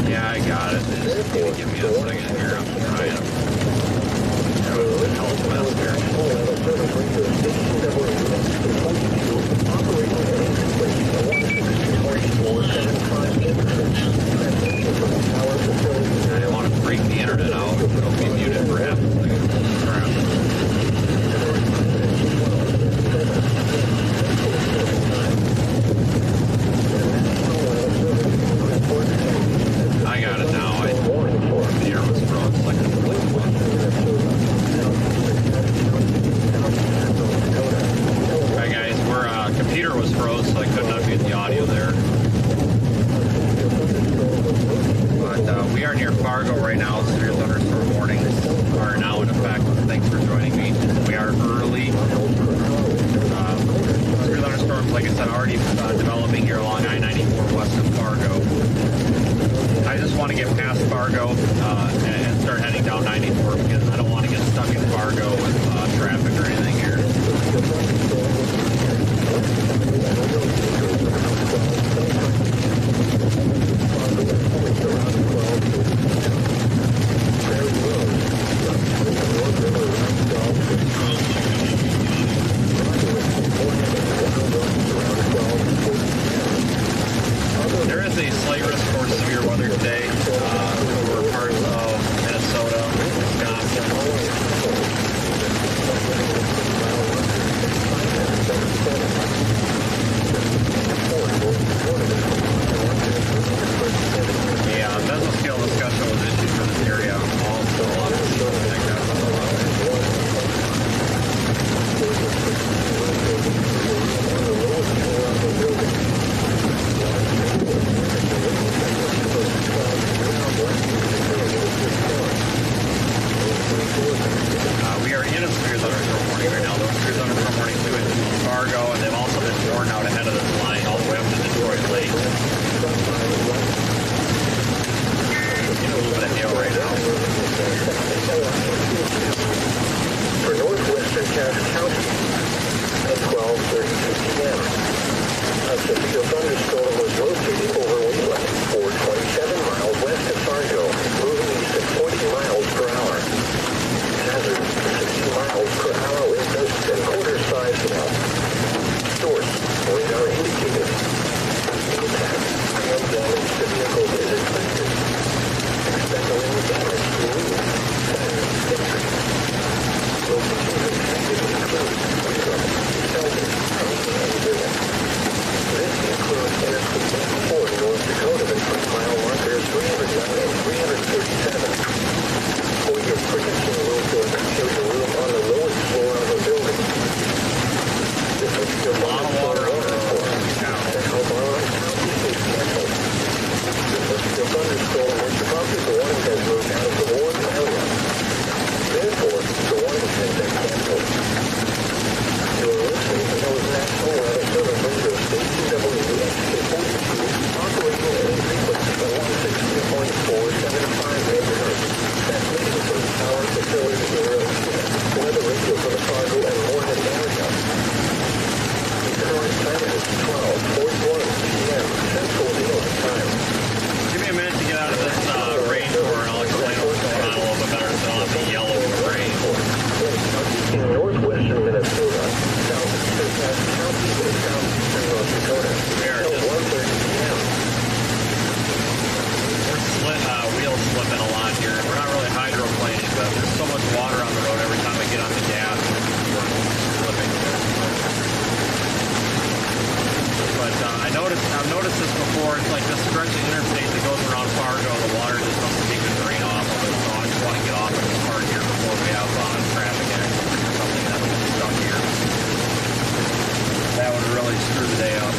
Yeah, I got it. Just give me a second here. I'm trying. That was a hell of a mess here. I didn't want to freak the internet out. It'll be muted for half a second. Crap. I got it now. The air was frozen like a complete one. Alright guys, computer was froze, so I could not get the audio there. But we are near Fargo right now. Severe thunderstorm warnings are now in effect. Thanks for joining me. We are early. Severe thunderstorms, like I said, already developing here along I-94 west of Fargo. I just want to get past Fargo and start heading down 94 because I don't want to get stuck in Fargo with traffic or anything here. There is a slight risk for severe weather today over parts of Minnesota, Wisconsin. Yeah, mesoscale discussion was issued for this area. Also, a lot of people think that's we are in a severe thunderstorm warning right now. Those severe thunderstorm warnings do include Fargo, and they've also been warned out ahead of this line all the way up to Detroit Lake. Getting a little bit of hail right now. For northwestern Cass County at 12:32 p.m. A severe thunderstorm was rotating over Wheeling, 427 miles west of Fargo, moving east at 40 miles per hour. Hazard 60 miles per hour with gusts and quarter-size now. Source, radar indicated. Impact, and damage to vehicles is expected. Expect a little damage to roof, fence, entry. Locations expected include Freedom, Sheldon, and Villa. This includes Interstate 84 in North Dakota between mile markers 309 and 337. For your prediction will show the room on the lowest floor of a building. This is your A lot of water on the road. The thunderstorm which causes the warning has moved out of the warm area. Therefore, the warning has been canceled. You are listening to those National Weather Service radio station WXK-42 operating at a frequency of 160.475 MHz. Transmitting from the power facility area weather radio for the Fargo and Morehead area. The current time is 12:41 p.m. Central Daylight Time. Give me a minute to get out of this rain tour, and I'll explain what's going on a little bit better, so I don't have to yell over the rain. In northwestern Minnesota, southeastern Cass County, and southeastern North Dakota. There, Until just 1:30 p.m. we're wheels slipping a lot here. We're not really hydroplaning, but there's so much water on the road every time I get on the gas, we're slipping. But I've noticed this before. It's like this stretch of interstate that goes around Fargo. The water just doesn't take the drain off of it. So I just want to get off of this part here before we have traffic accident or something that's stuck here. That would really screw the day up.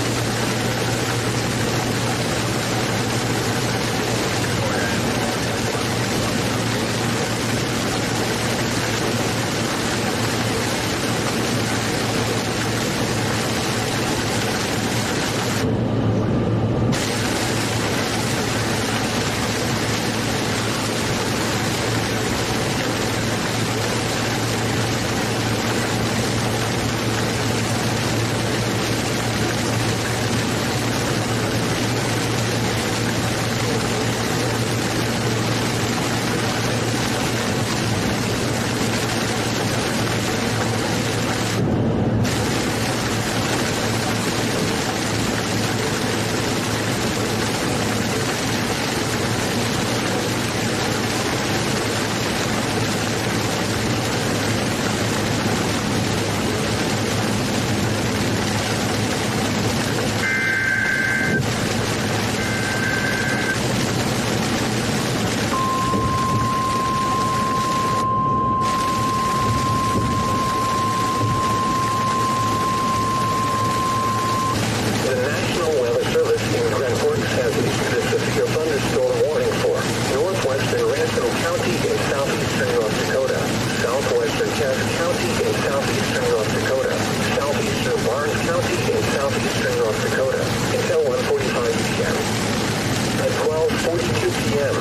12:42 p.m.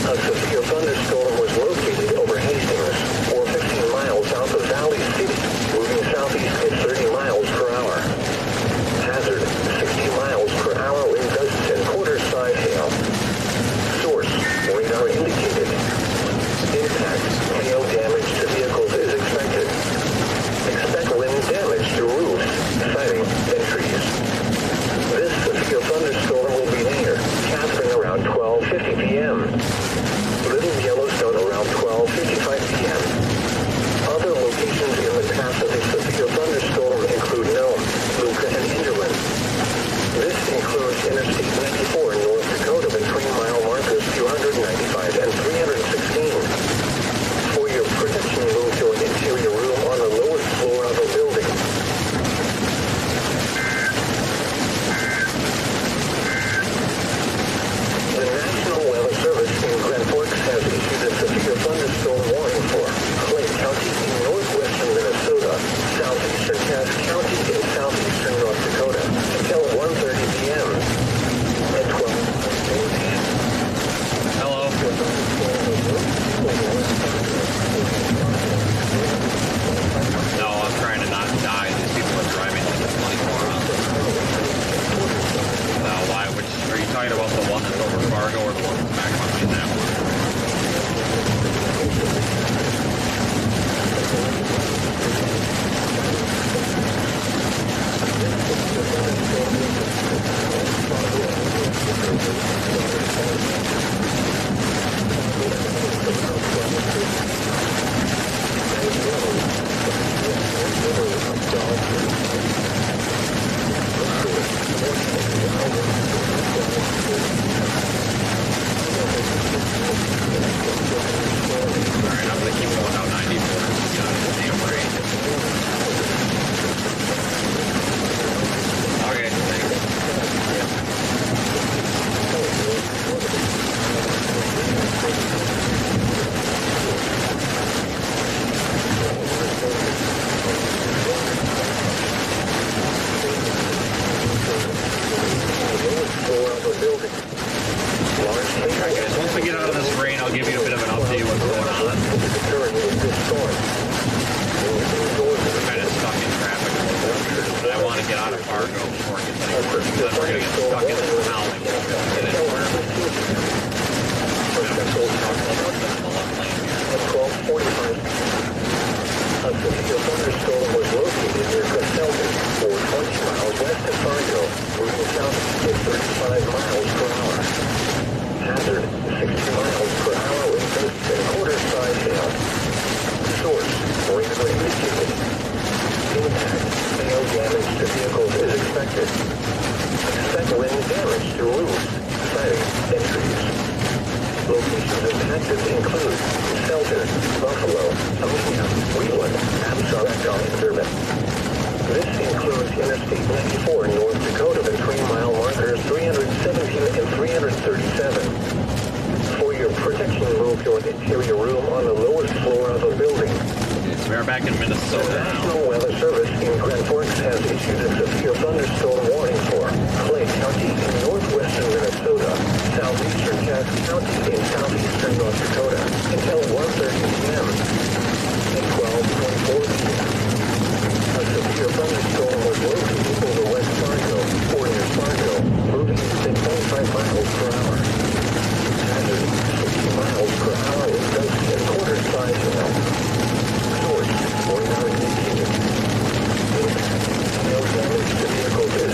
A severe thunderstorm was located over Hastings, or 15 miles south of Valley City, moving southeast at 30 miles per hour. Hazard, 60 miles per hour wind gusts and quarter-size hail. Source, radar indicated. Impact, hail damage to vehicles is expected. Expect wind damage to roofs, siding, and trees. This severe thunderstorm will be near Catherine around 12:50 p.m. Little Yellowstone around 12:55 p.m. Other locations in the path of a severe thunderstorm include Nome, Luca, and Enderlin. This includes Interstate 94 in North Dakota between mile markers 295 and 316. For your protection, move to an interior room on the lowest floor of a building. The National Weather Service in Grand Forks has issued a severe thunderstorm warning for Clay County in northwestern Minnesota, southeastern Cass County in southeastern North Dakota until 1:30 p.m. At 12 p.m. Hello. No, I'm trying to not die. These people are driving like it's 24 on. Why? Which are you talking about? The one that's over Fargo or the one that's back behind that one? Alright, I'm gonna keep going down 94 to get out of the damn rain. Okay, thanks. Alright guys, once we get out of this rain, I'll give you a bit of an update of what's going on. I'm kind of stuck in traffic a little bit, but I want to get out of Fargo before it gets any worse, because then we're going to get stuck in this tunnel and we won't be able to get anywhere. At 12:45, a severe thunderstorm was located near Casselton, or 20 miles west of Fargo, moving south at 35 miles per hour. Hazard, 60 miles per hour wind gusts and quarter-size hail. Source, radar indicated. Impact, hail damage to vehicles is expected. Expect wind damage to roofs, siding, and trees. Locations impacted include Selden, Buffalo, Amenia, Wheeling, Absalom, and Durbin. This includes Interstate 94 in North Dakota between mile markers 317 and 337. For your protection, move to an interior room on the lowest floor of a building. So we're back in Minnesota The now. National Weather Service in Grand Forks has issued a severe thunderstorm warning for Clay County in northwestern Minnesota, southeastern Cass County in southeastern North Dakota until 1:30 p.m. At 12:24 p.m. A severe thunderstorm was located over West Fargo, or near Fargo, moving at 25 miles per hour. Hazard, 60 miles per hour with gusts and quarter-size hail. Source, radar indicated. Hail damage to vehicles is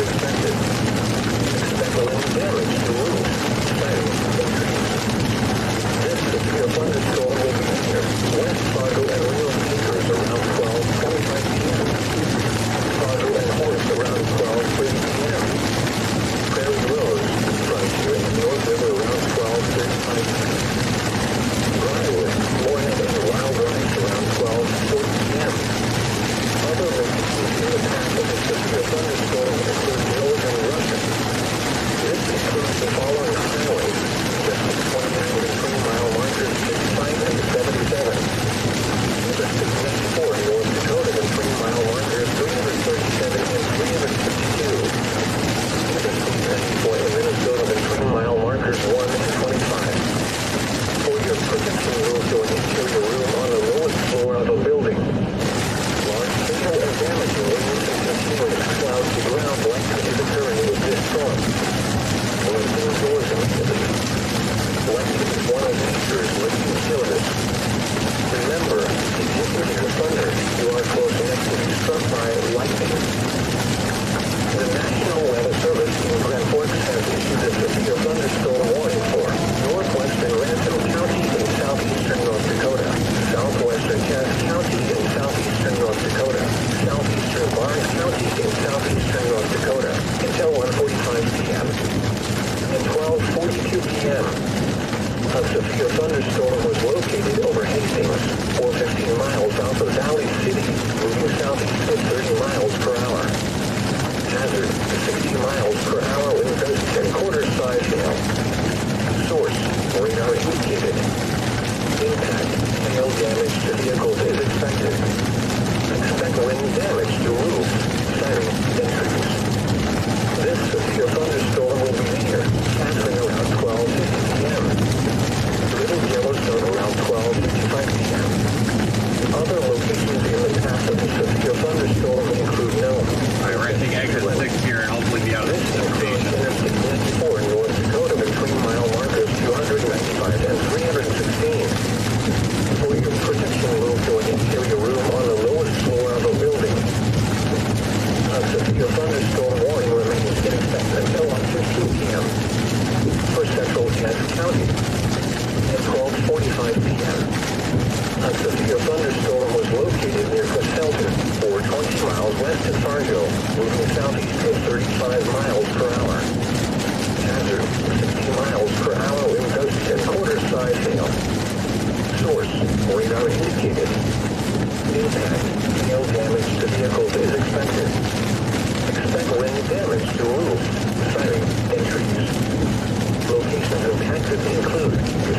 could include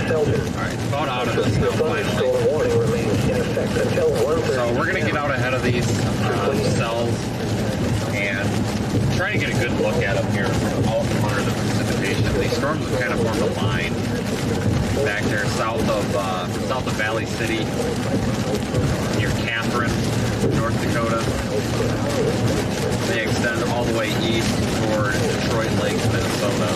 Selden. Alright, about out of this now, finally. Thunderstorm warning remains in effect until 1:30. So we're going to get out ahead of these cells and try to get a good look at them here out from under the precipitation. These storms have kind of formed a line back there south of Valley City, near Catherine, North Dakota. They extend all the way east toward Detroit Lakes, Minnesota.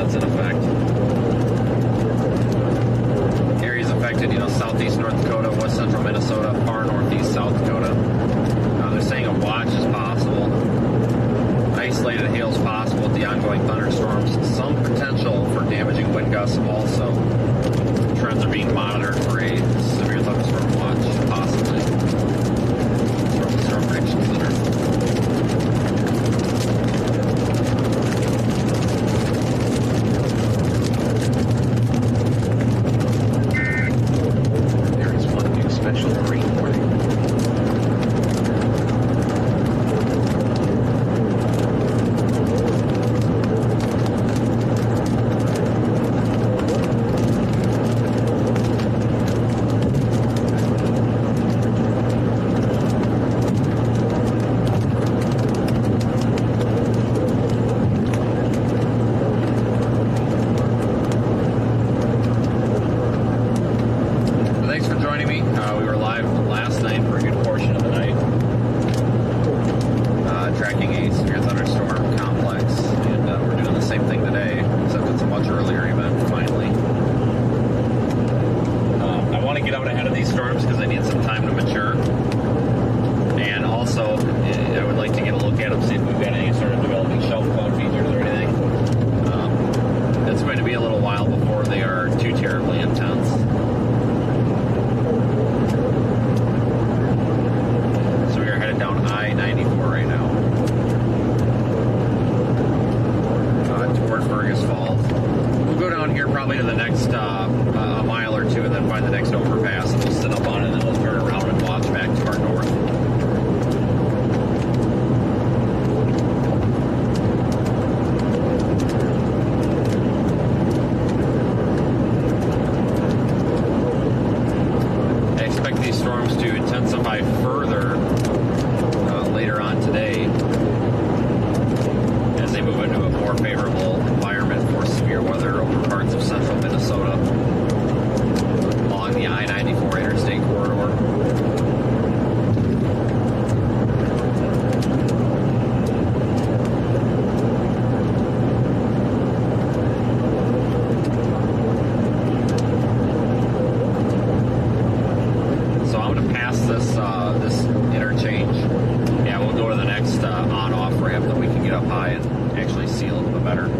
that's in effect. Areas affected, southeast North Dakota, west central Minnesota, far northeast South Dakota. They're saying a watch is possible. Isolated hail is possible with the ongoing thunderstorms. Some potential for damaging wind gusts also. Trends are being monitored for a severe thunderstorm watch, possibly. From the Storm Prediction Center. There is one new special marine warning. Toward Fergus Falls. We'll go down here probably to the next a mile or two and then find the next overpass and we'll sit up on it and then we'll turn around and watch back to our north. I expect these storms to intensify further later on today as they move into a more favorable environment for severe weather over parts of central Minnesota along the I-94 interstate corridor. So I'm going to pass this interchange. Yeah, we'll go to the next on-off ramp that we can get up high and actually see a little bit better.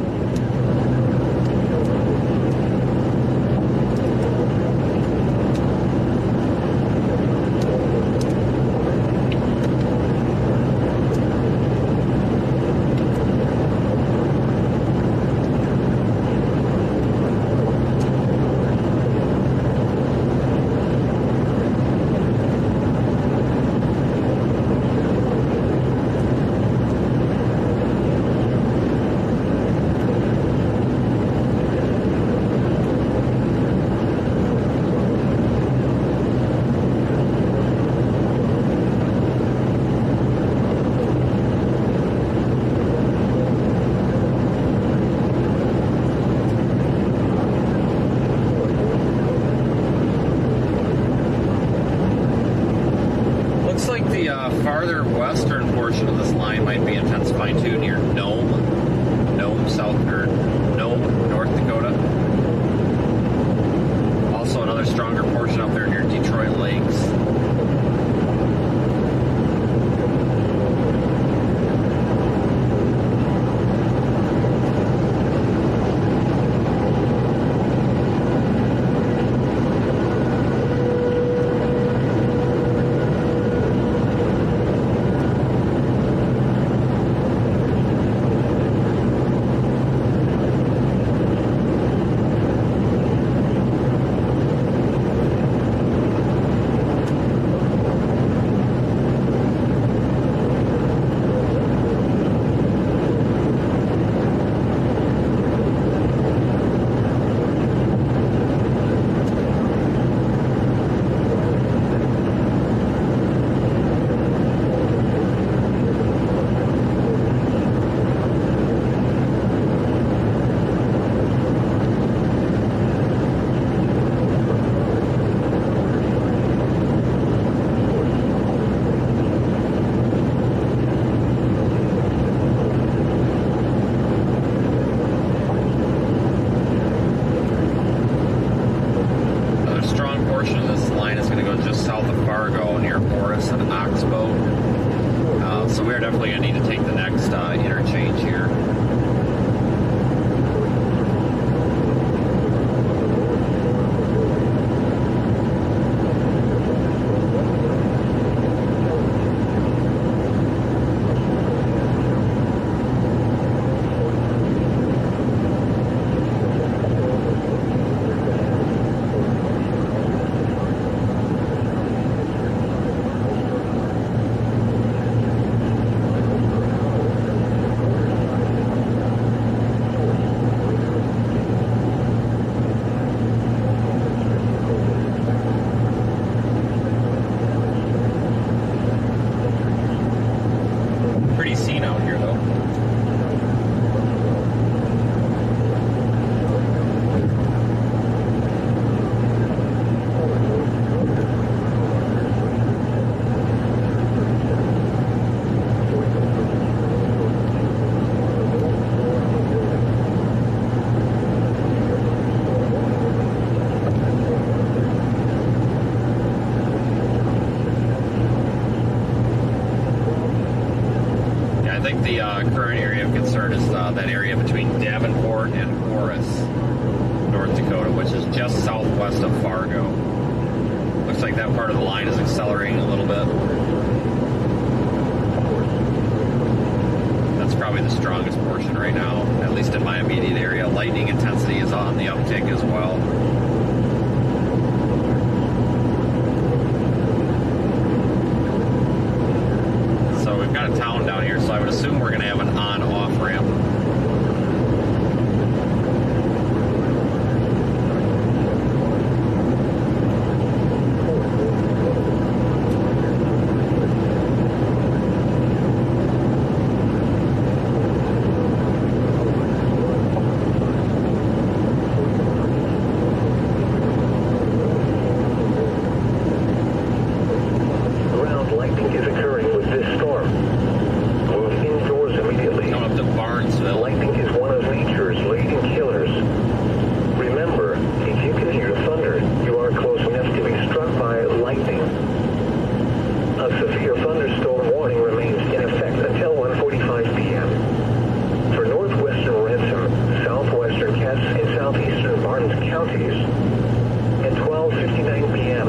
Farther western portion of this line might be intensifying too, near Nome, North Dakota. Also another stronger portion up there near Detroit Lakes. an oxbow. So we're definitely going to need to take the next interchange here. Pretty scene out here, though. I think the current area of concern is that area between Davenport and Horace, North Dakota, which is just southwest of Fargo. Looks like that part of the line is accelerating a little bit. That's probably the strongest portion right now, at least in my immediate area. Lightning intensity is on the uptick as well. We've got a town down here, so I would assume we're going to have an on-off ramp. Ground lightning is occurring with this storm. Move indoors immediately. Coming up to Barnesville. Lightning is one of nature's leading killers. Remember, if you can hear thunder, you are close enough to be struck by lightning. A severe thunderstorm warning remains in effect until 1:45 p.m. For northwestern Ransom, southwestern Cass, and southeastern Barnes counties. At 12:59 p.m.,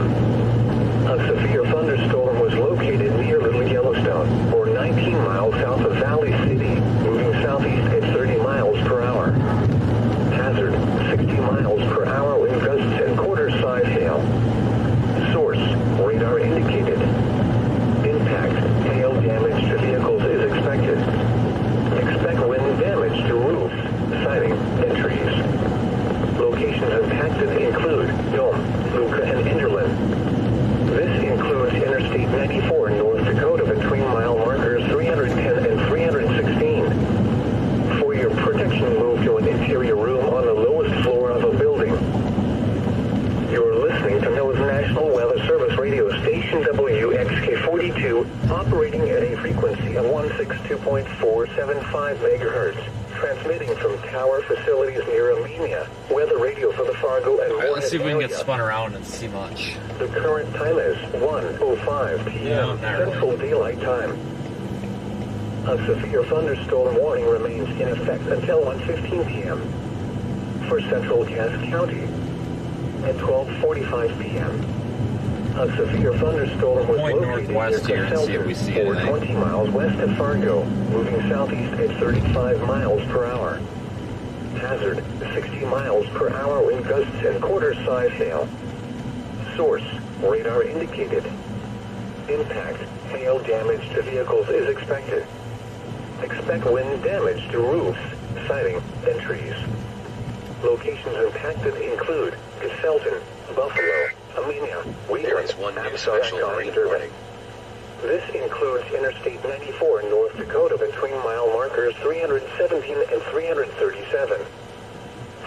a severe thunderstorm was located near Little Yellowstone, or 19 miles south of Valley City, moving southeast at 30 miles per hour. Hazard, 60 miles per hour wind gusts and quarter-size hail. Source, radar indicated. Impact, hail damage to vehicles is expected. Expect wind damage to roofs, siding, and trees. Locations impacted include Dome, Luca, and Enderlin. This includes Interstate 94 in North Dakota between mile markers 310 and 316. For your protection, move to an interior room on the lowest floor of a building. You're listening to NOAA's National Weather Service radio station WXK42, operating at a frequency of 162.475 megahertz. Transmitting from tower facilities near Amenia. Weather radio for the Fargo and Alright, let's see if we can get area. spun around and see much. The current time is 1:05 p.m. Central Daylight Time. A severe thunderstorm warning remains in effect until 1:15 p.m. for Central Cass County. At 12:45 p.m., a severe thunderstorm was Point located northwest near here and see if we see or anything. 20 miles west of Fargo, moving southeast at 35 miles per hour. Hazard, 60 miles per hour wind gusts and quarter-size hail. Source, radar indicated. Impact, hail damage to vehicles is expected. Expect wind damage to roofs, siding, and trees. Locations impacted include Gaselton, Buffalo, Amenia, Wheeling, Absaroka, and Durban. This includes Interstate 94 in North Dakota between mile markers 317 and 337.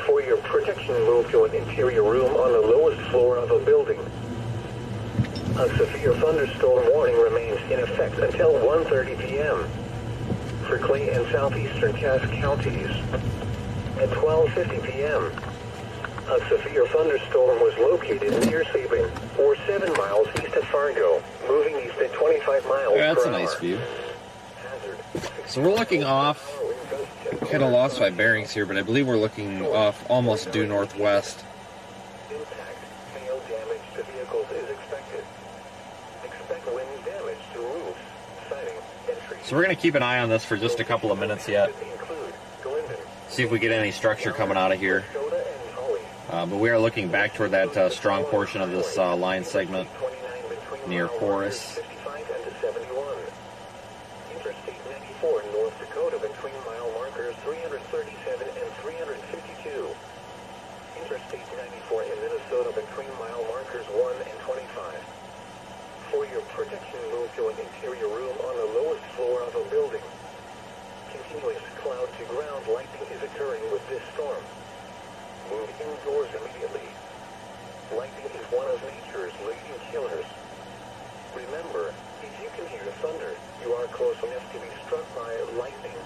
For your protection, move to an interior room on the lowest floor of a building. A severe thunderstorm warning remains in effect until 1:30 p.m. for Clay and southeastern Cass counties. At 12:50 p.m., A severe thunderstorm was located near Sabin, or 7 miles east of Fargo, moving east at 25 miles Yeah, that's per a nice hour. view. Hazard. So we're looking off, kind of lost my bearings here, but I believe we're looking off almost due northwest. Impact, hail damage to vehicles is expected. Expect wind damage to roofs, siding, and trees. So we're going to keep an eye on this for just a couple of minutes yet. Include Glendon, See if we get any structure coming out of here. Soda, and Holly. But we are looking back toward that strong portion of this line segment 29 between near mile Chorus. markers 55 and 71. Interstate 94 in North Dakota between mile markers 337 and 352. Interstate 94 in Minnesota between mile markers 1 and 25. For your protection, move to an interior room on the lowest floor of a building. Continuous cloud to ground lightning is occurring with this storm. Move indoors immediately. Lightning is one of nature's leading killers. Remember, if you can hear thunder, you are close enough to be struck by lightning.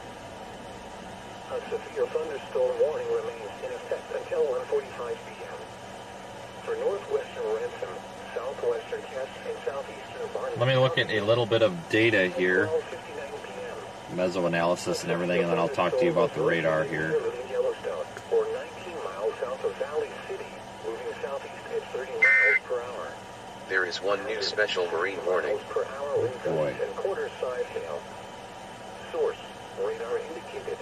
A severe thunderstorm warning remains in effect until 1:45 p.m. For northwestern Ransom, southwestern Cass, and southeastern Barnett. Let me look at a little bit of data here, 12:59 p.m. mesoanalysis and everything, and then I'll talk to you about the radar here. Yellowstone, or 19 miles south of Valley City, moving southeast at 30 miles per hour. There is one new special marine warning. Miles per hour wind Boy. gusts and quarter-size hail. Source, radar indicated.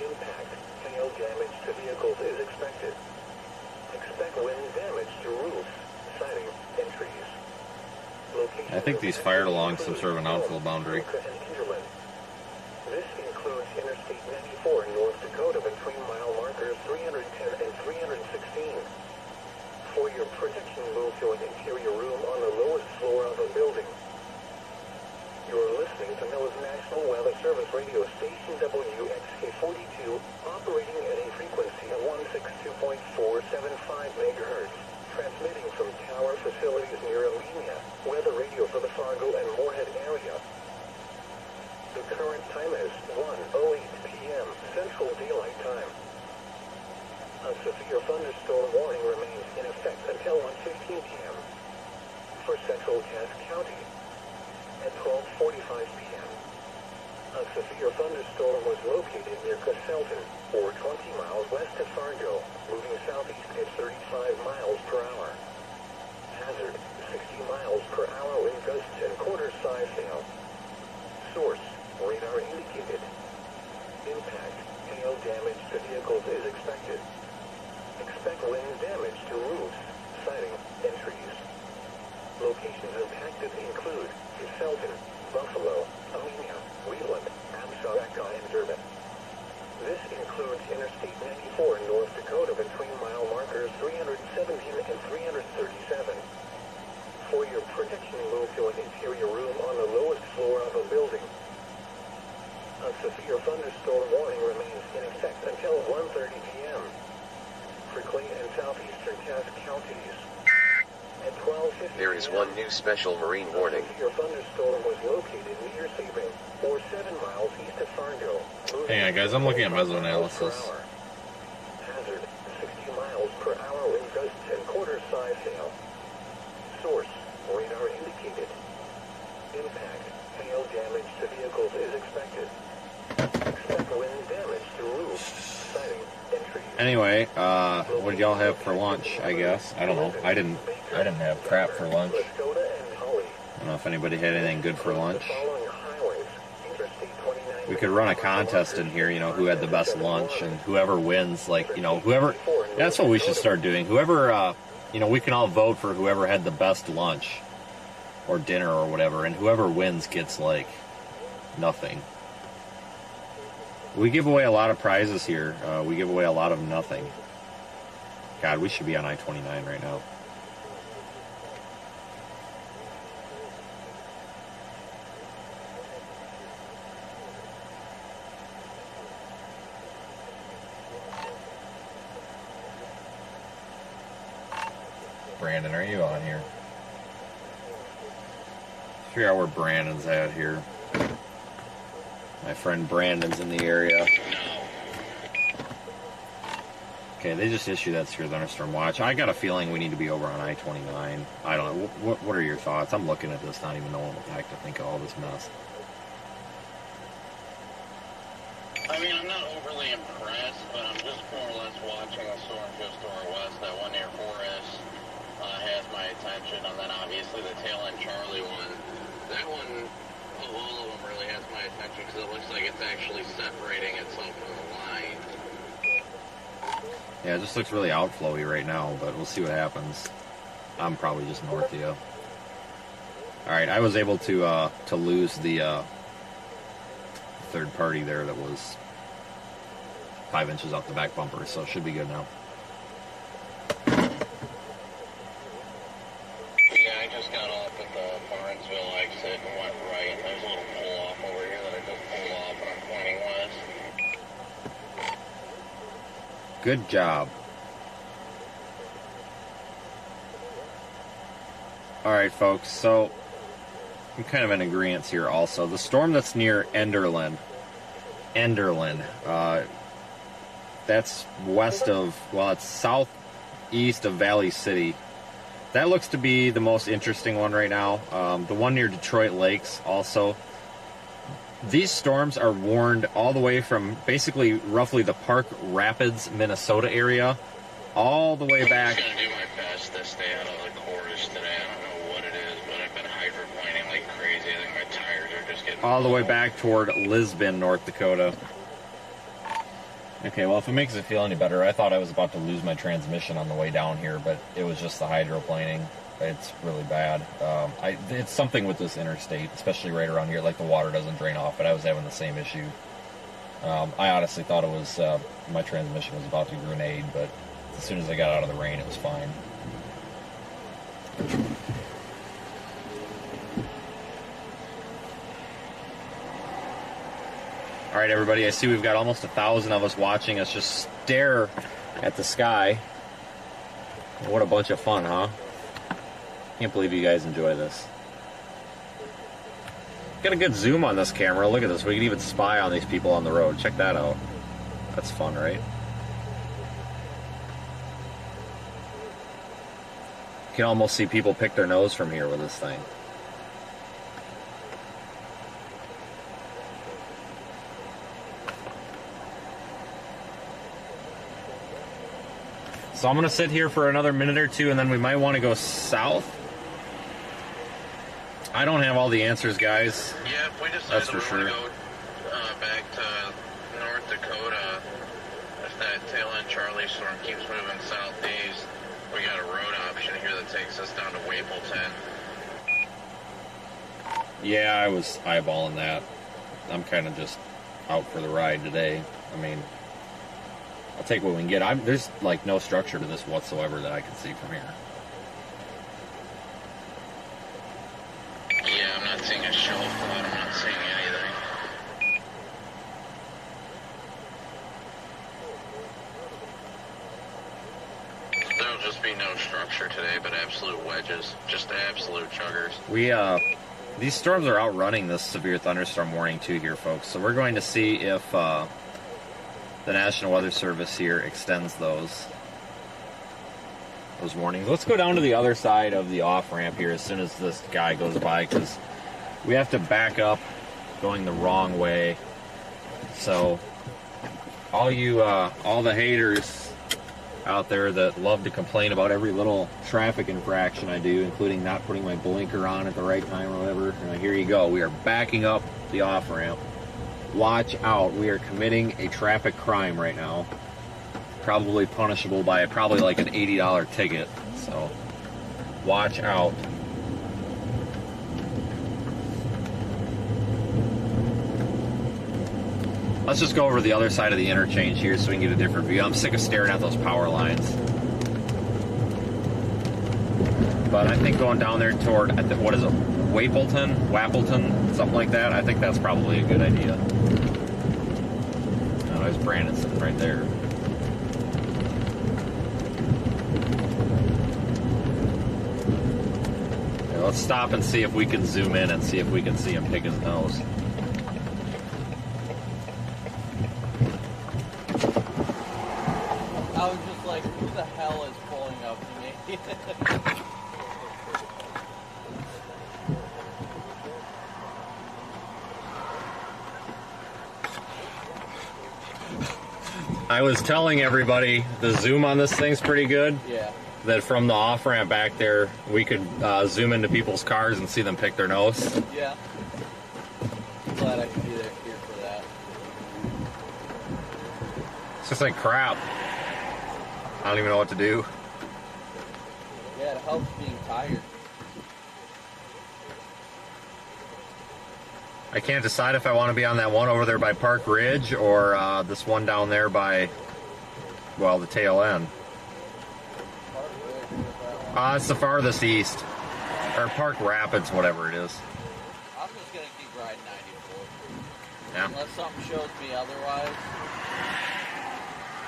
Impact, hail damage to vehicles is expected. Expect wind damage to roofs, siding, and trees. Location I think these fired along some sort of an outfield boundary. and Ingerland. This includes Interstate 94 in North Dakota between mile markers 310 and 316. For your protection, move to an interior room on the lowest floor of a building. You're listening to NOAA's National Weather Service radio station WXK-42, operating at a frequency of 162.475 megahertz, transmitting from tower facilities near Amenia, weather radio for the Fargo and Moorhead area. The current time is 1:08 p.m. Central Daylight Time. A severe thunderstorm warning remains in effect until 1:15 p.m. for central Cass County. At 12:45 p.m., a severe thunderstorm was located near Casselton, or 20 miles west of Fargo, moving southeast at 35 miles per hour. Hazard, 60 miles per hour wind gusts and quarter-size hail. Source, radar indicated. Impact, hail damage to vehicles is expected. Expect wind damage to roofs, siding, and trees. Locations impacted include Felton, Buffalo, Amenia, Wheeland, Absaroka, and Durbin. This includes Interstate 94 in North Dakota between mile markers 317 and 337. For your protection, move to an interior room on the lowest floor of a building. A severe thunderstorm warning remains in effect until 1:30 p.m. for Clay and southeastern Cass counties. At 12:50 There is one new special marine warning. A severe thunderstorm was located near Sabin, or 7 miles east of Fargo. Hang on, guys, I'm looking at mesoanalysis. Hazard, 60 miles per hour wind gusts and quarter-size hail. Source, radar indicated. Impact, hail damage to vehicles is expected. Expect wind damage to roofs, siding, and trees. Anyway, what did y'all have for lunch, I guess? I don't know. I didn't have crap for lunch. I don't know if anybody had anything good for lunch. We could run a contest in here, you know, who had the best lunch, and whoever wins, like, you know, whoever, that's what we should start doing. Whoever, you know, we can all vote for whoever had the best lunch or dinner or whatever, and whoever wins gets, like, nothing. We give away a lot of prizes here. We give away a lot of nothing. God, we should be on I-29 right now. Brandon, are you on here? Figure out where Brandon's at here. My friend Brandon's in the area. Okay, they just issued that severe thunderstorm watch. I got a feeling we need to be over on I-29. I don't know. What are your thoughts? I'm looking at this, not even knowing what the heck to think of all this mess. I mean, I'm not overly impressed, but I'm just more or less watching a storm just to our west. That one near Forest has my attention, and then obviously the tail end Charlie one. That one, of all of them, really has my attention because it looks like it's actually separating itself from the line. Yeah, it just looks really outflowy right now, but we'll see what happens. I'm probably just north of you. All right, I was able to lose the third party there that was 5 inches off the back bumper, so it should be good now. Yeah, I just got off at the Barnesville exit and went right. There's a little pull-off over here that I just pulled off, and I'm pointing west. Good job. All right, folks, so I'm kind of in agreement here also. The storm that's near Enderlin, that's west of, well, it's southeast of Valley City. That looks to be the most interesting one right now. The one near Detroit Lakes also. These storms are warned all the way from basically roughly the Park Rapids, Minnesota area, all the way back. I'm just gonna do my best to stay out of the chorus today. I don't know what it is, but I've been hydroplaning like crazy. I think my tires are just getting All the way back toward Lisbon, North Dakota. Okay, well, if it makes it feel any better, I thought I was about to lose my transmission on the way down here, but it was just the hydroplaning. It's really bad. It's something with this interstate, especially right around here, like the water doesn't drain off, but I was having the same issue. I honestly thought it was, my transmission was about to grenade, but as soon as I got out of the rain, it was fine. All right, everybody, I see we've got almost 1,000 of us watching us just stare at the sky. What a bunch of fun, huh? Can't believe you guys enjoy this. Got a good zoom on this camera. Look at this. We can even spy on these people on the road. Check that out. That's fun, right? You can almost see people pick their nose from here with this thing. So I'm going to sit here for another minute or two, and then we might want to go south. I don't have all the answers, guys. Yeah, if we decide That's that for we sure. want to go back to North Dakota, if that tail end Charlie storm keeps moving southeast, we got a road option here that takes us down to Wapleton. Yeah, I was eyeballing that. I'm kind of just out for the ride today. I mean, I'll take what we can get. There's like no structure to this whatsoever that I can see from here. Yeah, I'm not seeing a shelf flood. I'm not seeing anything. There'll just be no structure today, but absolute wedges. Just absolute chuggers. These storms are outrunning this severe thunderstorm warning too here, folks. So we're going to see if the National Weather Service here extends those warnings. Let's go down to the other side of the off-ramp here as soon as this guy goes by, because we have to back up going the wrong way. So all the haters out there that love to complain about every little traffic infraction I do, including not putting my blinker on at the right time or whatever, here you go. We are backing up the off-ramp. Watch out. We are committing a traffic crime right now. Probably punishable by probably like an $80 ticket. So watch out. Let's just go over the other side of the interchange here so we can get a different view. I'm sick of staring at those power lines. But I think going down there toward, what is it, Wapleton, something like that, I think that's probably a good idea. Oh, there's Brandon sitting right there. Okay, let's stop and see if we can zoom in and see if we can see him pick his nose. I was just like, who the hell is pulling up to me? I was telling everybody the zoom on this thing's pretty good. Yeah. That from the off ramp back there, we could zoom into people's cars and see them pick their nose. Yeah. Glad I could be there here for that. It's just like crap. I don't even know what to do. Yeah, it helps being tired. I can't decide if I want to be on that one over there by Park Ridge or this one down there by, well, the tail end. It's the farthest east. Or Park Rapids, whatever it is. I'm just going to keep riding 94. Yeah. Unless something shows me otherwise.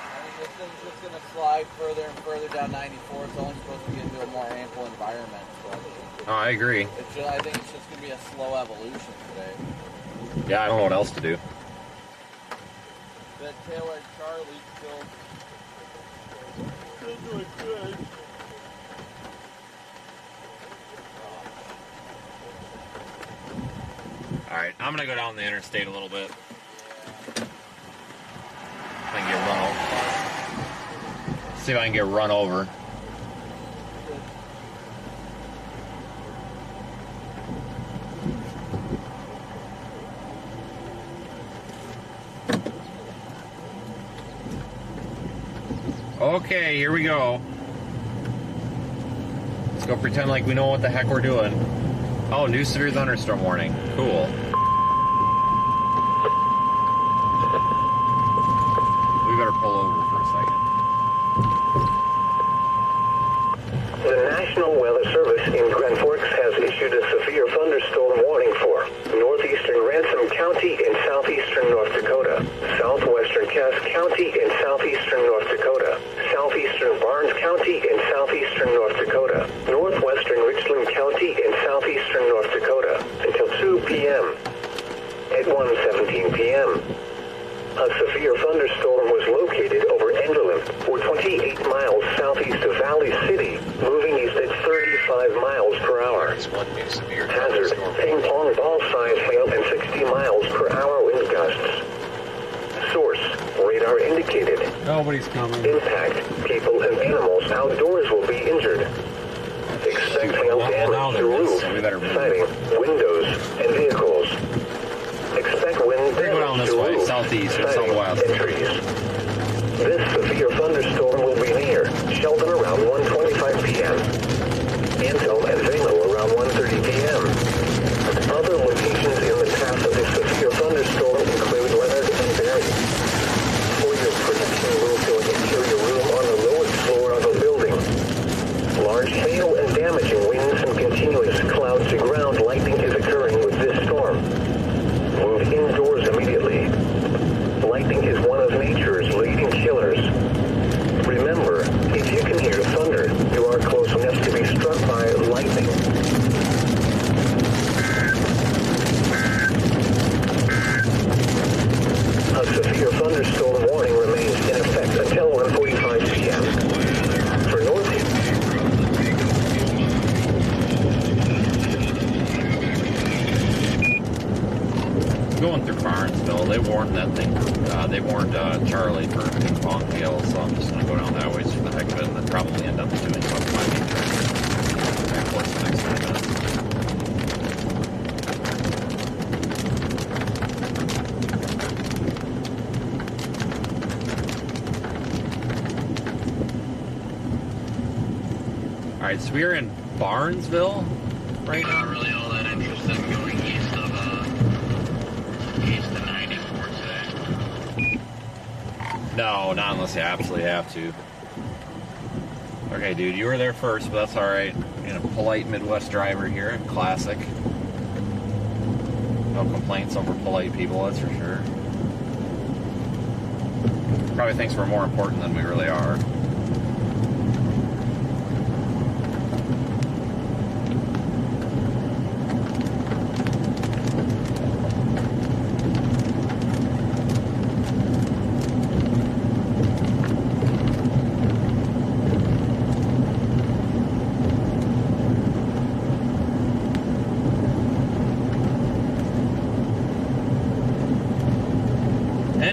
I mean, this thing's just going to slide further and further down 94. It's only supposed to get into a more ample environment. But Oh, I agree. I think it's just going to be a slow evolution today. Yeah, I don't know what else to do. That Taylor Charlie still doing good. Alright, I'm going to go down the interstate a little bit. I can get run over. See if I can get run over. Okay, here we go. Let's go pretend like we know what the heck we're doing. Oh, new severe thunderstorm warning. Cool. We better pull over for a second. The National Weather Service in Grand Forks has issued a severe thunderstorm warning for northeastern Ransom County in southeastern North Dakota, southwestern Cass County in southeastern North Dakota, southeastern Barnes County in southeastern North Dakota, northwestern Richland County in southeastern North Dakota until 2 p.m. At 1:17 p.m. A severe thunderstorm was located over Enderlin, or 28 miles southeast of Valley City, moving east at 35 miles per hour. There is one new severe Hazard, thunderstorm ping pong ball size hail and 60 miles per hour wind gusts. Source, radar indicated. Nobody's coming. Impact, people and animals outdoors will be injured. Expect hail damage to roofs, siding, windows, and vehicles. Expect wind We're gonna go down damage this to way, roofs, southeast or siding, southwest. and trees. This severe thunderstorm will be near Sheldon around 1:25 p.m. Antone and Valo around 1:30 p.m. Other locations in the path of this severe thunderstorm include Leonard and Barry. For your protection, move to an interior room on the lowest floor of a building. Large hail and damaging winds and continuous cloud-to-ground lightning is occurring with this storm. Move indoors immediately. Lightning is one of nature's leading killers. Remember, if you can hear thunder, you are close enough to be struck by lightning. A severe thunderstorm warning remains in effect until 1:45 p.m. For northeast. Going through Barnesville, they warned that thing. They warned Charlie for ping pong hail, so I'm just gonna go down that way just for the heck of it, and then probably end up doing about 5 meters. And what's the next 10 minutes? All right, so we're in Barnesville right now. Not really all that interested in going east of 94 today. No, not unless you absolutely have to. Okay, dude, you were there first, but that's all right. You know, polite Midwest driver here, classic. No complaints over polite people, that's for sure. Probably thinks we're more important than we really are.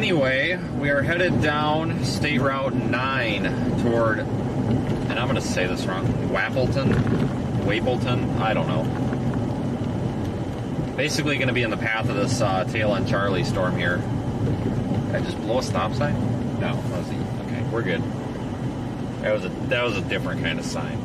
Anyway, we are headed down State Route 9 toward, and I'm going to say this wrong, Wapleton, I don't know. Basically going to be in the path of this tail end Charlie storm here. Did I just blow a stop sign? No, that was okay, we're good. That was a different kind of sign.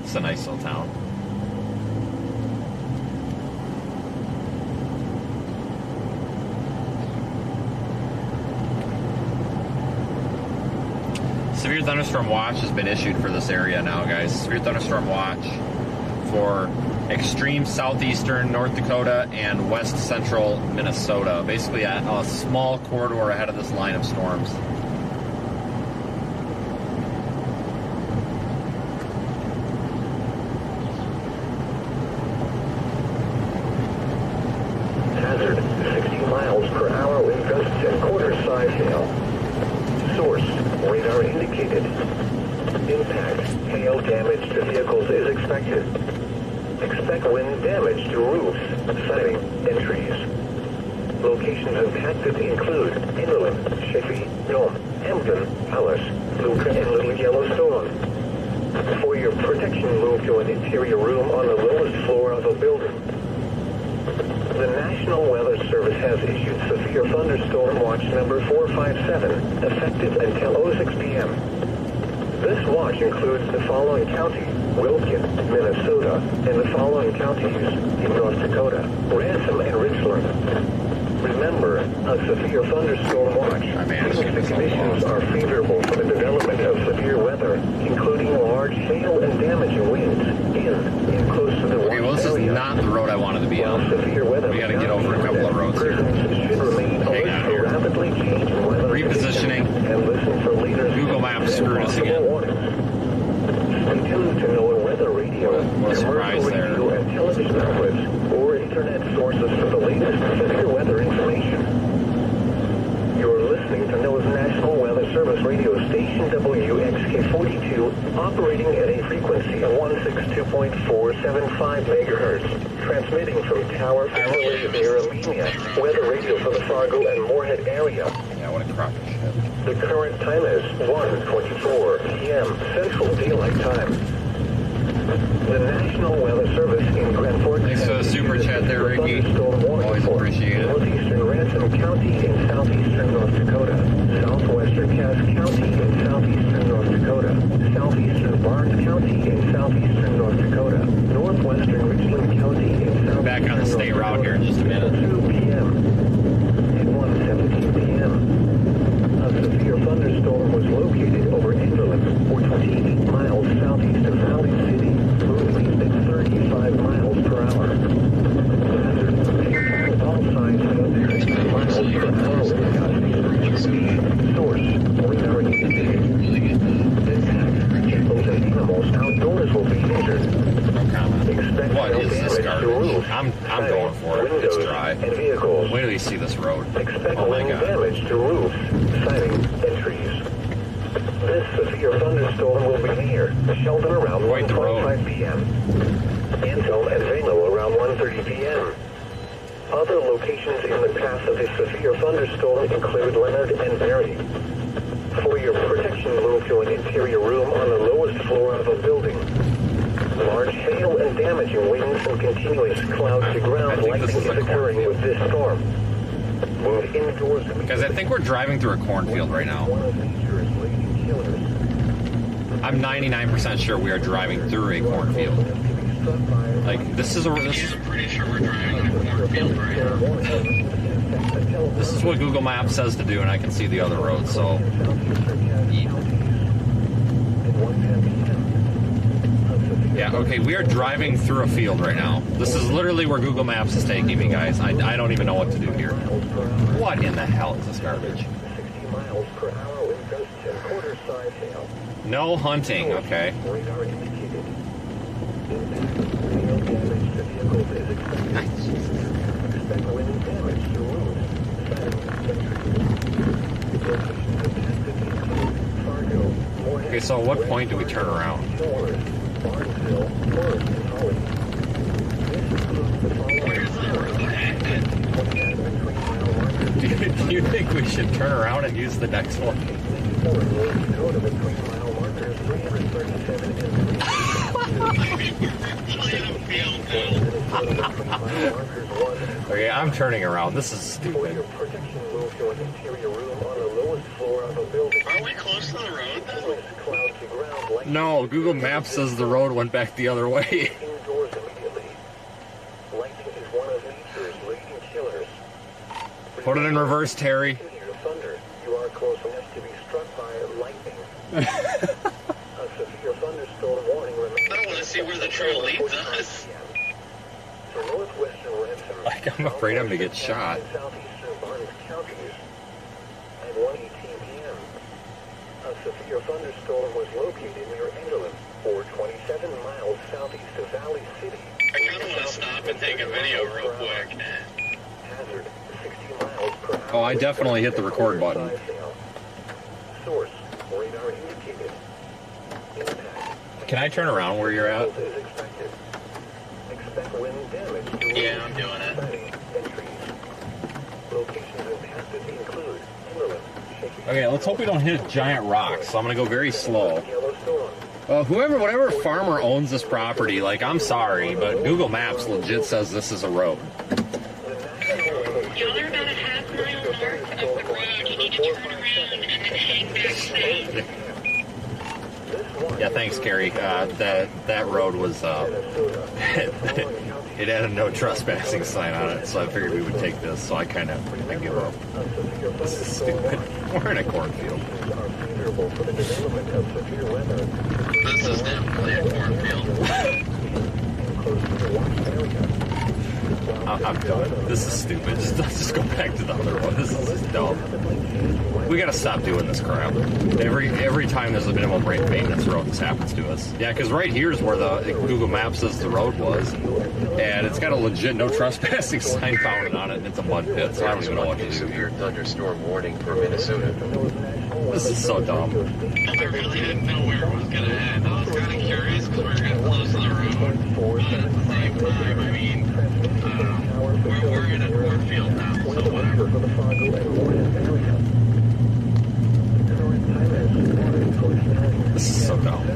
It's a nice little town. Severe thunderstorm watch has been issued for this area now, guys. Severe thunderstorm watch for extreme southeastern North Dakota and west central Minnesota. Basically a small corridor ahead of this line of storms. Hazard 60 miles per hour wind gusts and quarter-size hail. Source, radar indicated. Impact, hail damage to vehicles is expected. Expect wind damage to roofs, siding, and trees. Locations impacted include Inland, Chaffee, Nome, Hampton, Alice, Luca, and Little Yellowstone. For your protection, move to an interior room on the lowest floor of a building. The National Weather Service has issued severe thunderstorm watch number 457, effective until 06 p.m. This watch includes the following county: Wilkin, Minnesota, and the following counties in North Dakota: Ransom and Richland. Remember, a severe thunderstorm watch means the conditions are favorable for the development of severe weather, including large hail and damaging winds in and close to the watch Okay, well, this is not the road I wanted to be on. We got to get over a couple of roads here. Hang on here. Repositioning. Google Maps screwed us again. Stay tuned to NOAA Weather Radio, What a surprise commercial there. radio and television outlets, or internet sources for the latest severe weather information. You're listening to NOAA's National Weather Service radio station WXK42, operating at a frequency of 162.475 megahertz, transmitting from Tower Facility near Amenia, weather radio for the Fargo and Moorhead area. Yeah, what a crock of shit. The current time is 1:24 p.m. Central Daylight Time. The National Weather Service in Grand Forks Thanks for the super chat there, Ricky. Always appreciate it. Northeastern Ransom County in southeastern North Dakota, southwestern Cass County in southeastern North Dakota, southeastern Barnes County in southeastern North Dakota, northwestern Richland County in southeastern Back on the state route here in just a minute. 2 p.m. At 1:17 p.m. A severe thunderstorm was located over Enderlin, or 28 miles southeast of Valley City, moving at 35 miles per hour. All signs of 60 miles per hour source, radar indicated. Impact, people and animals outdoors will be injured. No comment. Expect What hail is this damage to garbage? roofs, I'm siding, going for it. It's windows, dry. and vehicles. Wait till you see this road. Expect Oh my wind god. damage to roofs, siding, and trees. This severe thunderstorm will be near Sheldon around Quite the road. 1:25 p.m. Ansel and Vano around 1:30 p.m. Other locations in the path of this severe thunderstorm include Leonard and Berry. For your protection, move to an interior room on the lowest floor of a building. Large hail and damaging winds and continuous cloud-to-ground lightning is occurring with this storm. Move indoors. Guys, I think we're driving through a cornfield right now. One of nature's leading killers. I'm 99% sure we are driving through a cornfield. Like, this is I'm pretty sure we're driving in a cornfield right now. this is what Google Maps says to do, and I can see the other road, so. Yeah, okay, we are driving through a field right now. This is literally where Google Maps is taking me, guys. I don't even know what to do here. What in the hell is this garbage? 60 miles per hour with gusts and quarter-size hail. No hunting, okay. Radar indicated. Hail damage to vehicles is expected. Expect wind damage to roofs, siding, and trees. Locations impacted include Fargo, Moorhead Okay, so at what point do we turn around? Do you think we should turn around and use the next one? Okay, I'm turning around. This is stupid. Are we close to the road then? No, Google Maps says the road went back the other way. Put it in reverse, Terry. You are close enough to be struck by lightning. A severe thunderstorm warning remains. I don't want to see where the trail leads us. For northwestern Ransom, Like, I'm afraid I'm gonna get shot. southeastern Barnes counties at 1:18 p.m. A severe thunderstorm was located near Enderlin, or 27 miles southeast of Valley City. I kind of want to stop and take a video real quick. Hazard 60 miles per hour. Oh, I definitely hit the record button. Source radar indicated. Impact. Can I turn around where you're at? Is expected. Expect wind damage to Yeah, I'm doing it. siding and trees. Locations and passes include Enderlin, Shaky Okay, let's hope we don't hit giant rocks. So I'm gonna go very slow. Yellowstone. Whatever farmer owns this property, like, I'm sorry, but Google Maps legit says this is a road. Y'all are about a half mile north of the road. You need to turn around and then hang back south. Yeah, thanks, Carrie. That road was it had a no trespassing sign on it, so I figured we would take this. So I give up. This is stupid. We're in a cornfield. This is definitely a cornfield. I'm done. This is stupid. Let's just go back to the other one. This is dumb. We gotta stop doing this crap. Every time there's a minimum rate maintenance road, this happens to us. Yeah, because right here is where the Google Maps says the road was, and it's got a legit no trespassing sign mounted on it, and it's a mud pit, so I don't even know what to do Severe here. thunderstorm warning for Minnesota. This is so dumb. I really didn't know where it was going to end. I was kind of curious because we were getting close to the road. But at the same time, I mean, we're in a cornfield now, so whatever. This is so dumb.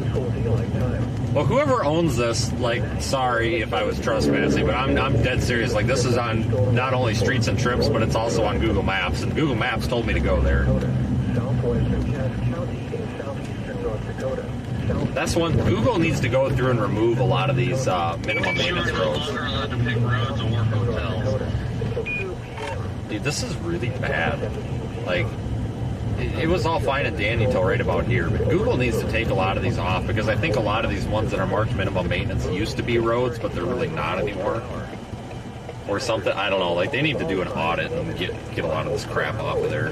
Well, whoever owns this, like, sorry if I was trespassing, but I'm dead serious. Like, this is on not only Streets and Trips, but it's also on Google Maps, and Google Maps told me to go there. That's one. Google needs to go through and remove a lot of these minimum maintenance We're no roads. longer allowed to pick roads or work hotels. Dude, this is really bad. Like, it was all fine and dandy till right about here, but Google needs to take a lot of these off, because I think a lot of these ones that are marked minimum maintenance used to be roads, but they're really not anymore. Or something, I don't know, like, they need to do an audit and get a lot of this crap off of there.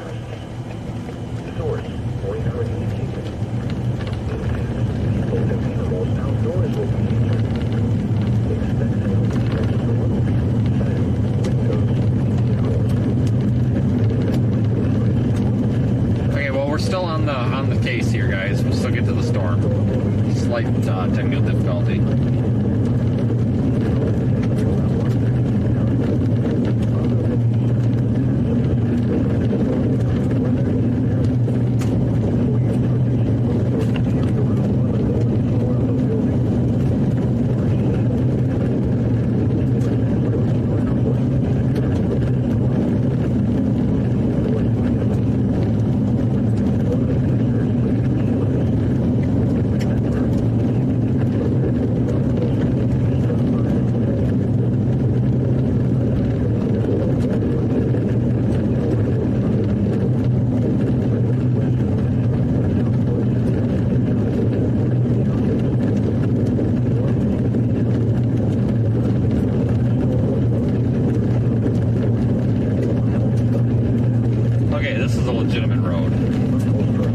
Okay, well, we're still on the case here, guys. We'll still get to the storm. Slight technical difficulty. Okay, this is a legitimate road.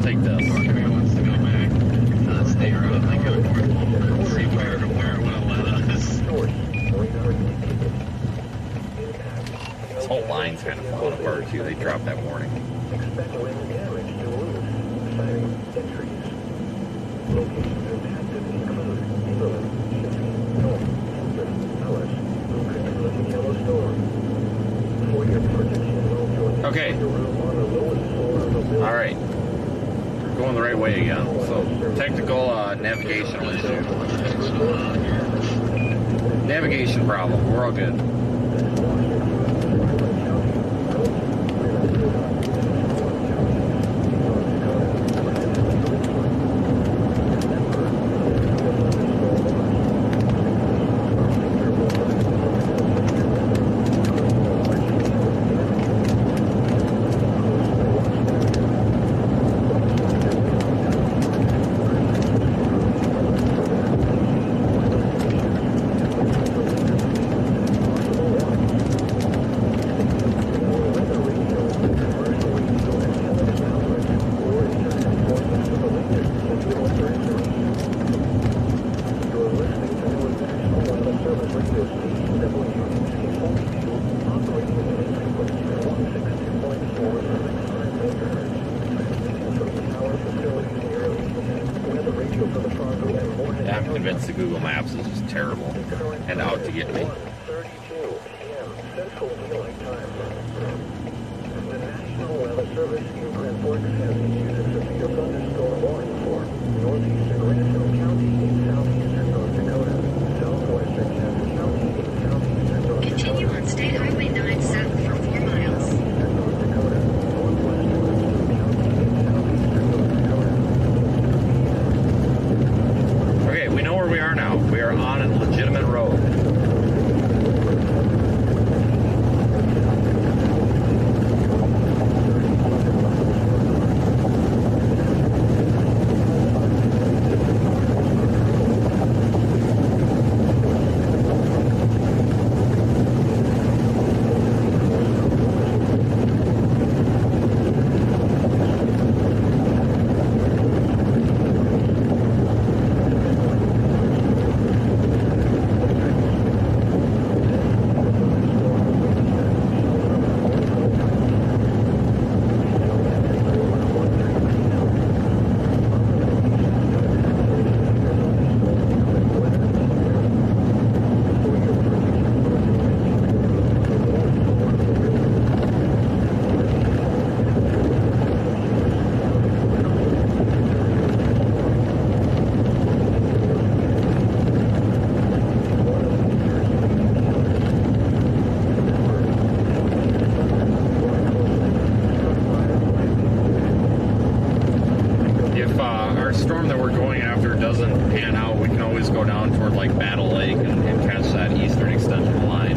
Take this. Maybe wants to go back to the state road and go north a little bit and see where it will let us. This whole line's kind of falling apart, too. They dropped that warning. Expect wind damage to roofs, siding, and trees. going the right way again. So, technical navigational issue. Navigation problem. We're all good. Yeah, I'm convinced the Google Maps is just terrible and out to get me. 1:32 p.m. Central Daylight Time. The National Weather Service in Grand Forks has issued a severe thunderstorm warning for northeastern Grayson County in southeastern North Dakota, southwestern Cass County in southeastern North Dakota. Continue on State Highway 9 south for 4 miles. North Dakota, northwestern Western County in southeastern North Dakota. Okay, we know where we are now. We are on a legitimate road. Storm that we're going after doesn't pan out, we can always go down toward like Battle Lake and catch that eastern extension line.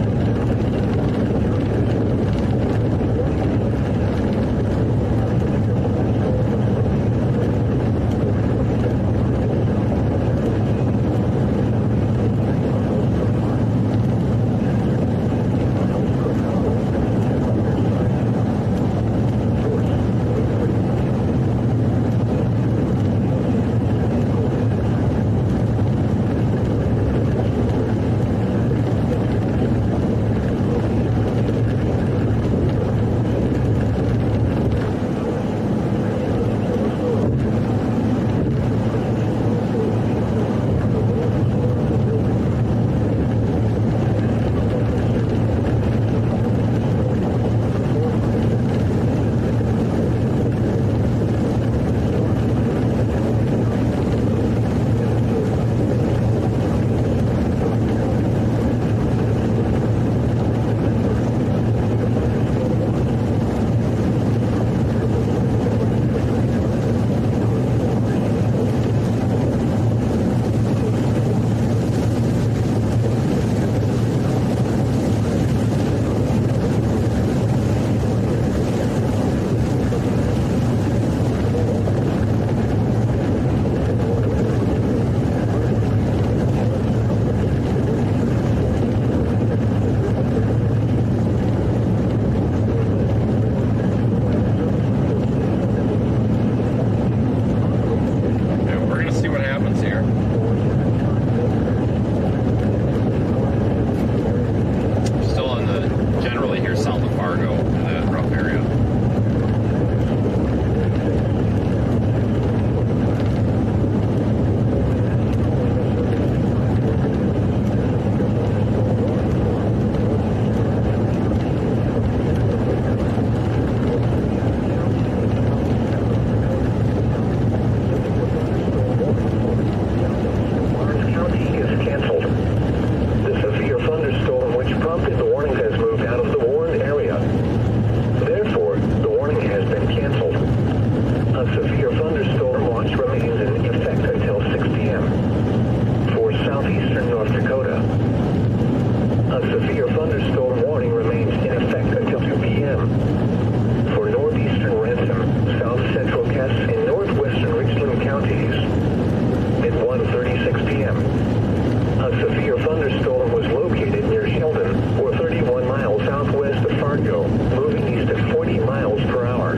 severe thunderstorm was located near Sheldon, or 31 miles southwest of Fargo, moving east at 40 miles per hour.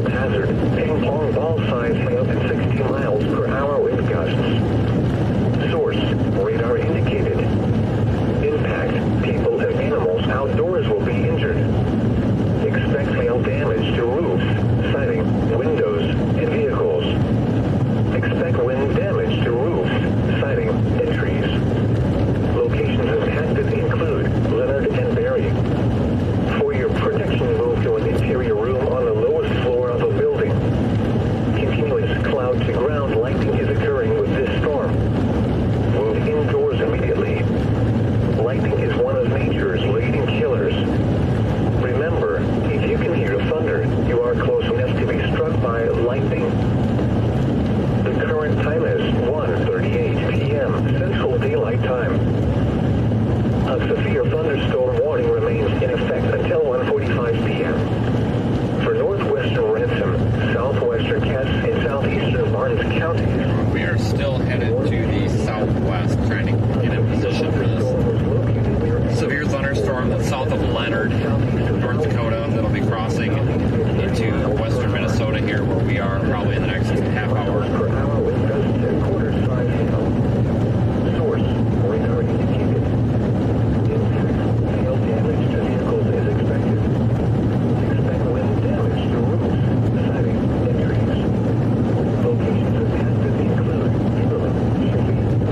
Hazard, ping-pong ball size high up at 60 miles per hour wind gusts. Source, radar indicated. Impact, people and animals outdoors will be injured. Expect hail damage to roofs, siding, windows, and vehicles. Expect wind damage to roofs, siding, and trees. Locations impacted include Leonard and Barry. For your protection, move to an interior room on the lowest floor of a building. Continuous cloud to ground lightning is occurring with this storm. Move indoors immediately. Lightning is one of nature's leading killers. Remember, if you can hear thunder, you are close enough to be struck by lightning. The current time is 1:38 p.m. Central Daylight Time. A severe thunderstorm warning remains in effect until 1:45 p.m. For northwestern Ransom, southwestern Cass, and southeastern Barnes counties, We are still headed to the southwest, trying to get in position for this severe thunderstorm that's south of Leonard, North Dakota, that'll be crossing into western Minnesota here, where we are probably in the next half hour. per hour wind gusts and quarter-size hail. Source, radar indicated. Impact, hail damage to vehicles is expected. Expect wind damage to roofs, siding, and trees. Locations impacted include Kimberly, Chevy,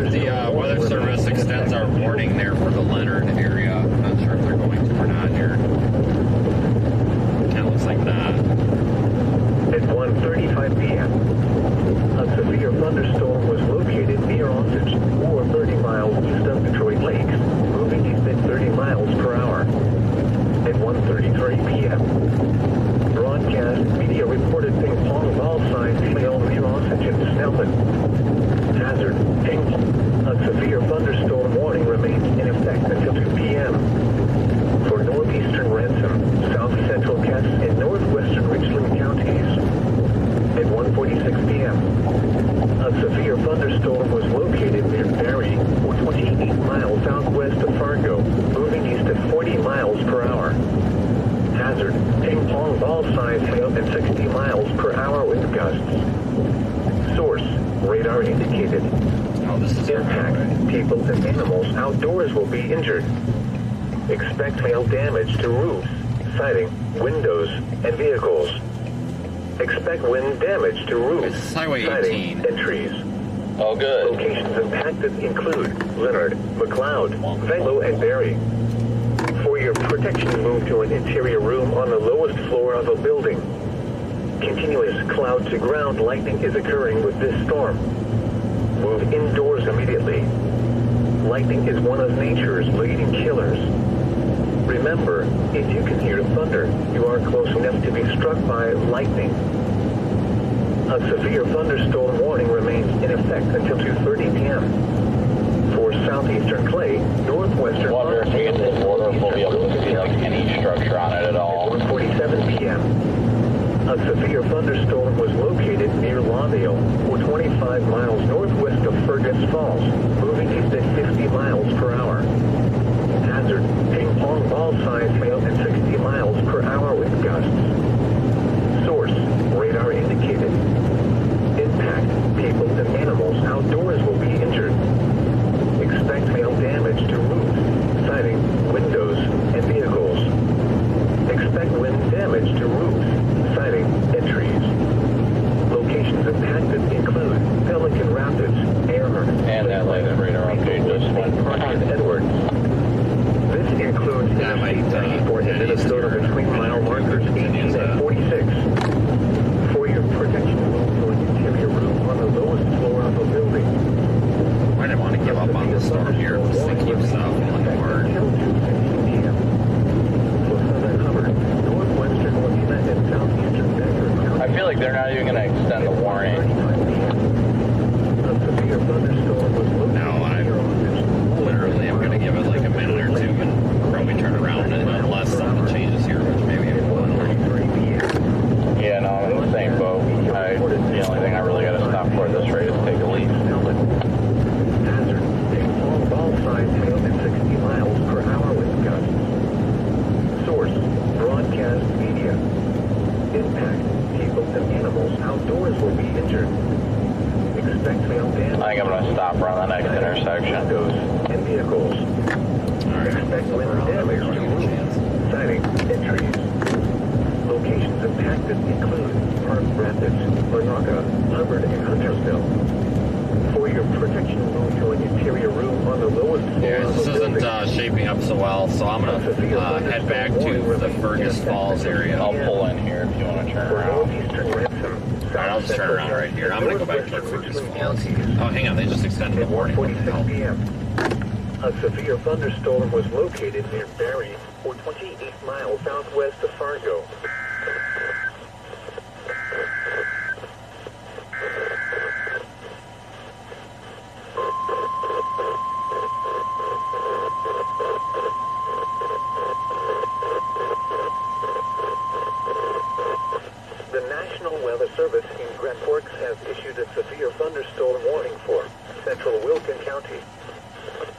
see if the Weather Service extends our warning there for the Leonard area. I'm not sure if they're going to or not here. Kind of looks like that. At 1:35 p.m., a severe thunderstorm was located near Osage, or 30 miles east of Detroit Lakes, moving east at 30 miles per hour. At 1:33 p.m., broadcast media reported ping-pong ball-sized hail near Osage and Snelling. Hazard, ping. A severe thunderstorm warning remains in effect until 2 p.m. For northeastern Ransom, south central Cass, and northwestern Richland counties. At 1:46 p.m., a severe thunderstorm was located near Barry, or 28 miles southwest of Fargo, moving east at 40 miles per hour. Hazard, ping-pong ball-sized hail at 60 miles per hour with gusts. Source, radar indicated. Oh, this is Impact, people and animals outdoors will be injured. Expect hail damage to roofs, siding, windows, and vehicles. Expect wind damage to roofs, This is Highway siding, 18. and trees. All good. Locations impacted include Leonard, McLeod, Velo, and Barry. For your protection, move to an interior room on the lowest floor of a building. Continuous cloud-to-ground lightning is occurring with this storm. Move indoors immediately. Lightning is one of nature's leading killers. Remember, if you can hear thunder, you are close enough to be struck by lightning. A severe thunderstorm warning remains in effect until 2:30 p.m. For southeastern Clay, northwestern... I wonder if we get this water, if we'll be able to see like any structure on it at all. 1:47 p.m. A severe thunderstorm was located near Lawndale, or 25 miles northwest of Fergus Falls, moving east at 50 miles per hour. Hazard, ping-pong ball-sized hail at 60 miles per hour with gusts. Source, radar indicated. Impact, people and animals outdoors will be injured. Expect hail damage to roofs, siding, windows, and vehicles. Expect wind damage to roofs, siding, and trees. Locations impacted include Pelican Rapids, Airmen, And that latest radar update just went. and Edwards. This includes That might, Interstate 94 in Minnesota between mile markers 18 and 46. For your protection, move to an interior room on the lowest floor of a building. I didn't want to give up on the storm here. This thing keeps falling apart. Until 2:15 p.m. For southern Hubbard, northwestern Wakena, and southeastern Denver I feel like they're not even going to extend the warning. A severe thunderstorm was located No, I near Osage. literally am going to give it like a minute or two and probably turn around unless something changes here, which maybe it will. Yeah, no, I'm in the same boat. The only thing I really got to stop for at this rate is take a leak. Hazard, ping-pong ball-sized hail at 60 miles per hour with gusts. Source, broadcast media. Impact, people and animals outdoors will be injured. Expect hail damage. I think I'm going to stop around the next intersection. Windows and vehicles. Alright. Expect wind damage to roofs, siding, and trees. Locations impacted include Park Rapids, Monaca, Hubbard, and Huntersville. For your protection, move to an interior room on the lowest floor Yeah, of this a isn't building. shaping up so well, so I'm going to head back to the Fergus Falls area. I'll pull in here if you want to turn For around. northeastern Ransom, Alright, I'll just turn around right here. I'm going to go back to Fergus Falls. Oh, hang on, they just extended the At warning. What the 1:46 hell? p.m. A severe thunderstorm was located near Barry, or 28 miles southwest of Fargo. The National Weather Service in Grand Forks has issued a severe thunderstorm warning for central Wilkin County,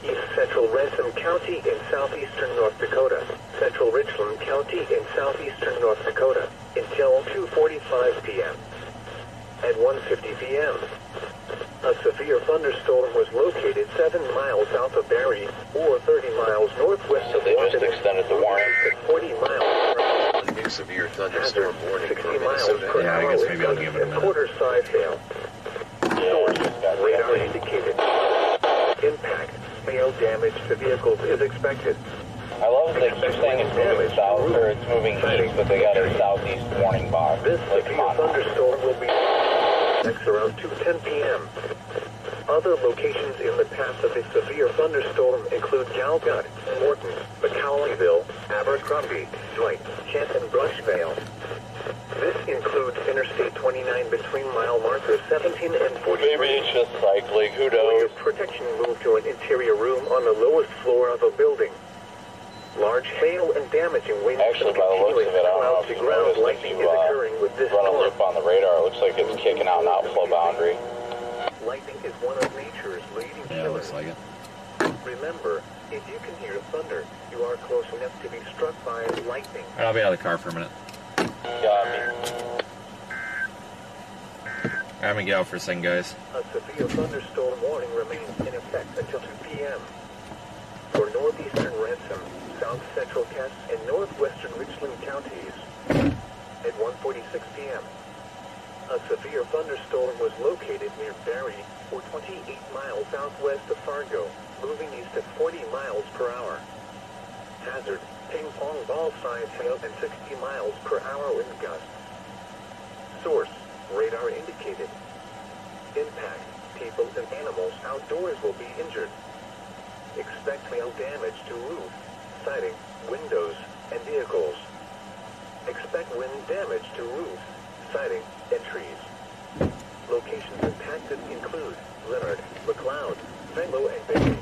east central Ransom County in southeastern North Dakota, central Richland County in southeastern North Dakota until 2:45 p.m. At 1:50 p.m., a severe thunderstorm was located 7 miles south of Barry, or 30 miles northwest of They just Washington. extended the warning. At 40 miles per hour. New severe thunderstorm warning 60 for miles Minnesota. per Yeah, I hour guess with maybe I'll give it a gusts and minute. quarter-size hail. Source, radar indicated. damage to vehicles is expected. I love that they keep saying it's moving south, or it's moving east, but they got a southeast warning box. This Like, severe come on. thunderstorm will be next around 2:10 p.m. Other locations in the path of a severe thunderstorm include Calgut, Morton, McCauleyville, Abercrombie, Dwight, Kent, and Brushvale. This includes Interstate 29 between mile markers 17 and 43. Maybe it's just cycling, who For your knows? protection, move to an interior room on the lowest floor of a building. Large hail and damaging winds Actually, and by the looks continuing of it, I don't know cloud if to you ground noticed, if lightning you is occurring with this run a storm. loop on the radar, it looks like it's kicking out an outflow boundary. Lightning is one of nature's leading Yeah, killers. looks like it. Remember, if you can hear thunder, you are close enough to be struck by lightning. All right, I'll be out of the car for a minute. Got me. I'm gonna get out for a second, guys. A severe thunderstorm warning remains in effect until 2 p.m. For northeastern Ransom, south central Cass, and northwestern Richland counties. At 1:46 p.m., a severe thunderstorm was located near Barrie, or 28 miles southwest of Fargo, moving east at 40 miles per hour. Hazard, ping-pong ball-sized hail and 60 miles per hour wind gusts. Source, radar indicated. Impact, people and animals outdoors will be injured. Expect hail damage to roof, siding, windows, and vehicles. Expect wind damage to roofs, siding, and trees. Locations impacted include Leonard, McLeod, Venlo, and Bay.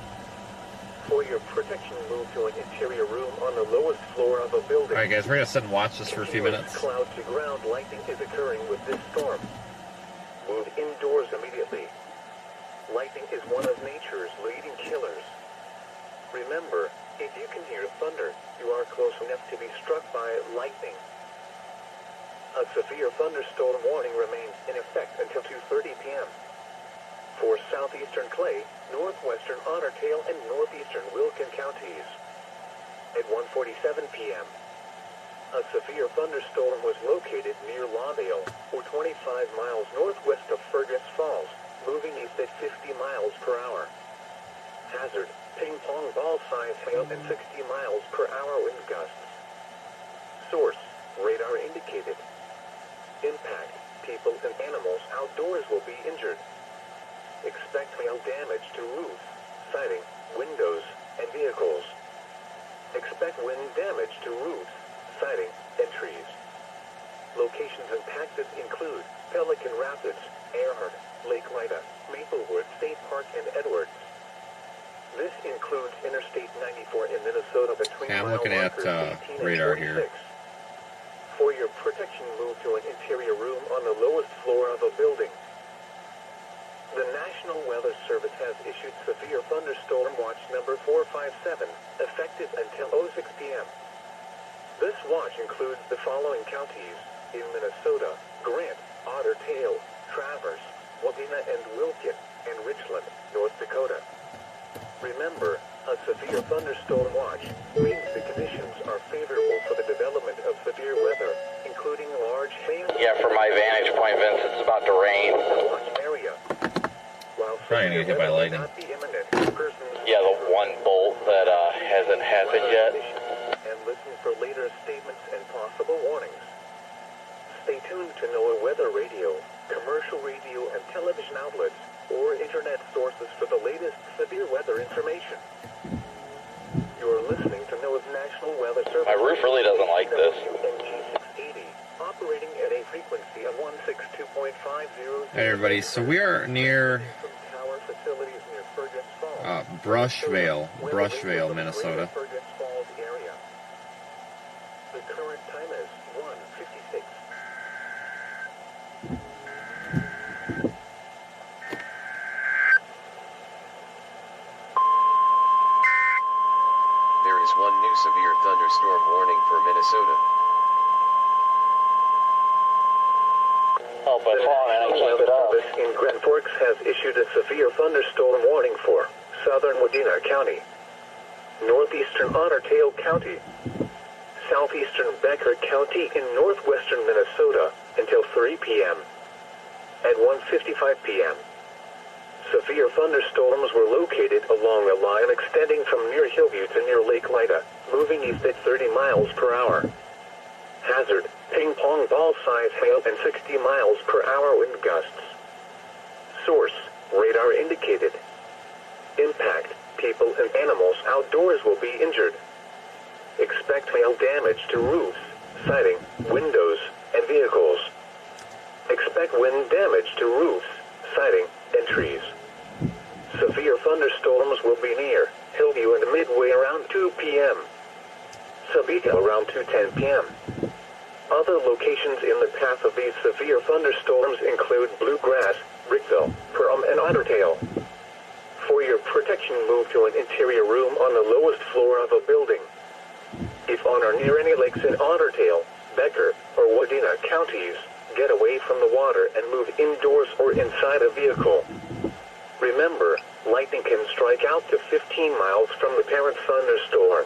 For your protection, move to an interior room on the lowest floor of a building. All right, guys, we're gonna sit and watch this for a few minutes. Cloud to ground lightning is occurring with this storm. Move indoors immediately. Lightning is one of nature's leading killers. Remember, if you can hear thunder, you are close enough to be struck by lightning. A severe thunderstorm warning remains in effect until 2:30 p.m. For southeastern Clay, northwestern Otter Tail, and northeastern Wilkin counties. At 1:47 p.m., a severe thunderstorm was located near Lawndale, or 25 miles northwest of Fergus Falls, moving east at 50 miles per hour. Hazard, ping-pong ball-sized hail and 60 miles per hour wind gusts. Source, radar indicated. Impact, people and animals outdoors will be injured. Expect hail damage to roofs, siding, windows, and vehicles. Expect wind damage to roofs, siding, and trees. Locations impacted include Pelican Rapids, Earhart, Lake Lida, Maplewood State Park, and Edwards. This includes Interstate 94 in Minnesota between Yeah, I'm mile looking at, markers 18 and radar 46. here. For your protection, move to an interior room on the lowest floor of a building. The National Weather Service has issued severe thunderstorm watch number 457, effective until 06 p.m. This watch includes the following counties in Minnesota: Grant, Otter Tail, Traverse, Wadena and Wilkin, and Richland, North Dakota. Remember, a severe thunderstorm watch means the conditions are favorable for the development of severe weather, including large hail. Yeah, from my vantage point, Vince, it's about to rain. Watch area. While Probably gonna get hit by severe weather may lightning. not be imminent, persons Yeah, the one bolt that hasn't happened yet. and listen for later statements and possible warnings. Stay tuned to NOAA Weather Radio, commercial radio and television outlets, or internet sources for the latest severe weather information. You are listening to NOAA's National Weather Service. My roof really doesn't like this. WNG680, operating at a frequency of 162.50. Hey, everybody. So we are near From tower facilities near Fergus Falls. Brushvale, Minnesota. Fergus Falls area. The current time is 1:56. There is one new severe thunderstorm warning for Minnesota. Oh, but hold on, I can't get up. Service in Grand Forks has issued a severe thunderstorm warning for southern Wadena County, northeastern Otter Tail County, southeastern Becker County in northwestern Minnesota until 3 p.m. At 1:55 p.m., Severe thunderstorms were located along a line extending from near Hillview to near Lake Lida, moving east at 30 miles per hour. Hazard, ping pong ball size hail and 60 miles per hour wind gusts. Source, radar indicated. Impact, people and animals outdoors will be injured. Expect hail damage to roofs, siding, windows, and vehicles. Expect wind damage to roofs, siding, and trees. Severe thunderstorms will be near Hillview and Midway around 2 p.m. Sabika around 2:10 p.m. Other locations in the path of these severe thunderstorms include Bluegrass, Brickville, Perum, and Ottertail. For your protection, move to an interior room on the lowest floor of a building. If on or near any lakes in Ottertail, Becker, or Wadena counties, get away from the water and move indoors or inside a vehicle. Remember, lightning can strike out to 15 miles from the parent thunderstorm.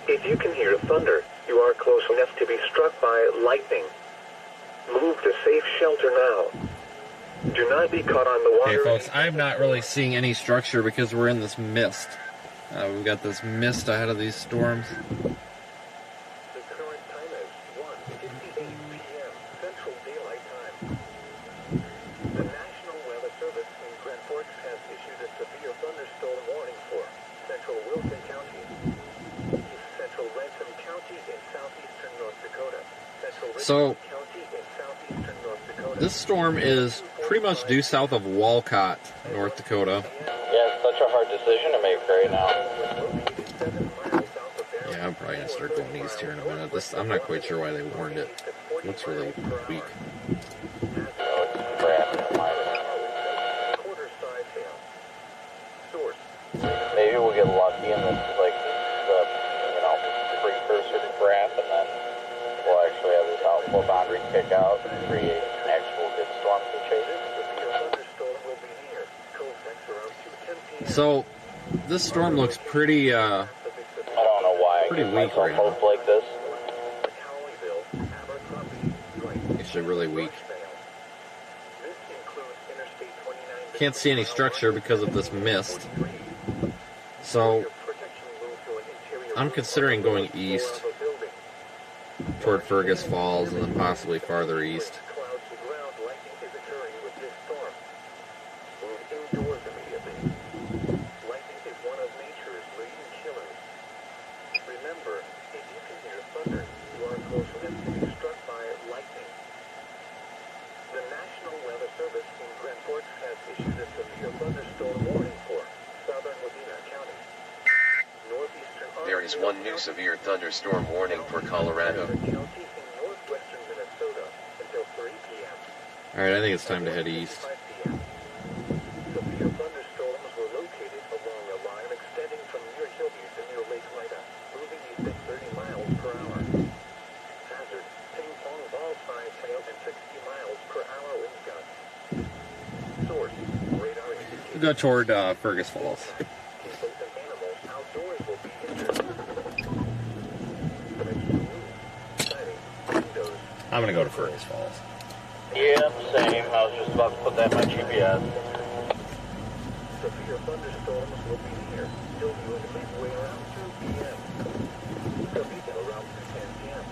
If you can hear thunder, you are close enough to be struck by lightning. Move to safe shelter now. Do not be caught on the water. Okay, folks, I'm not really seeing any structure because we're in this mist. We've got this mist ahead of these storms. The current time is 1:58 p.m. Central Daylight Time. The National Weather Service in Grand Forks has issued a severe thunderstorm warning for central Wilson County, east central Ransom County in southeastern North Dakota, central Richmond County in southeastern North Dakota. This storm is pretty much due south of Walcott, North Dakota. Yeah, it's such a hard decision to make right now. Yeah, I'm probably going to start going east here in a minute. I'm not quite sure why they warned it. It looks really weak. Maybe we'll get lucky and this is like the, precursor to crap, and then we'll actually have this outflow boundary kick out and create an actual good storm to chase. So, this storm looks pretty, I don't know why pretty I give weak myself right now. hope like this. Actually really weak. Can't see any structure because of this mist. So, I'm considering going east toward Fergus Falls and then possibly farther east. There is one new severe thunderstorm warning for Colorado. Alright, I think it's time to head east. Severe thunderstorms were located along a line extending from near Hillview to near Lake Lida, moving east at 30 miles per hour. Hazard, ping pong ball size hail and 60 miles per hour wind gusts. Source, radar indicated. We'll go toward Fergus Falls. People and animals outdoors will be injured. I'm going to go to Fergus Falls. Yep, same. I was just about to put that in my GPS. Severe thunderstorms will be near Hillview and Midway around 2 p.m. Sabika around 2:10 p.m.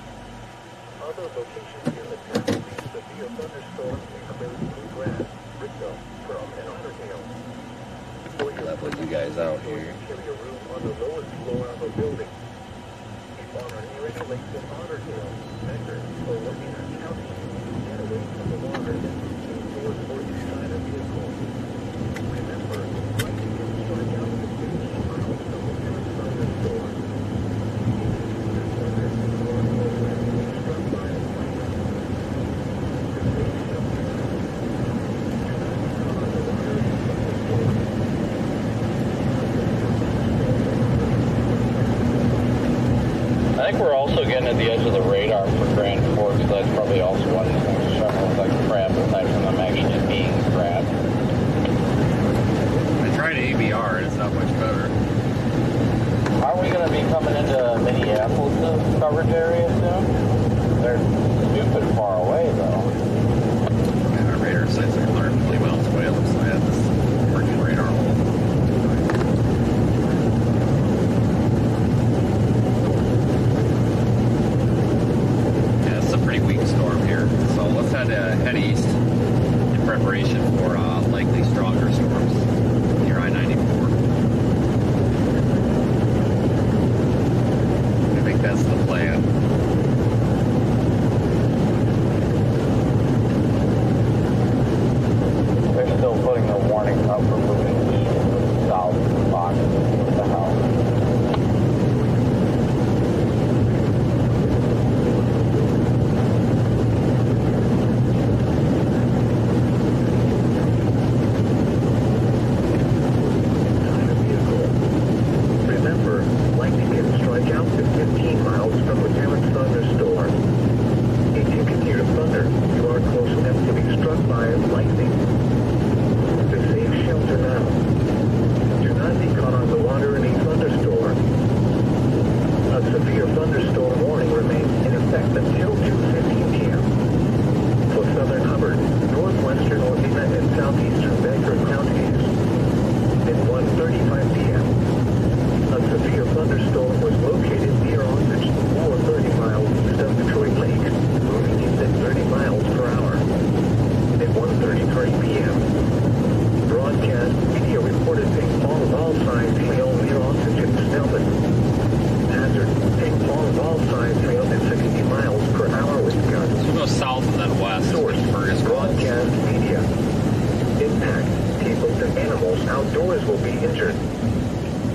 Other locations in the path of these severe thunderstorms include Bluegrass, Brickville, Perum, and Ottertail. Level you guys out here. Interior room on the lowest floor of a building. If on or near any lakes in Ottertail, Becker, or Wadena County, get away from the water and move indoors or inside a vehicle. Remember, lightning can strike out to 15 miles from the parent thunderstorm. Struck by a lightning. To save shelter now. Do not be caught on the water in thunderstorm. I think we're also getting at the edge of the radar for Grand Forks. That's probably also why these things are starting to look like crap aside from them actually being crap. I tried ABR and it's not much better. Are we going to be coming into Minneapolis' coverage area soon? They're stupid far away, though. And our radar sites are 140 miles away. It looks like that's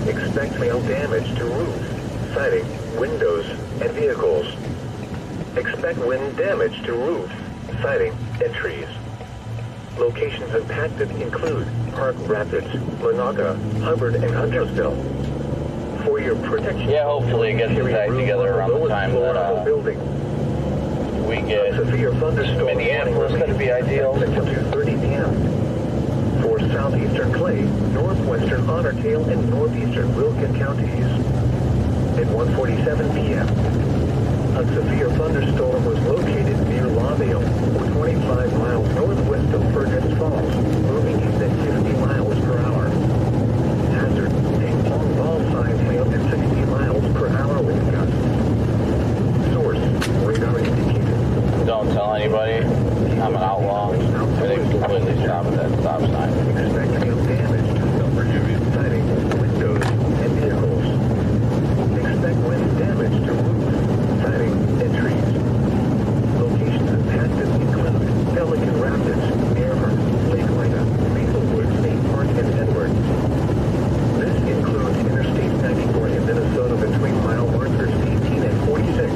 Expect hail damage to roofs, siding, windows, and vehicles. Expect wind damage to roofs, siding, and trees. Locations impacted include Park Rapids, Monaca, Hubbard, and Huntersville. For your protection, Yeah, hopefully it gets back together around the time that building. we get Severe thunderstorm Minneapolis. That'd be ideal. Until 2:30 p.m. For southeastern Clay, northwestern Otter Tail, and northeastern Wilkin counties. At 1:47 p.m., a severe thunderstorm was located near Lawville, 25 miles northwest of Fergus Falls, moving east at 50 miles per hour. Hazard: ping-pong ball size hail at 60 miles per hour with gusts. Source: radar indicated. Don't tell anybody. I'm an outlaw. I think completely stop at that stop sign. Expect hail damage to siding, windows, and vehicles. Expect wind damage to roofs, siding, and trees. Locations impacted include Pelican Rapids, Earhart, Lake Lida, Maplewood State Park, and Edwards. This includes Interstate 94 in Minnesota between mile markers 18 and 46.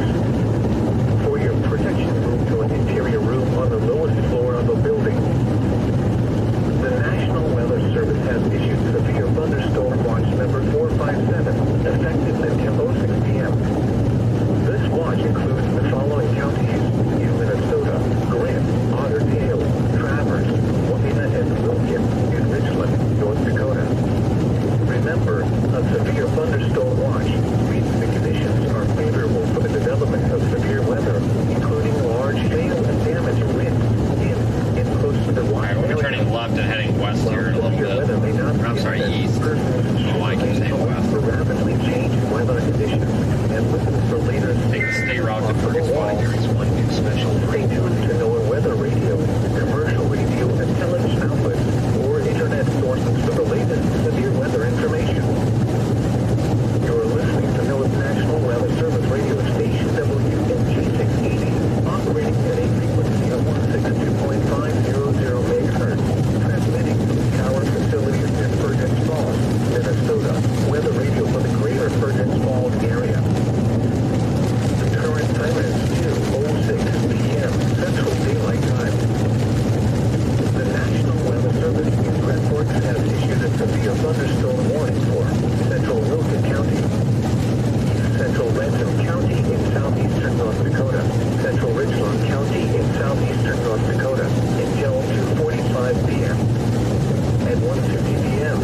For your protection, move to an interior room on the lowest floor of a building. The National Weather Service has issued severe thunderstorm watch number 457, effective until 06 p.m. This watch includes the following counties: in Minnesota, Grant, Otter Tail, Traverse, Wapena, and Wilkin, in Richland, North Dakota. Remember, a severe thunderstorm watch means the conditions are favorable for the development of severe weather, including large hail and damage winds in close to the Alright, water. we'll be turning left and heading west here in a little bit. Or, I'm sorry, east. Oh, I keep saying west. For rapidly changing weather conditions and listen for later. Take the state route to Fergus Falls. Stay tuned to NOAA weather radio, commercial radio, and television outlets, or internet sources for the latest severe weather information. You're listening to NOAA's National Weather Service radio station WNG680, operating at a frequency of 162.500 MHz, transmitting from Tower facilities in Fergus Falls, Minnesota. Weather radio for the greater Fergus Falls area. The current time is 2:06 p.m. Central Daylight Time. The National Weather Service in Grand Forks has issued a severe thunderstorm warning for central Wilkin County, central Ransom County in southeastern North Dakota, central Richland County in southeastern North Dakota until 2:45 p.m. At 1:50 p.m.,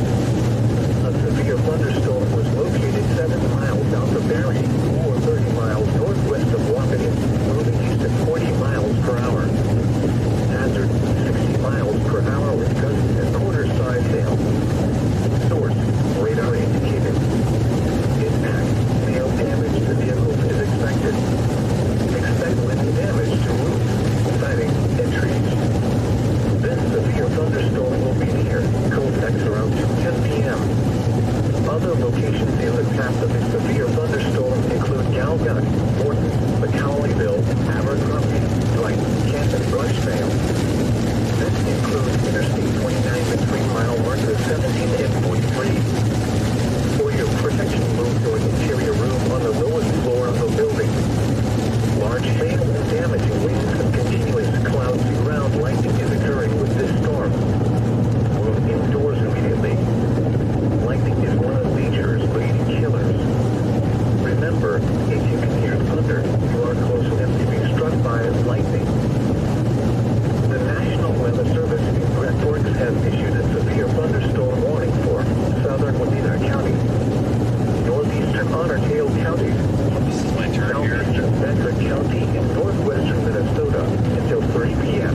a severe thunderstorm was located 7 miles south of Barrie, or 30 miles northwest of Wapena, moving east at 40 miles per hour. Hazard: 60 miles per hour with gusts and quarter-size hail. Source: radar indicated. Impact: hail damage to vehicles is expected. Expect wind damage to roofs, siding, and trees. This severe thunderstorm will be near Colfax around 2:10 p.m. Other locations in the path of the severe thunderstorm include Galgut, Morton, McCauleyville, Abercrombie, Dwight, Kent, and Brushvale. This includes Interstate 29 between mile markers 17 and 43. For your protection, move to an interior room on the lowest floor of a building. Large hail and damaging winds and continuous clouds ground lightning is occurring with this storm. Move indoors immediately. Lightning is one of nature's leading killers. Remember, if you can hear thunder, you are close enough to be struck by lightning. The National Weather Service in Grand Forks has issued a severe thunderstorm warning for southern Wapena County, northeastern Otter Tail County, This is my turn here. southeastern Bedford County, and northwestern Minnesota until 3 p.m.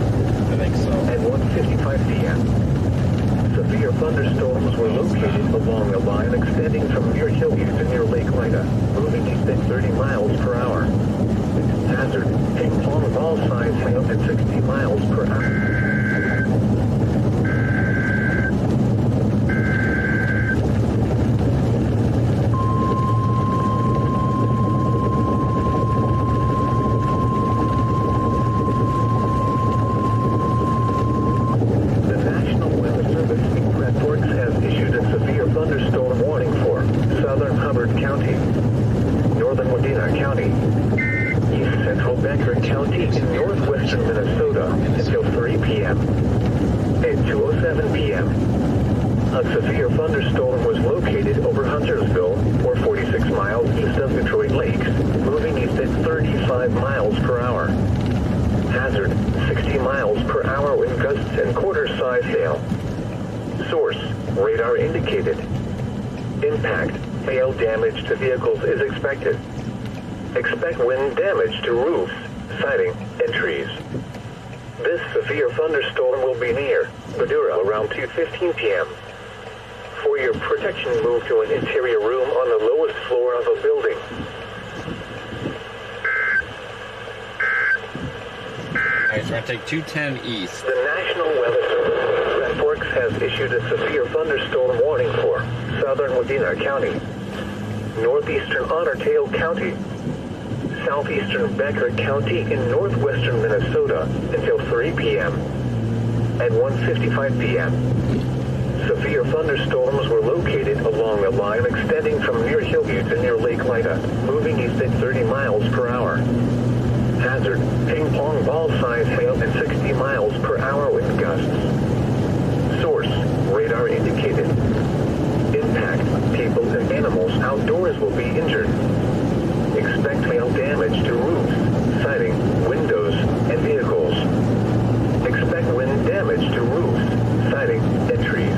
I think so. At 1:55 p.m., severe thunderstorms were located along a line extending from Muir Hills to near Lake Lida, moving east at 30 miles per hour. Hazard: ping-pong ball size hail at 60 miles per hour. The National Weather Service in Grand Forks has issued a severe thunderstorm warning for County, northern Wadena County, east central Becker County in northwestern Minnesota until 3 p.m. At 2:07 p.m., a severe thunderstorm was located over Huntersville, or 46 miles east of Detroit Lakes, moving east at 35 miles per hour. Hazard, 60 miles per hour with gusts and quarter-size hail. Source, radar indicated. Impact, hail damage to vehicles is expected. Expect wind damage to roofs, siding, and trees. This severe thunderstorm will be near Madura around 2:15 p.m. For your protection, move to an interior room on the lowest floor of a building. Alright, so we're going to take 210 east. The National Weather Service, Grand Forks, has issued a severe thunderstorm warning for southern Wadena County, northeastern Otter Tail County, southeastern Becker County in northwestern Minnesota until 3 p.m. At 1:55 p.m., severe thunderstorms were located along a line extending from near Hillview to near Lake Lida, moving east at 30 miles per hour. Hazard, ping-pong ball-size hail and 60 miles per hour with gusts. Source, radar indicated. Impact, people and animals outdoors will be injured. Expect hail damage to roofs, siding, windows, and vehicles. Expect wind damage to roofs, siding, and trees.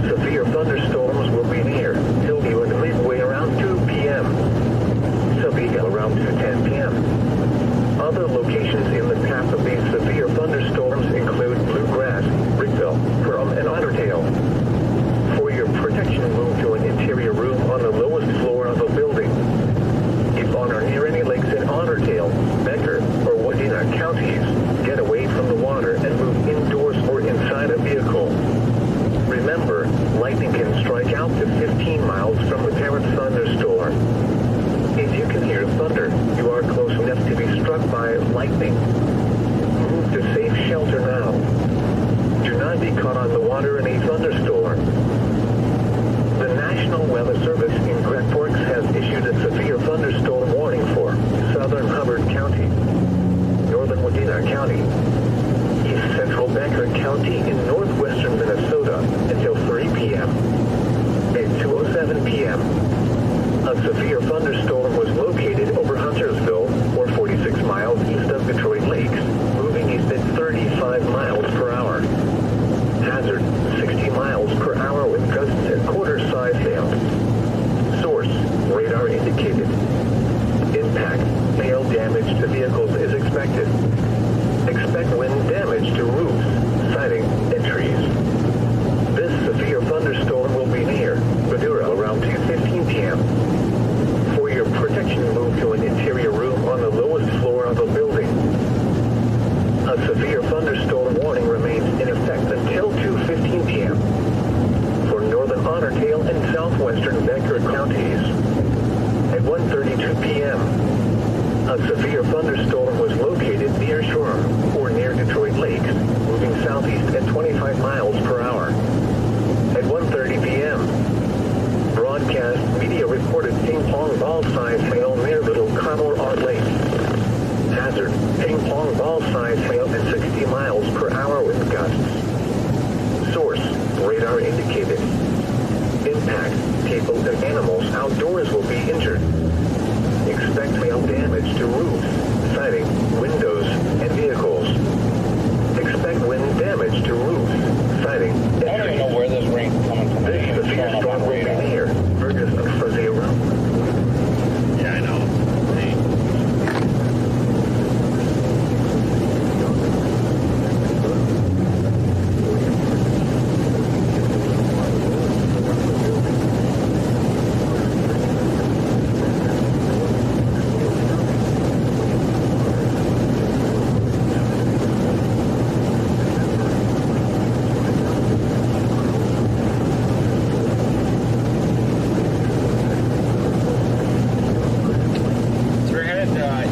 Severe thunderstorms will be near Hillview and Midway around 2 p.m. Sabega around 2:10 p.m. Other locations in the path of these severe thunderstorms include Bluegrass, Brickville, Perham, and Otter Tail. For your protection, move to an interior room on the lowest floor of a building. If on or near any lakes in Otter Tail, Becker, or Wadena counties, get away from the water and move indoors or inside a vehicle. Remember, lightning can strike out to 15 miles from the parent thunderstorm. If you can hear thunder, you are close enough to be struck by lightning. Move to safe shelter now. Do not be caught on the water in a thunderstorm. The National Weather Service in Grand Forks has issued a severe thunderstorm warning for southern Hubbard County, northern Wadena County, east central Becker County in northwestern Minnesota until 3 p.m. At 2:07 p.m., a severe thunderstorm was located over Huntersville, or 46 miles east of Detroit Lakes, moving east at 35 miles per hour. Hazard, 60 miles per hour with gusts and quarter-size hail. Source, radar indicated. Impact, hail damage to vehicles is expected. Expect wind damage to roofs, siding, and trees. This severe thunderstorm will be near Madura around 2:15 p.m. For your protection, move to an interior room on the lowest floor of a building. A severe thunderstorm warning remains in effect until 2:15 p.m. for northern Otter Tail and southwestern Becker counties. At 1:32 p.m., a severe thunderstorm was located near Shoreham, or near Detroit Lakes, moving southeast at 25 miles per hour. At 1:30 p.m., broadcast media reported ping-pong ball-size hail near Little Connell Lake. Hazard, ping-pong ball-size hail at 60 miles per hour with gusts. Source, radar indicated. Impact, people and animals outdoors will be injured. Expect hail damage to roofs, siding, windows, and vehicles. Expect wind damage to roofs, siding, and I don't even know where this rain's coming from. this severe storm will be near Fergus Falls. Yeah, I know.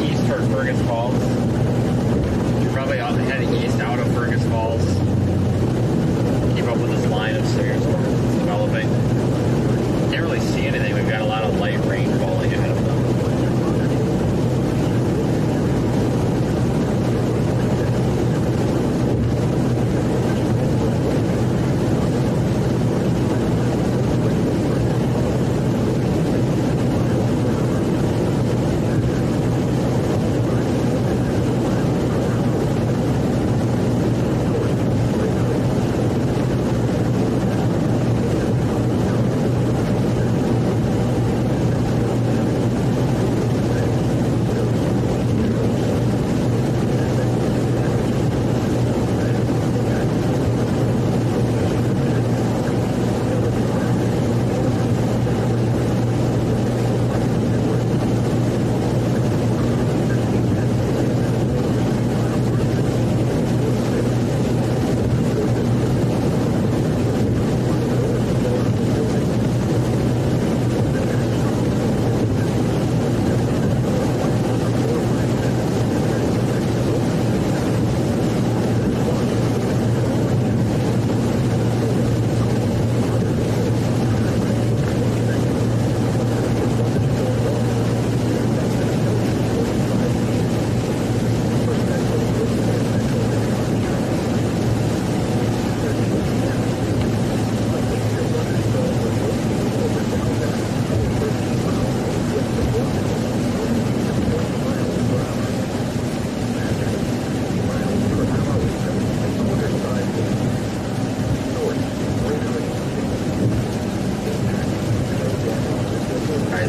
East toward Fergus Falls. You're probably heading east out of Fergus Falls. Keep up with this line of severe storms developing. Can't really see anything. We've got a lot of light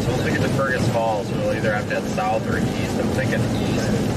Alright, so once we get to Fergus Falls, we'll either have to head south or east. I'm thinking east.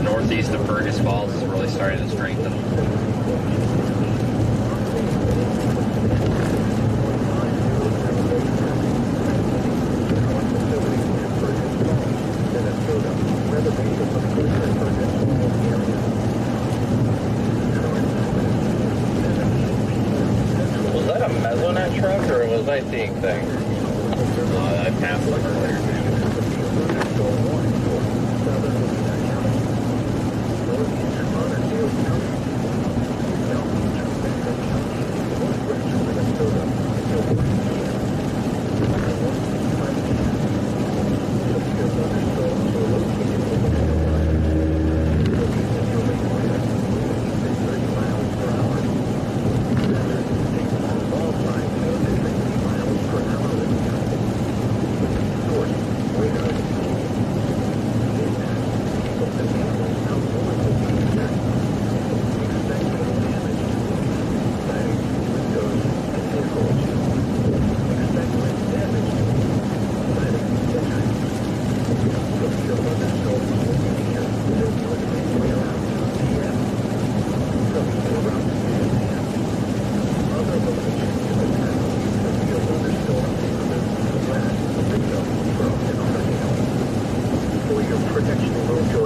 Northeast of Fergus Falls is really starting to strengthen. Was that a Mesonet truck or was I seeing things? I passed them earlier.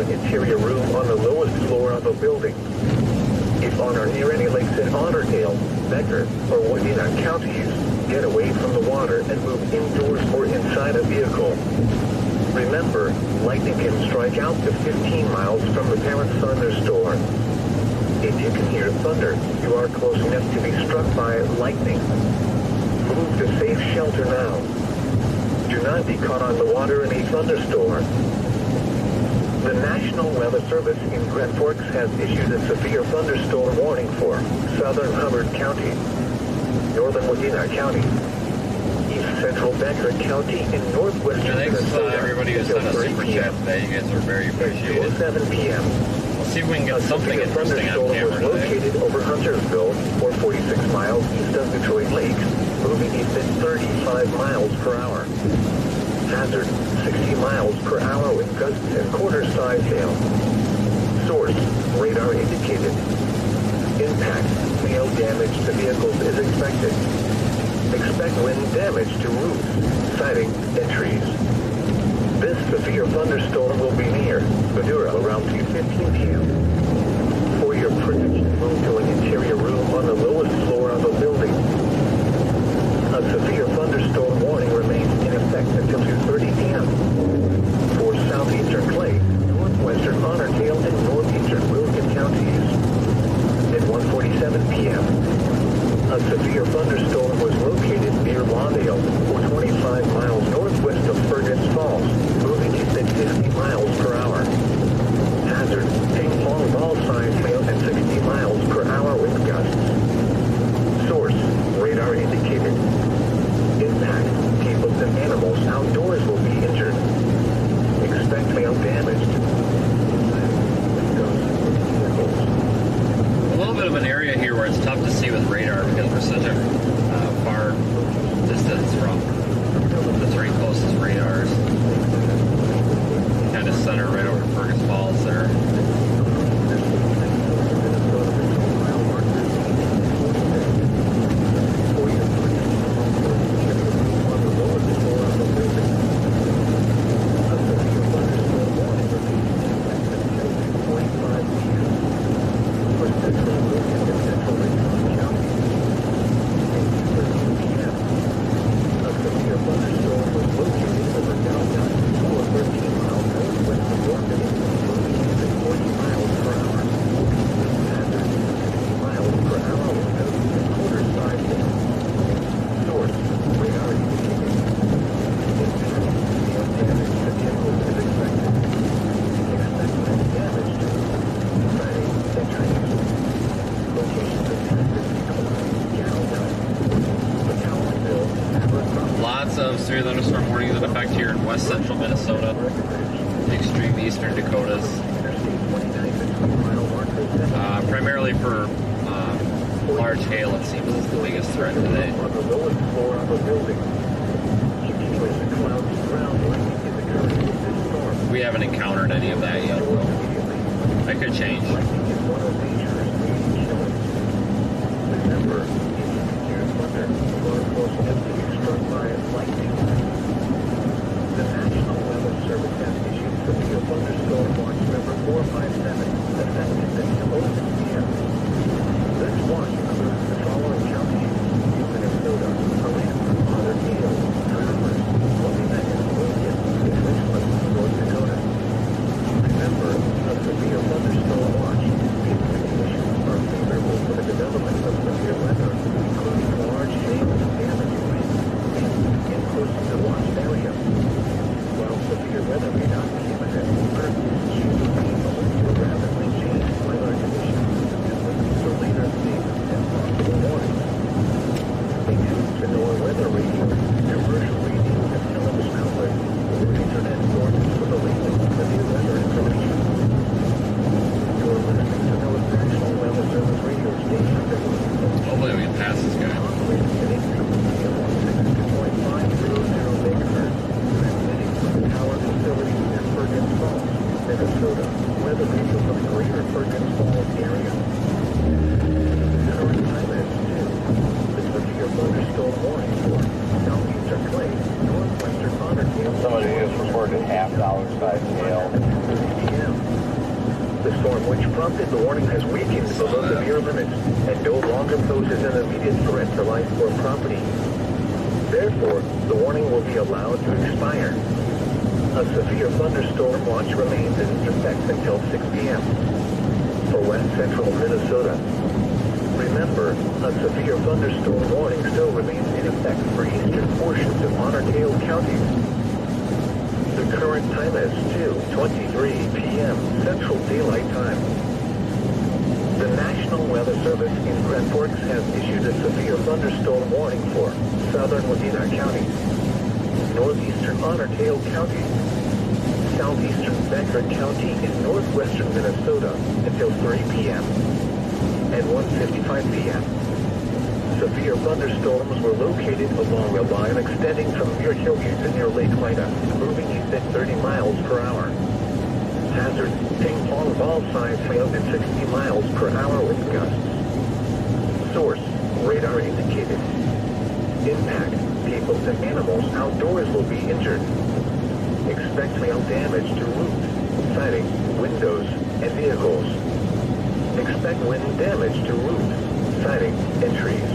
Interior room on the lowest floor of a building. If on or near any lakes in Otterdale, Becker, or Wadena counties, get away from the water and move indoors or inside a vehicle. Remember, lightning can strike out to 15 miles from the parent thunderstorm. If you can hear thunder, you are close enough to be struck by lightning. Move to safe shelter now. Do not be caught on the water in a thunderstorm. The National Weather Service in Grand Forks has issued a severe thunderstorm warning for southern Hubbard County, northern Wadena County, east central Becker County, and northwestern Thanks Minnesota. everybody who sent us super chat today. You guys are very appreciated. 7 p.m. Let's see if we can get something interesting on camera was today. located over Huntersville, or 46 miles east of Detroit Lake, moving east at 35 miles per hour. Hazard, 60 miles per hour with gusts and quarter-size hail. Source, radar indicated. Impact, hail damage to vehicles is expected. Expect wind damage to roofs, siding, and trees. This severe thunderstorm will be near Madura around 2:15 p.m. For your protection, move to an interior room on the lowest floor of a building. A severe thunderstorm warning remains in effect until 2:30 p.m. For southeastern Clay, northwestern Otterdale, and northeastern Wilkin counties. At 1:47 p.m., a severe thunderstorm was located near Lawndale, or 25 miles northwest of Fergus Falls, moving east at 50 miles per hour. Hazard, ping-pong ball-sized hail at 60 miles per hour with gusts. Source, radar indicated. Impact, see with radar because we're such a far distance from the three closest radars. Kind of center right over Fergus Falls there. Lots of severe thunderstorm warnings in effect here in west central Minnesota, extreme eastern Dakotas. Primarily for large hail, it seems, is the biggest threat today. We haven't encountered any of that yet, though. That could change. The National Weather Service has issued severe thunderstorm watch number 457 effective until 6 p.m. This watch includes the following counties: Minnesota, Alaska, Otter Tail, Traverse, Wilmington, Lincoln, and Richland, North Dakota. Remember, a severe thunderstorm watch means conditions are favorable for the development of severe weather, including large hail and damaging winds in close to the watch area. While severe weather may not be imminent, Earth is usually able to rapidly change weather conditions and lead to later stages and possible warnings. They choose to know a weather radio, commercial radio, and television outlets, or internet sources for the latest severe weather information. You are listening to the National Weather Service radio station. Hopefully we can pass this guy. Power facility in Fergus Falls, Minnesota, weather radio from the greater Fergus Falls area. The current time is 2. The severe thunderstorm warning for southeastern Clay, northwestern Otter Tail. Somebody just reported $half size hail. 3 p.m. The storm, which prompted the warning, has weakened below severe limits and no longer poses an immediate threat to life or property. Therefore, the warning will be allowed to expire. A severe thunderstorm watch remains in effect until 6 p.m. For west central Minnesota. Remember, a severe thunderstorm warning still remains in effect for eastern portions of Otter Tail County. The current time is 2:23 p.m. Central Daylight Time. The National Weather Service in Grand Forks has issued a severe thunderstorm warning for southern Wadena County, northeastern Otter Tail County, southeastern Becker County, and northwestern Minnesota until 3 p.m. and 1:55 p.m. Severe thunderstorms were located along a line extending from Muir Hillview to near Lake Mida, moving east at 30 miles per hour. Hazard, ping pong ball size failed at 60 miles per hour with gusts. Source, radar indicated. Impact, people and animals outdoors will be injured. Expect hail damage to roofs, siding, windows, and vehicles. Expect wind damage to roofs, siding, and trees.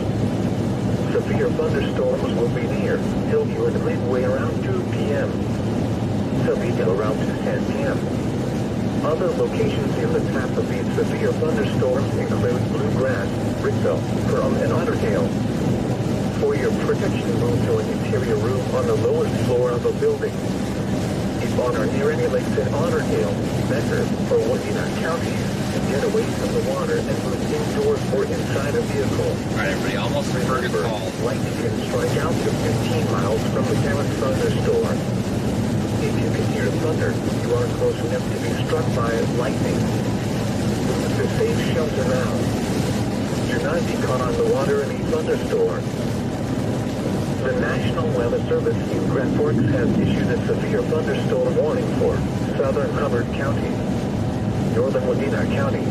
Severe thunderstorms will be near Hillview and Midway around 2 p.m. Toledo around 10 p.m. Other locations in the path of these severe thunderstorms include Bluegrass, Brickville, Pearl, and Otter Tail. For your protection, move to an interior room on the lowest floor of a building. If on or near any lakes in Otter Tail, Becker, or Wadena counties, get away from the water and move indoors or inside a vehicle. Alright everybody, almost to Fergus Falls. Lightning can strike out to 15 miles from the current thunderstorm. If you can hear thunder, you are close enough to be struck by lightning. Move to safe shelter now. to not be caught on the water in a thunderstorm. The National Weather Service in Grand Forks has issued a severe thunderstorm warning for southern Hubbard County, northern Wadena County,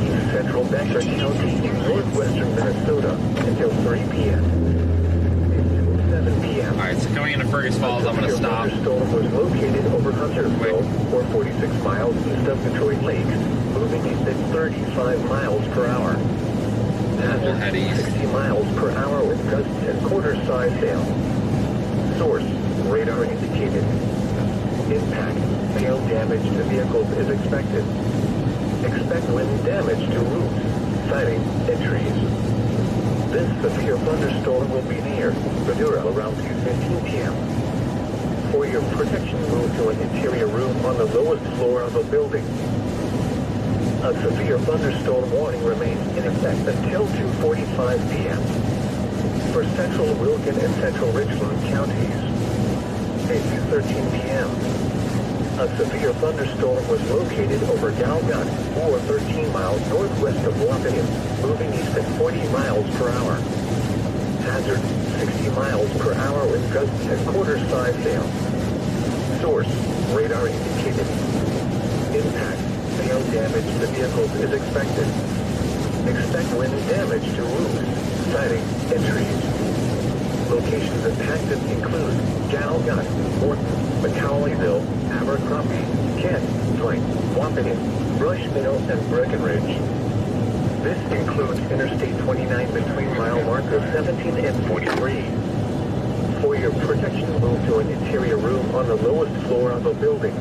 east central Becker County, and northwestern Minnesota until 3 p.m. Until 7 p.m. Alright, so coming into Fergus Falls, I'm going to stop. The thunderstorm was located over Huntersville, or 46 miles east of Detroit Lakes, moving east at 35 miles per hour. We'll head east. 60 miles per hour with gusts and quarter-size hail. Source, radar indicated. Impact, hail damage to vehicles is expected. Expect wind damage to roofs, siding, and trees. This severe thunderstorm will be near Madura around 2:15 p.m. For your protection, move to an interior room on the lowest floor of a building. A severe thunderstorm warning remains in effect until 2:45 p.m. for central Wilkin and central Richland counties. At 2:13 p.m., a severe thunderstorm was located over Galgut, or 13 miles northwest of Wappian, moving east at 40 miles per hour. Hazard, 60 miles per hour with gusts and quarter-size hail. Source, radar indicated. Impact, hail damage to vehicles is expected. Expect wind damage to roofs, siding, and trees. Locations impacted include Galgut, Morton, McCauleyville, Abercrombie, Kent, Dwight, Wappian, Brush Mill, and Breckenridge. This includes Interstate 29 between mile markers 17 and 43. For your protection, move to an interior room on the lowest floor of a building.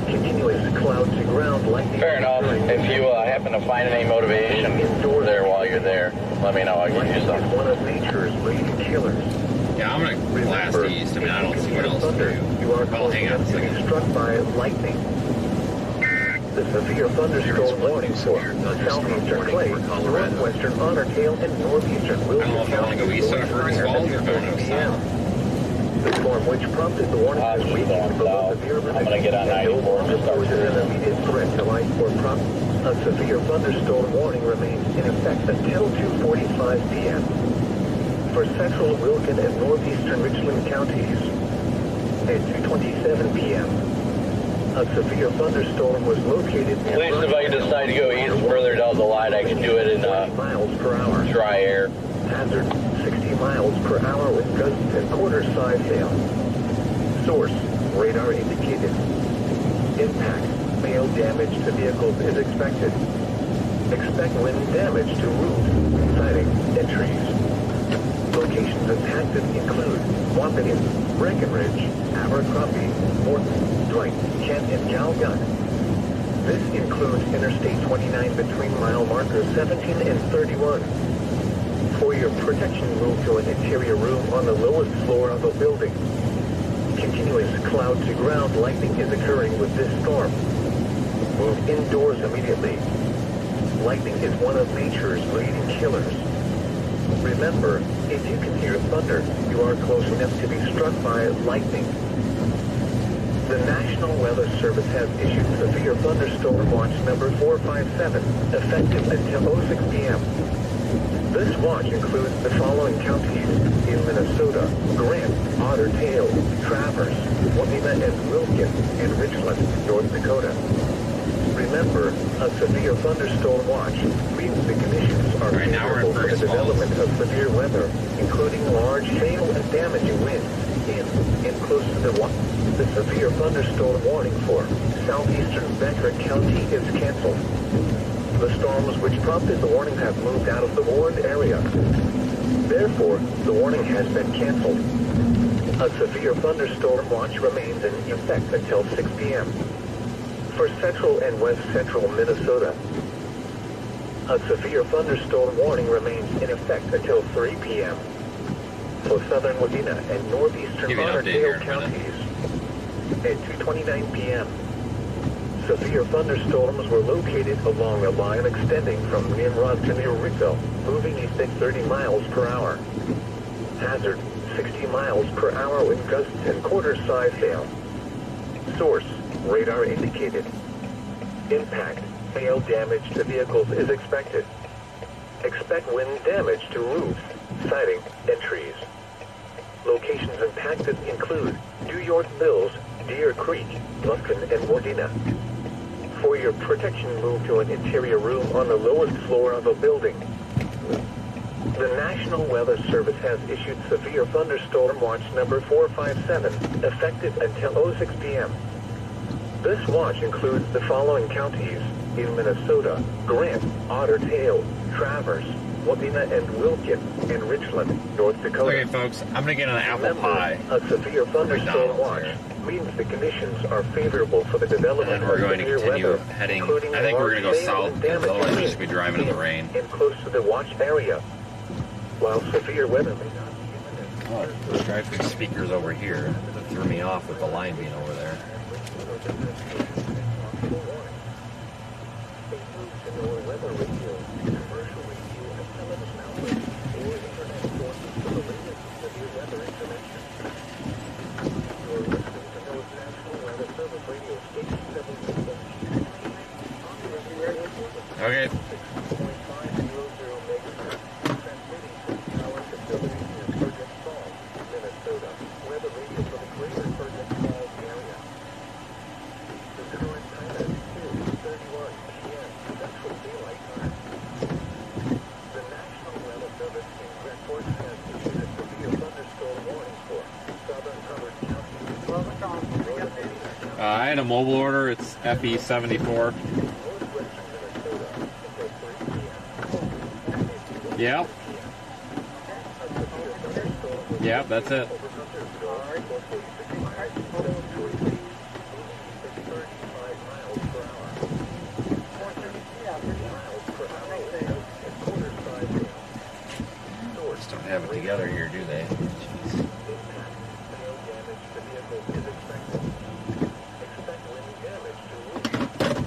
Continuous cloud to ground lightning. Fair enough. If you happen to find any motivation there while you're there, let me know. I'll give you some. Is one of nature's leading killers. Yeah, I'm going to blast east. I mean, I don't see what else to do. You are Well, hang on a second. struck by lightning. The severe thunderstorm warning for southeastern Clay, northwestern Otter Tail, and northeastern I Wilson don't know if I want to go east on Fergus Falls or going to south. The storm which prompted the warning I'm is just weakening going below south. severe limit. I'm gonna get on 94 and just start Poses an immediate threat to life or property. A severe thunderstorm warning remains in effect until 2:45 p.m. for central Wilkin and northeastern Richland counties. At 2:27 p.m., a severe thunderstorm was located At least if I decide to go east further down the line, I can do it in 40 miles per hour. dry air. Hazard, 60 miles per hour with gusts and quarter-size hail. Source, radar indicated. Impact, hail damage to vehicles is expected. Expect wind damage to roofs, siding, and trees. Locations impacted include Wappian, Breckenridge, Abercrombie, Morton, Dwight, Kent, and Galgut. This includes Interstate 29 between mile markers 17 and 31. For your protection, move to an interior room on the lowest floor of a building. Continuous cloud to ground lightning is occurring with this storm. Move indoors immediately. Lightning is one of nature's leading killers. Remember, if you can hear thunder, you are close enough to be struck by lightning. The National Weather Service has issued severe thunderstorm watch number 457, effective until 06 p.m. This watch includes the following counties in Minnesota: Grant, Otter Tail, Traverse, Wappian and Wilkin, and Richland, North Dakota. Remember, a severe thunderstorm watch means the conditions are Right, now we're in favorable for the Fergus Falls. development of severe weather, including large hail and damaging winds in and close to the water. The severe thunderstorm warning for southeastern Becker County is canceled. The storms which prompted the warning have moved out of the warned area. Therefore, the warning has been canceled. A severe thunderstorm watch remains in effect until 6 p.m. For central and west central Minnesota, a severe thunderstorm warning remains in effect until 3 p.m. For southern Wadena and northeastern Give you an Otter update here Tail in a minute. counties, at 2:29 p.m., severe thunderstorms were located along a line extending from Nimrod to near Rickville, moving east at 30 miles per hour. Hazard, 60 miles per hour with gusts and quarter-size hail. Source, radar indicated. Impact, hail damage to vehicles is expected. Expect wind damage to roofs, siding, and trees. Locations impacted include New York Mills, Deer Creek, Bluffton, and Modena. For your protection, move to an interior room on the lowest floor of a building. The National Weather Service has issued severe thunderstorm watch number 457, effective until 06 p.m. This watch includes the following counties in Minnesota: Grant, Otter Tail, Traverse, Modena and Wilkin, and Richland, North Dakota. Okay, folks, I'm gonna get an apple pie. A severe thunderstorm watch means the conditions are favorable for the development And then we're going to of severe continue weather, heading. including I think we're large going to go hail south and because damage otherwise we'll to just be driving in the rain. and close to the watch area. While severe weather may not be imminent, Oh, the drive-through speakers over here. That threw me off with the line being over there. Okay. I had a mobile order. It's FE74. Yep. Yep, that's it. Just don't have it together here, do they? Jeez.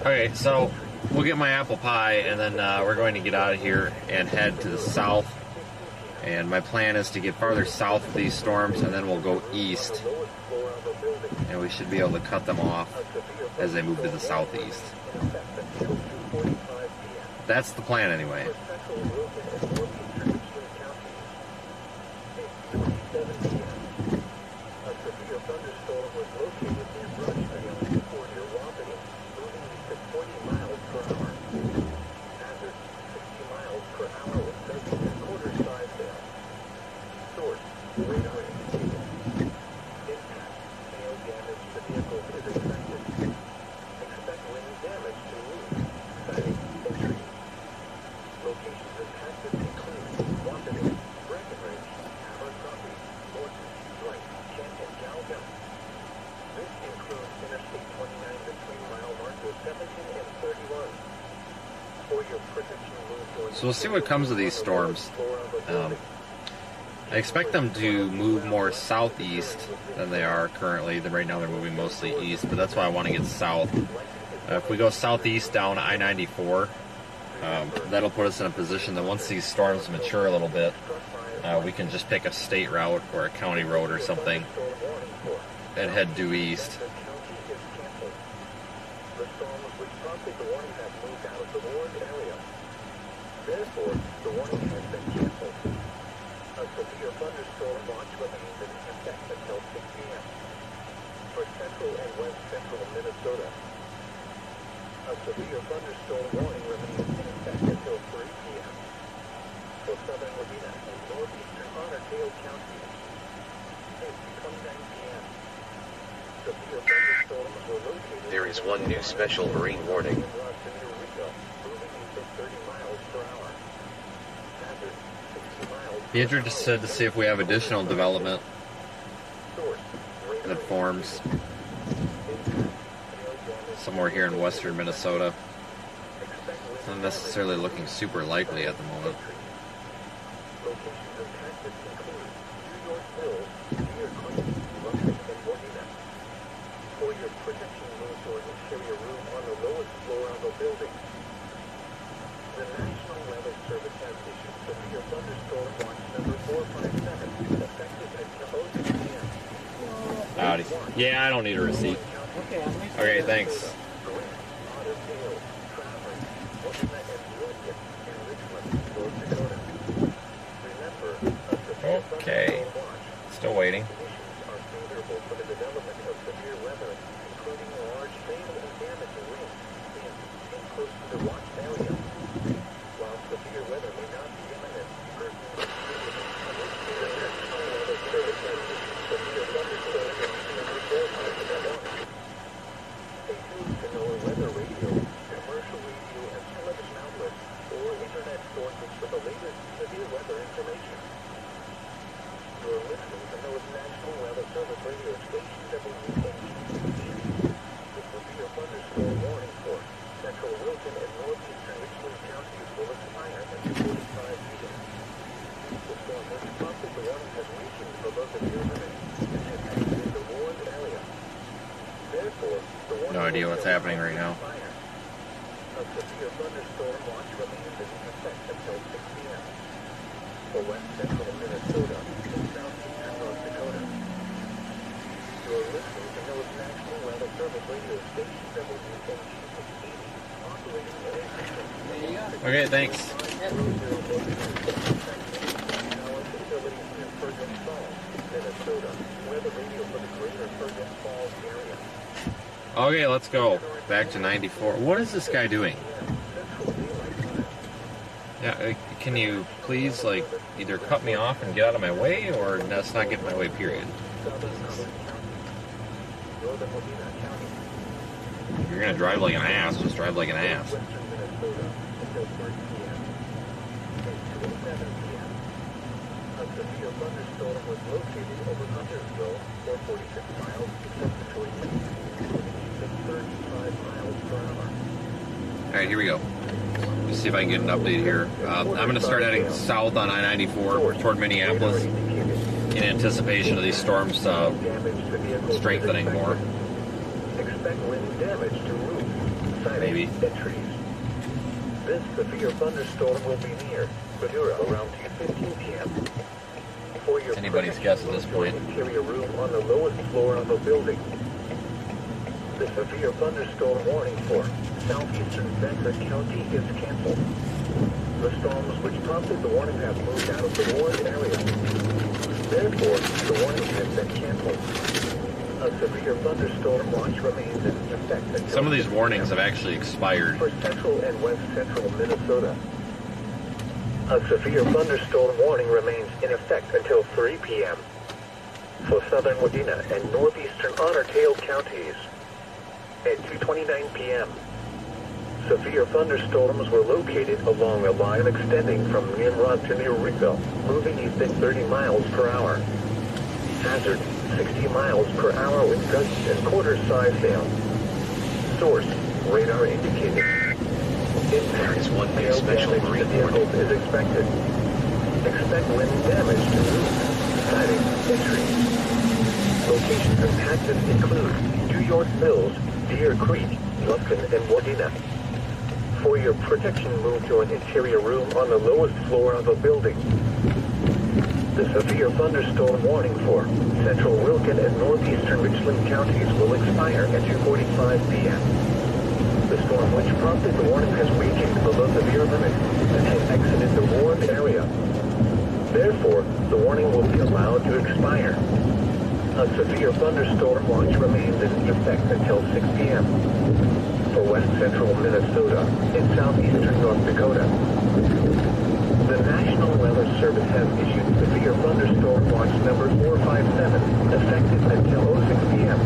Okay, so we'll get my apple pie, and then we're going to get out of here and head to the south. And my plan is to get farther south of these storms, and then we'll go east. And we should be able to cut them off as they move to the southeast. That's the plan anyway. So we'll see what comes of these storms. I expect them to move more southeast than they are currently. Right now they're moving mostly east, but that's why I want to get south. If we go southeast down I-94, that'll put us in a position that once these storms mature a little bit, we can just pick a state route or a county road or something and head due east. Therefore, the warning has been canceled. A severe thunderstorm watch remains in effect until 6 p.m. For central and west central Minnesota, a severe thunderstorm warning remains in effect until 3 p.m. For southern Modena and northeastern Otter Tail counties, at 29 p.m. Severe thunderstorms were located. There is one new special marine warning. Be interested to see if we have additional development that forms somewhere here in western Minnesota. It's not necessarily looking super likely at the moment. The National Weather Service has issued severe thunderstorm watch number 457, effective until 06 p.m. Howdy. Yeah, I don't need a receipt. Okay, thanks. Otter Tail, Traverse, Modena and Wilkin, and Richland, North Dakota. Still waiting. Conditions are favorable for the development of severe weather, including large hail and damaging winds in close to the watch area. While severe weather may not be imminent, persons weather service has severe thunderstorms and before time that warning. Stay tuned to NOAA Weather Radio, commercial radio and television outlets, or internet sources for the latest severe weather information. You're listening to NOAA's National Weather Service radio station WNGC. The severe thunderstorm warning for central Wilton and northeastern Richland counties will expire at 2:45 p.m. The storm which prompted the warning has weakened below the near limit and has exited the warned area. Therefore, the warning No idea what's happening right now. A severe thunderstorm watch remains in effect until 6 p.m. for west central Minnesota and southeastern North Dakota. You're listening to NOAA's National Weather Service radio station WNGC, operating at a frequency. Okay, thanks. Our facilities near Fergus Falls, Minnesota, weather radio for the greater Fergus Falls area. Okay, let's go. Back to 94. What is this guy doing? Yeah, can you please, like, either cut me off and get out of my way, or let's not get in my way, period. If you're gonna drive like an ass, just drive like an ass. A severe thunderstorm was located over Huntersville, 446 miles east of Detroit, including 35 miles per hour. Alright, here we go. Let's see if I can get an update here. I'm going to start heading south on I-94 toward Minneapolis in anticipation of these storms strengthening more. Expect wind damage to roofs, Maybe. sidings, and trees. This severe thunderstorm will be near Madura around 2:15 p.m. For your Anybody's guess at this point. Interior room on the lowest floor of a building. The severe thunderstorm warning for southeastern Becker County is canceled. The storms which prompted the warning have moved out of the warned area. Therefore, the warning has been canceled. A severe thunderstorm watch remains in effect until Some of these warnings have actually expired. for central and west central Minnesota. A severe thunderstorm warning remains in effect until 3 p.m. for southern Wadena and northeastern Otter Tail counties. At 2:29 p.m., severe thunderstorms were located along a line extending from Nimrod to near Rickville, moving east at 30 miles per hour. Hazard, 60 miles per hour with gusts and quarter-size hail. Source, radar indicated. There is one big Hail special damage to green vehicles warning. is expected. Expect wind damage to roofs, siding, and trees. Locations impacted include New York Mills, Deer Creek, Lufkin, and Wadena. For your protection, move to an interior room on the lowest floor of a building. The severe thunderstorm warning for central Wilkin and northeastern Richland counties will expire at 2:45 p.m. The storm which prompted the warning has weakened below severe limit and has exited the warned area. Therefore, the warning will be allowed to expire. A severe thunderstorm watch remains in effect until 6 p.m. for west central Minnesota and southeastern North Dakota. The National Weather Service has issued severe thunderstorm watch number 457, effective until 06 p.m.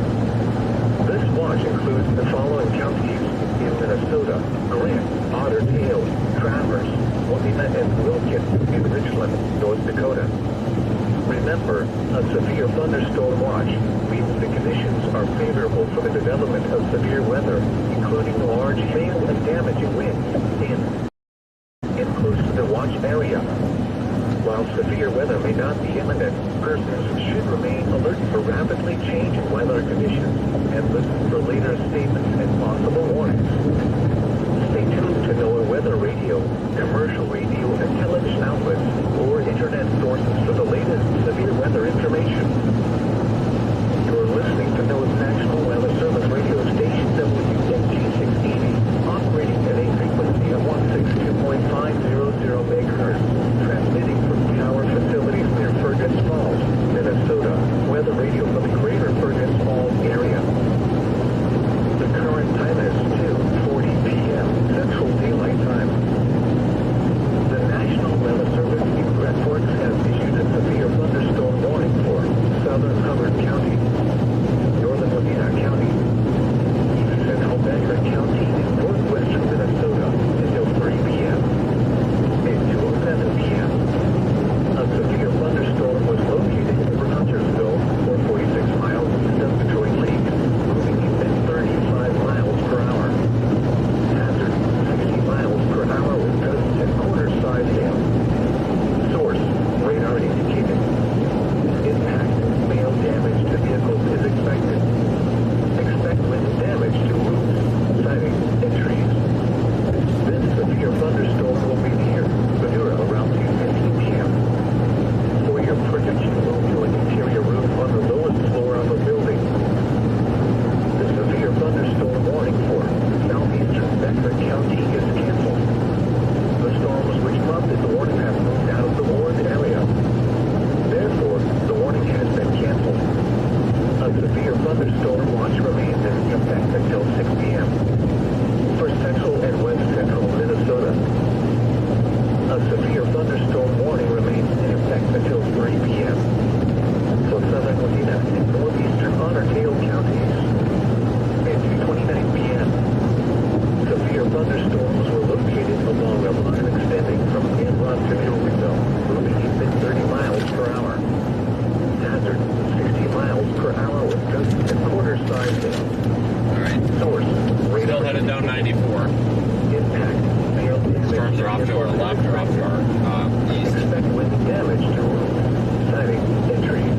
This watch includes the following counties in Minnesota: Grant, Otter Tail, Traverse, Wadena, and Wilkin in Richland, North Dakota. Remember, a severe thunderstorm watch means the conditions are favorable for the development of severe weather, including large hail and damaging winds in close to the watch area. While severe weather may not be imminent, persons should remain alert for rapidly changing weather conditions and listen for later statements and possible warnings. Stay tuned to NOAA Weather Radio, commercial radio and television outlets, or internet sources for the latest severe weather information. You're listening to NOAA's National Weather Service radio station WNG680, operating at a frequency of 162.500 MHz, transmitting from tower facilities near Fergus Falls, Minnesota. I-94. Impact. Hail damage. Storms are off to our left or off to our east. Expect wind damage to roads, siding, and trees.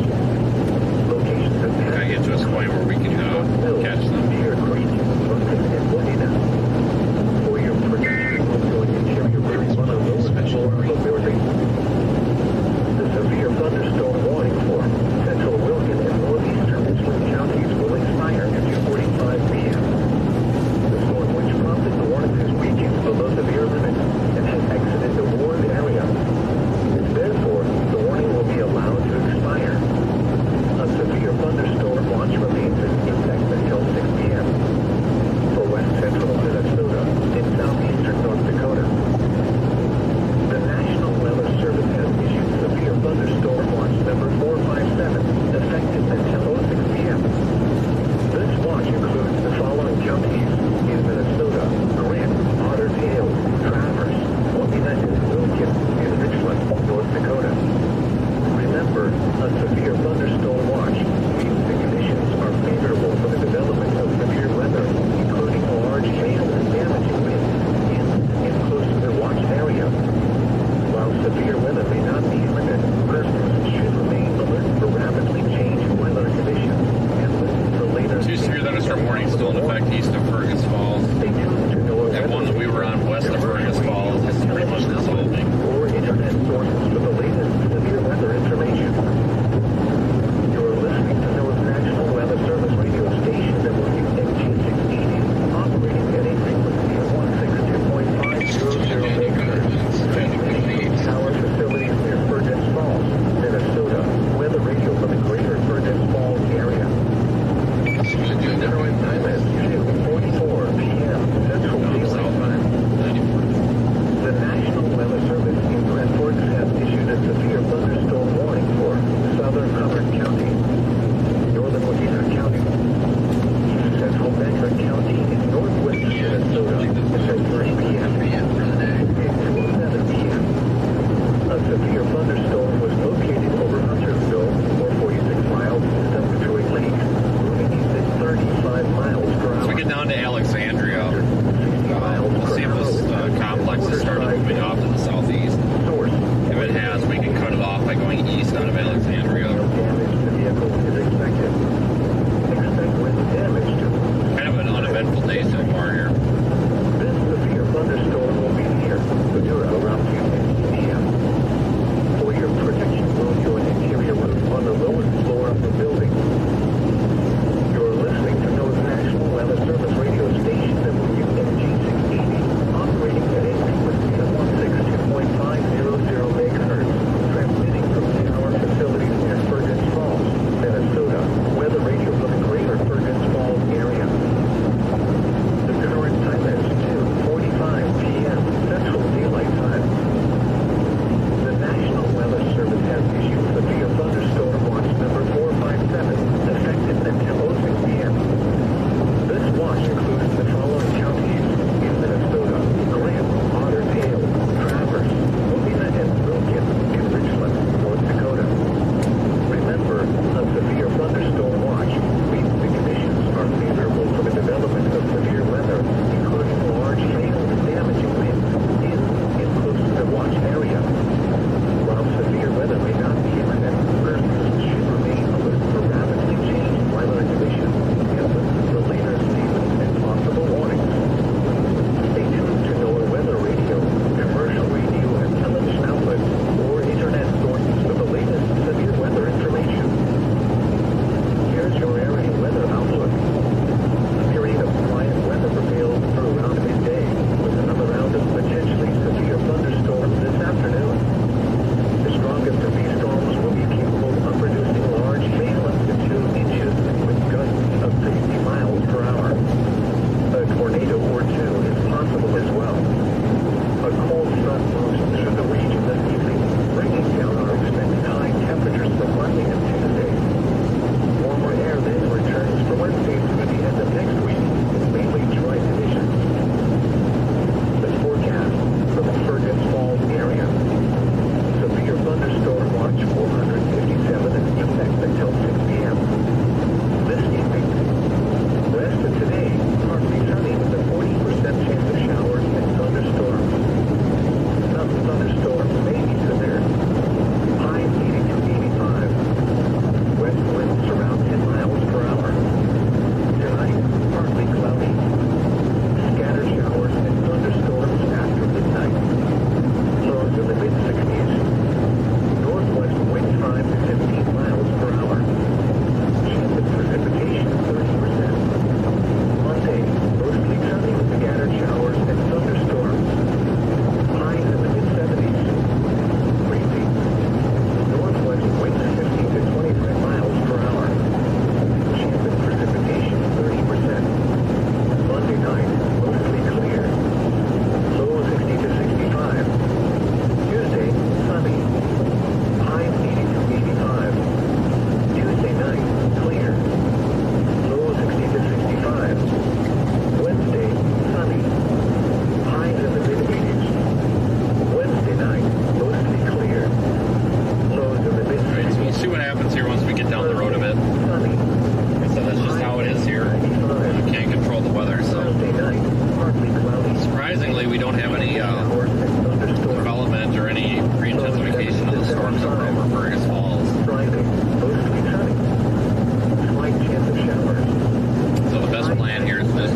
Locations of Gotta get to a point where we can catch them. Deer Creek, Brooklyn, and Wadena. For your protection, also interior birds on a low special floor of the building. The severe thunderstorm warning for central Wilkin and northeastern Richland counties will expire at 2:45 p.m. The storm which prompted the warning is reaching below severe limit and has exited the warning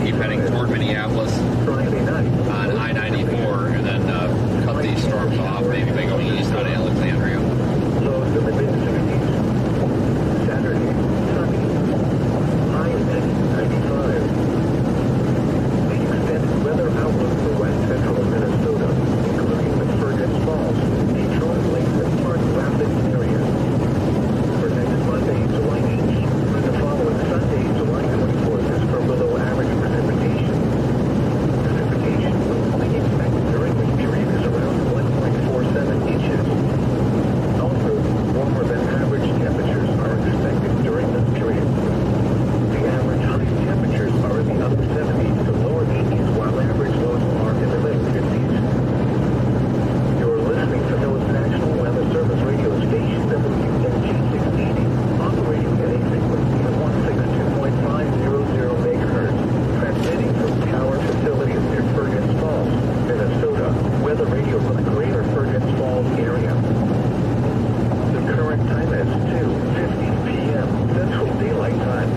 keep heading toward Minneapolis Friday night. on I-94 and then cut these storms off, maybe by going east out of Alexandria. Lows in the mid-60s. Saturday, sunny. High in 95. The extended weather outlook for west central Minnesota, including the Fergus Falls, Detroit Lakes, and Park Rapids areas. For next Monday, July 18th, through the following Sunday, July 24th, is for below average precipitation. Precipitation will be expected during this period is around 1.47 inches. Also, warmer than average temperatures are expected during this period. The average high temperatures are in the upper 70s to lower 80s, while average lows are in the middle 50s. You're listening to NOAA's National Weather Service radio station, WNG 680, operating at a frequency of 162.500 MHz, transmitting from tower facilities near Fergus Falls, Minnesota. Weather radio for the greater Fergus Falls area. The current time is 2:50 p.m. Central Daylight Time.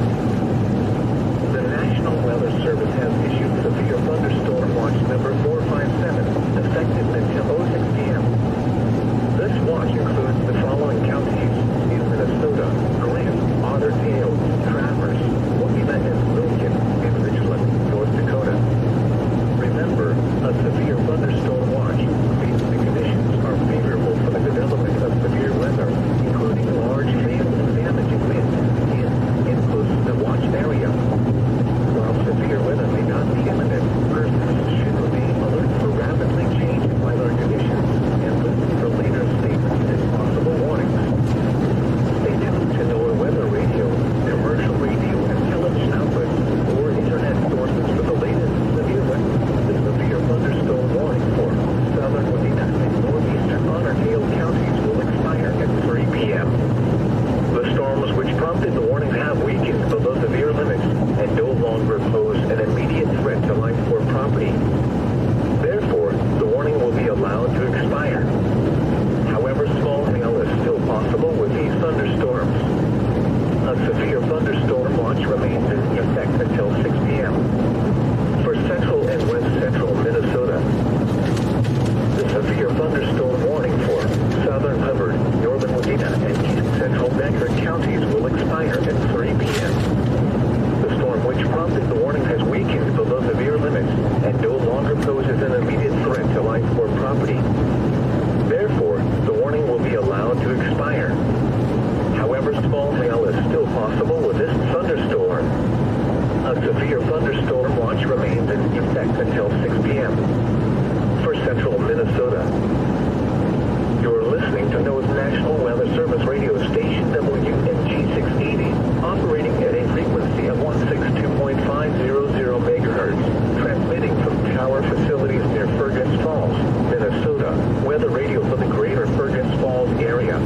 The National Weather Service has issued severe thunderstorm watch number 457, effective until 06 p.m. This watch includes the following counties in Minnesota: Grant, Otterdale, Traverse, Wakena, and Lincoln, and Richland, North Dakota. Remember, a severe thunderstorm watch means the conditions are favorable for the development of severe weather, including large hail and damaging winds in close to the watch area. While severe weather may not be imminent, persons should remain alert for rapidly changing weather conditions and listen for later statements and possible warnings. Stay tuned to NOAA Weather Radio, commercial radio, and television outlets, or internet sources for the latest severe weather. The severe thunderstorm warning for southern Wakena and northeastern Otterdale counties will expire at 3 p.m. The storms which prompted the warning have weakened below severe limits and no longer pose an immediate threat to life or property. Therefore, the warning will be allowed to expire. However, small hail is still possible with these thunderstorms. A severe thunderstorm watch remains in effect until 6 p.m. For central and west central Minnesota, the severe thunderstorm warning for southern Hubbard, northern Wakena, and east central Becker counties will expire at 3 p.m. The storm which prompted the warning has weakened below severe limits and no longer poses an immediate threat to life or property. Therefore, the warning will be allowed to expire. However, small hail is still possible with this thunderstorm. A severe thunderstorm watch remains in effect until 6 p.m. For central Minnesota, you're listening to NOAA's National Weather Service radio station, WNG 680, operating at a frequency of 162.500 MHz, transmitting from tower facilities near Fergus Falls, Minnesota. Weather radio for the greater Fergus Falls area.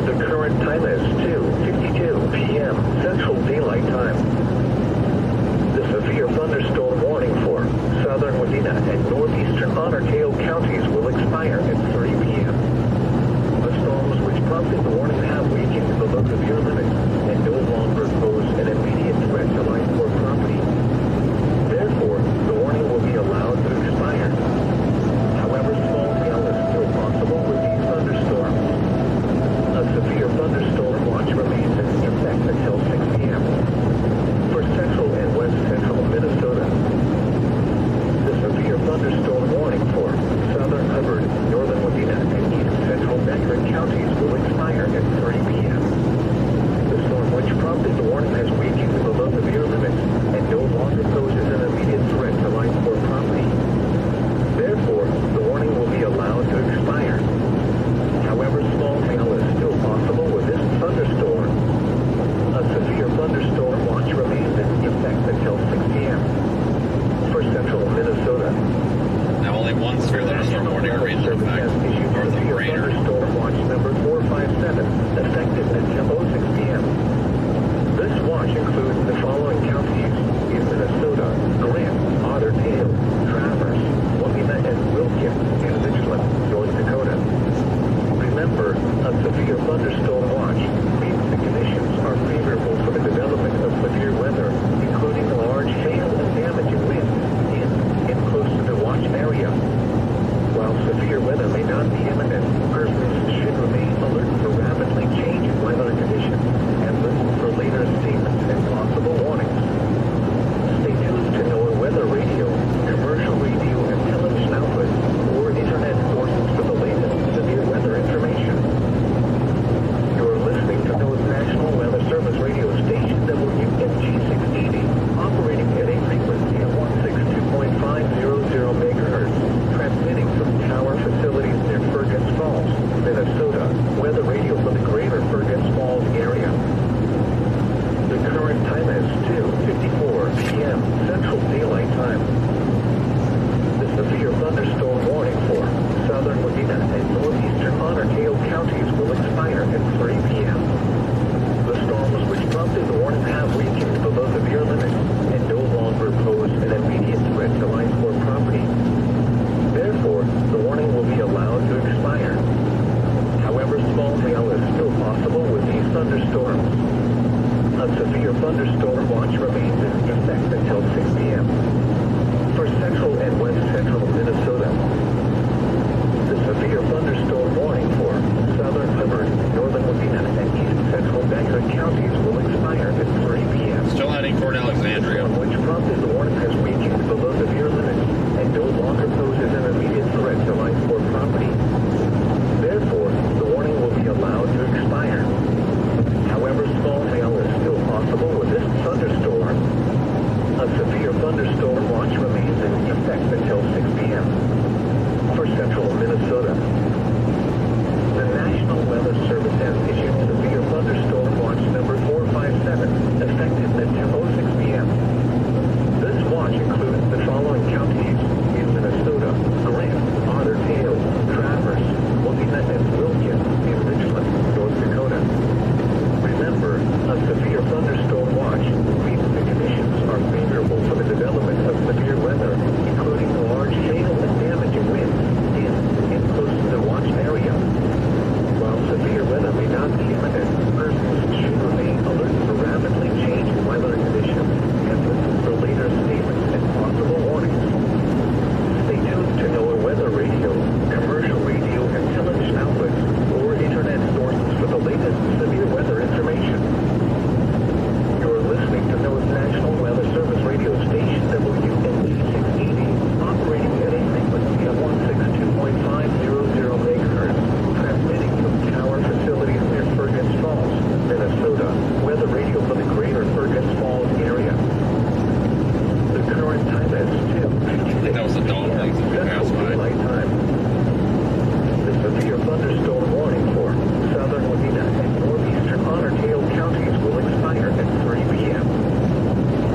The current time is 2:52 p.m. Central Daylight Time. The severe thunderstorm warning for southern Wakena and northeastern Otterdale counties will expire at 3 p.m. The storms which prompted the warning have weakened warning have weakened below severe limits and no longer pose an immediate threat to life or property. Therefore, the warning will be allowed to expire. However, small hail is still possible with these thunderstorms. A severe thunderstorm watch remains in effect until 6 p.m. For central and west central Minnesota, the severe thunderstorm warning for southern Hubbard, northern Wadena, and east central Bangor counties will expire at 3 p.m. Still heading toward Alexandria. Which prompted the warning has weakened below severe limits and no longer poses an immediate threat to life or property. Therefore, the warning will be allowed to expire. However, small hail is still possible with this thunderstorm. A severe thunderstorm watch remains in effect until 6 p.m. For central Minnesota, the National Weather Service has issued severe thunderstorm watch number 457, effective until 6 p.m. This watch includes the following counties in Minnesota: Grant, Otter Tail, Traverse, Wadena, and Wilkin in Richland, North Dakota. Remember, a severe thunderstorm watch means the conditions are favorable for the development of severe weather, including large hail and damaging winds in close to the watch area. While severe weather may not be imminent, persons should remain alert for rapidly changing weather conditions and listen for later statements and possible warnings. Stay tuned to NOAA Weather Radio, commercial radio and television outlets, or internet sources for the latest severe weather information. You're listening to NOAA's National Weather Service radio station, WNE 680, operating at a frequency of 162.500 megahertz, transmitting from tower facilities near Fergus Falls, Minnesota. Weather radio for the greater Fergus Falls area. The current time is 2:56 That was a dog p.m. thing that we passed Central by. Daylight Time. The severe thunderstorm warning for southern Wadena and northeastern Otter Tail counties will expire at 3 p.m.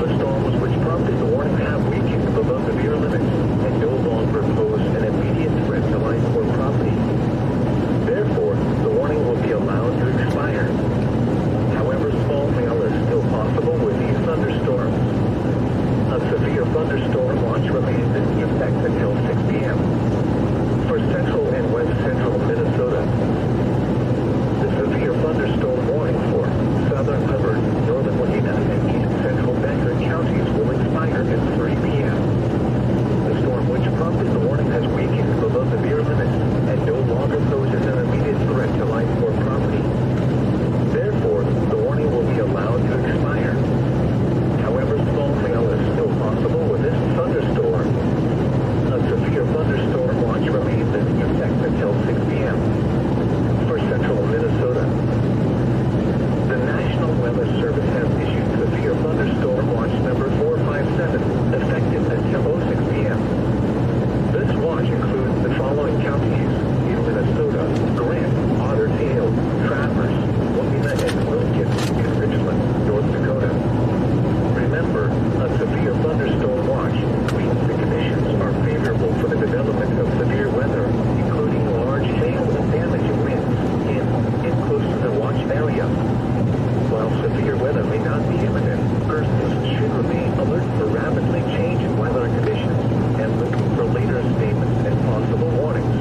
The storms which prompted the warning have weakened below severe limits and no longer pose an immediate threat to life or property. Therefore, the warning will be allowed to expire. However, small hail is still possible with these thunderstorms. A severe thunderstorm watch remains in effect until 6 p.m. For central and west central Minnesota, the severe thunderstorm warning for southern Hubbard, northern Wadena, and east central Bangor counties will expire at 3 p.m. The storm which prompted the warning has weakened below severe limits and no longer poses an immediate threat to life or property. Therefore, the warning will be allowed to expire. However, small hail is still possible with this thunderstorm. A severe thunderstorm watch remains in effect until 6 p.m. For central Minnesota, the National Weather Service has issued severe thunderstorm watch number 457, effective until 6 p.m. This watch includes the following counties in Minnesota: Grant, Otter Tail, Traverse, Wadena, and Wilkin in Richland, North Dakota. Remember, a severe thunderstorm watch means the conditions are favorable for the development of severe weather, including large hail and damaging winds in close to the watch area. While severe weather may not be imminent, persons should remain alert for rapidly changing weather conditions and looking for later statements and possible warnings.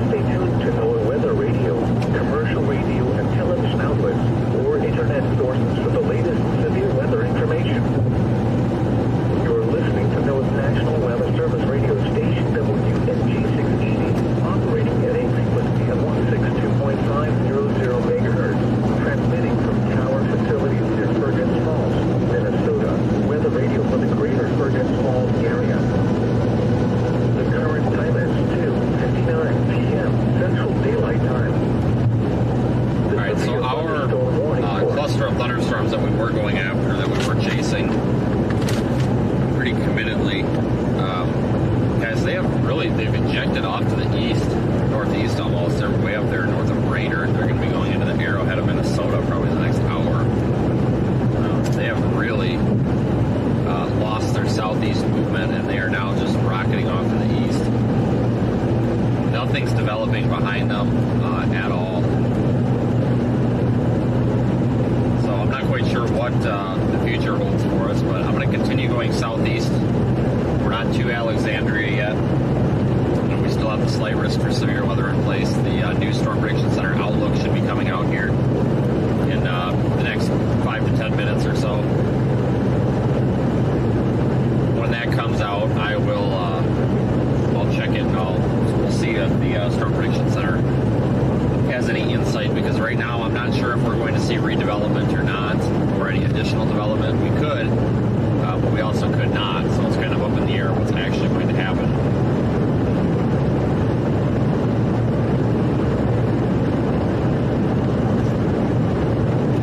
Stay tuned to NOAA Weather Radio, commercial radio and television outlets, or internet sources for the latest severe weather information. You're listening to NOAA's National Weather Service radio station, WNG 680, operating at a frequency of 162.500 megahertz, transmitting from tower facilities near Fergus Falls, Minnesota. Weather radio for the greater Fergus Falls area. The current time is 2:59 p.m. Central Daylight Time. All right, so our cluster of thunderstorms that we were going after, that we were chasing pretty committedly, guys, they've ejected off to the east, northeast almost. They're way up there north of Brainerd. They're going to be going into the Arrowhead of Minnesota probably the next hour. They have really lost their southeast movement, and they are now just rocketing off to the east. Nothing's developing behind them at all. So I'm not quite sure what the future holds for us, but I'm going to continue going southeast. We're not to Alexandria yet. And we still have the slight risk for severe weather in place. The new Storm Prediction Center outlook should be coming out here in the next 5 to 10 minutes or so. When that comes out, I will I'll check it. We'll see if the Storm Prediction Center has any insight, because right now I'm not sure if we're going to see redevelopment or not, or any additional development. We could, but we also could not, so it's kind of up in the air what's actually going to happen.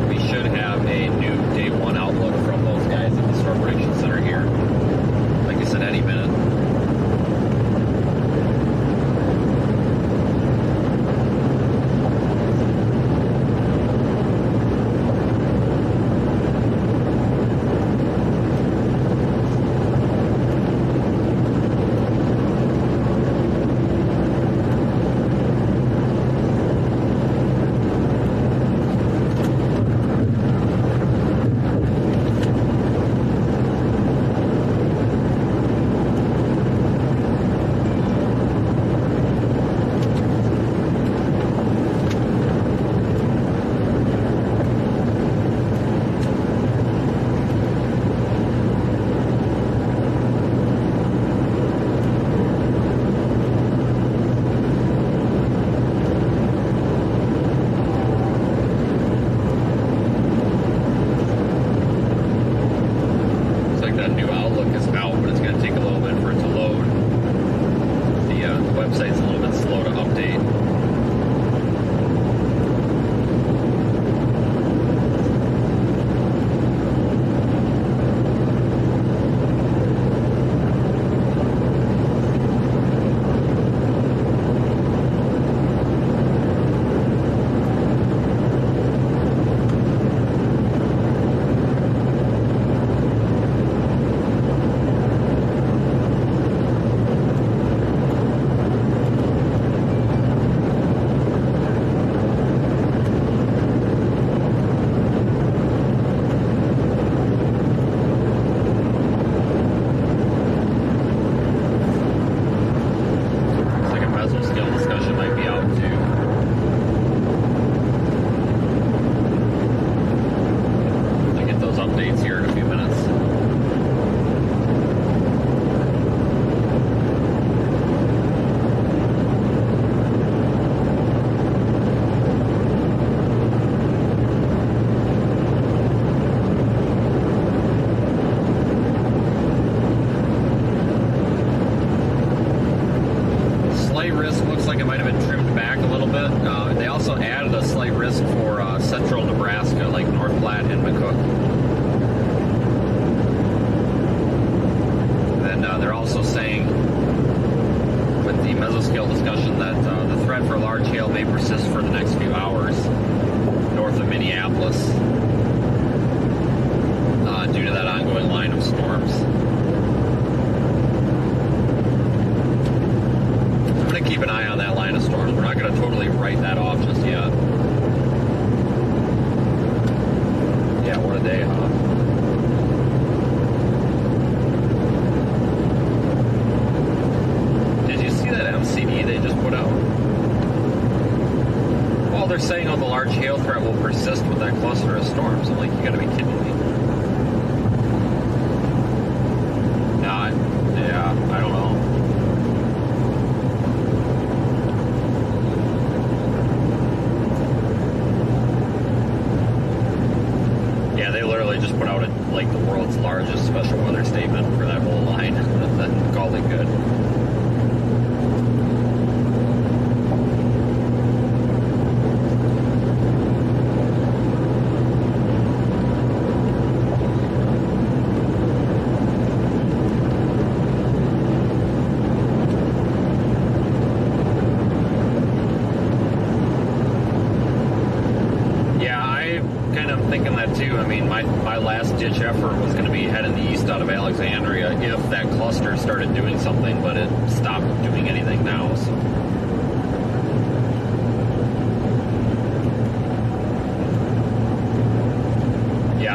We should have a new day one outlook from those guys at the Storm Prediction Center here, like I said, any minute.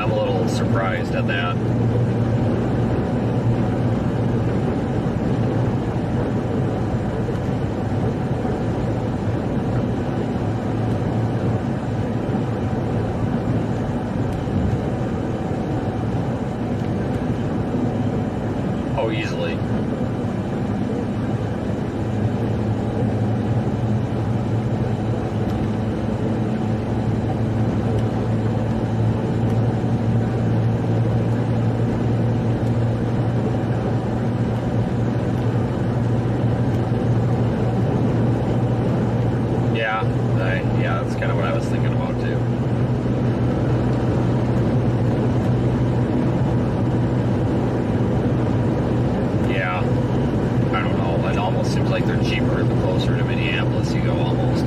I'm a little little surprised at that. Oh, easily. Yeah, that's kind of what I was thinking about too. Yeah, I don't know. It almost seems like they're cheaper the closer to Minneapolis you go, almost.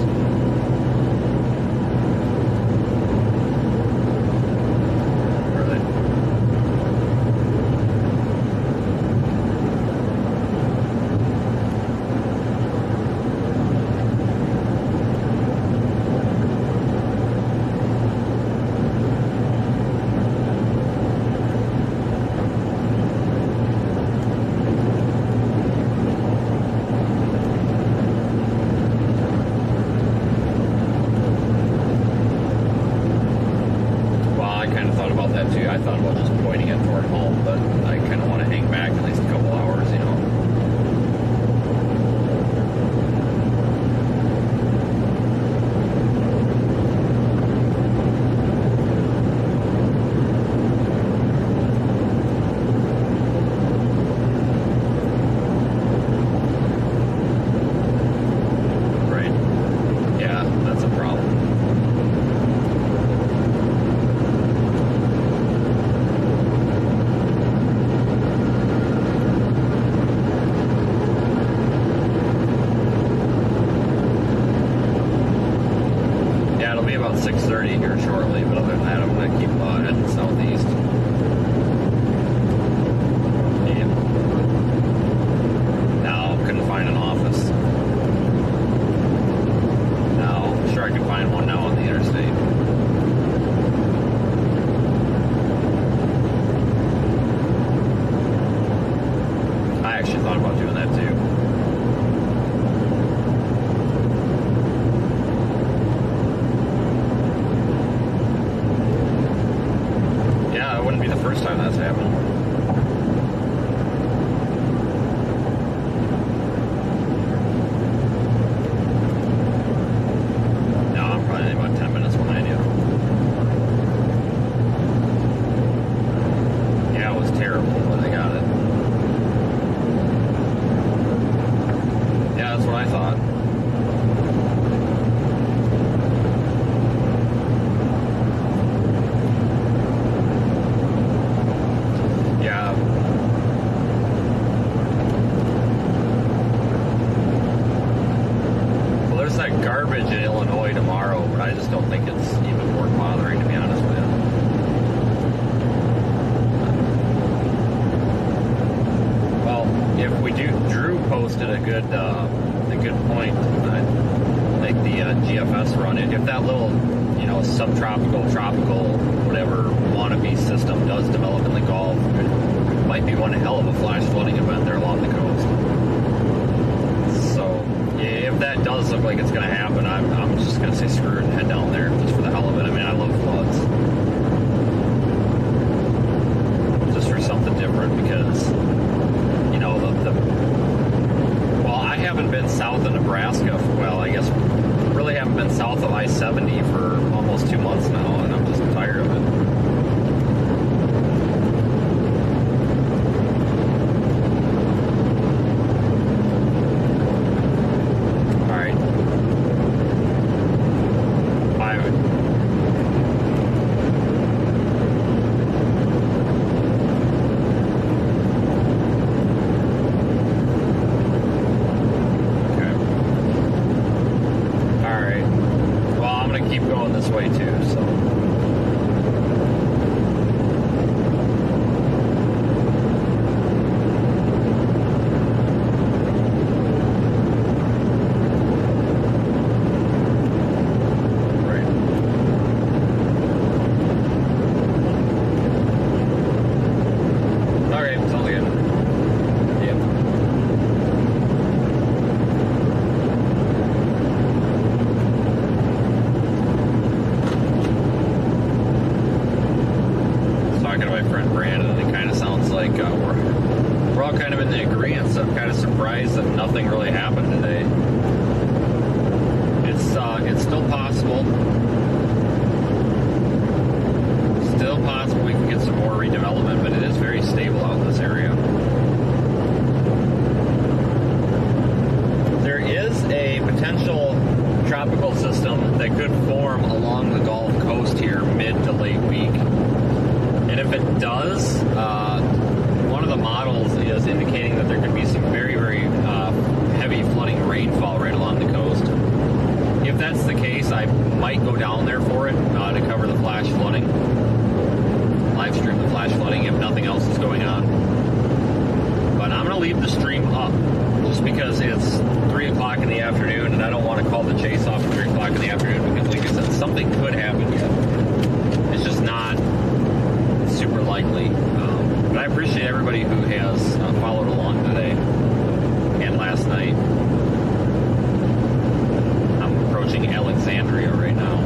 I thought about just pointing it toward home, but I kind of want to hang back at least a couple hours, you know. Right. Yeah, that's a problem. About 6:30 here shortly, but other than that, I'm going to keep heading southeast. Yeah. No, couldn't find an office. No, I'm sure I can find one now on the interstate. I actually thought about doing that too. First time that's happened. No, I'm probably about 10 minutes behind you. Yeah, it was terrible when they got it. Yeah, that's what I thought. Garbage in Illinois tomorrow, but I just don't think it's even worth bothering, to be honest with you. Well, if we do, Drew posted a good point, like the GFS run. If that little, subtropical, tropical, whatever wannabe system does develop in the Gulf, it might be one hell of a flash flooding event there along the coast. So, if that does look like it's going to happen, I'm just going to say screw it and head down there just for the hell of it. I mean, I love floods. Just for something different because, well, I haven't been south of Nebraska. Well, I guess really haven't been south of I-70 for almost 2 months now, and I'm just tired of it. Keep going this way too, so friend Brandon, and it kind of sounds like we're all kind of in the agreement. So I'm kind of surprised that nothing really happened today. It's still possible. Still possible we can get some more redevelopment, but it is very stable out in this area. There is a potential tropical system that could form along the Gulf Coast here mid to late week. And if it does, one of the models is indicating that there could be some very, very heavy flooding rainfall right along the coast. If that's the case, I might go down there for it to cover the flash flooding. Live stream the flash flooding if nothing else is going on. But I'm going to leave the stream up just because it's 3 o'clock in the afternoon and I don't want to call the chase off at 3 o'clock in the afternoon because, like I said, something could happen yet. It's just not super likely. But I appreciate everybody who has followed along today and last night. I'm approaching Alexandria right now.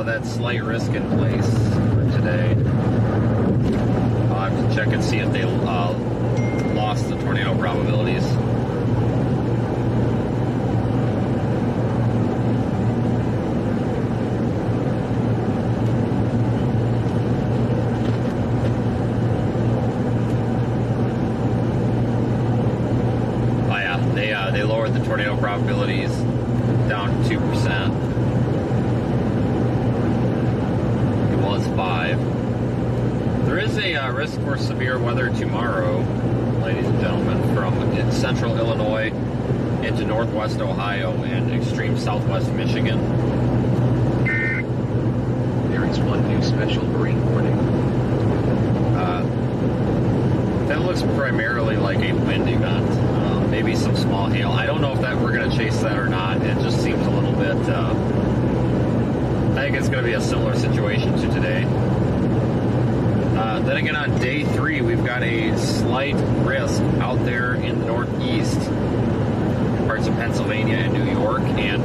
That slight risk in place for today. I'll have to check and see if they lost the tornado probabilities. Oh yeah, they lowered the tornado probabilities down to 2%. 5. There is a risk for severe weather tomorrow, ladies and gentlemen, from central Illinois into northwest Ohio and extreme southwest Michigan. There is one new special marine warning. That looks primarily like a wind event. Maybe some small hail. I don't know if we're going to chase that or not. It just seems a little bit... I think it's going to be a similar situation to today. Then again, on day 3, we've got a slight risk out there in the northeast, parts of Pennsylvania and New York. And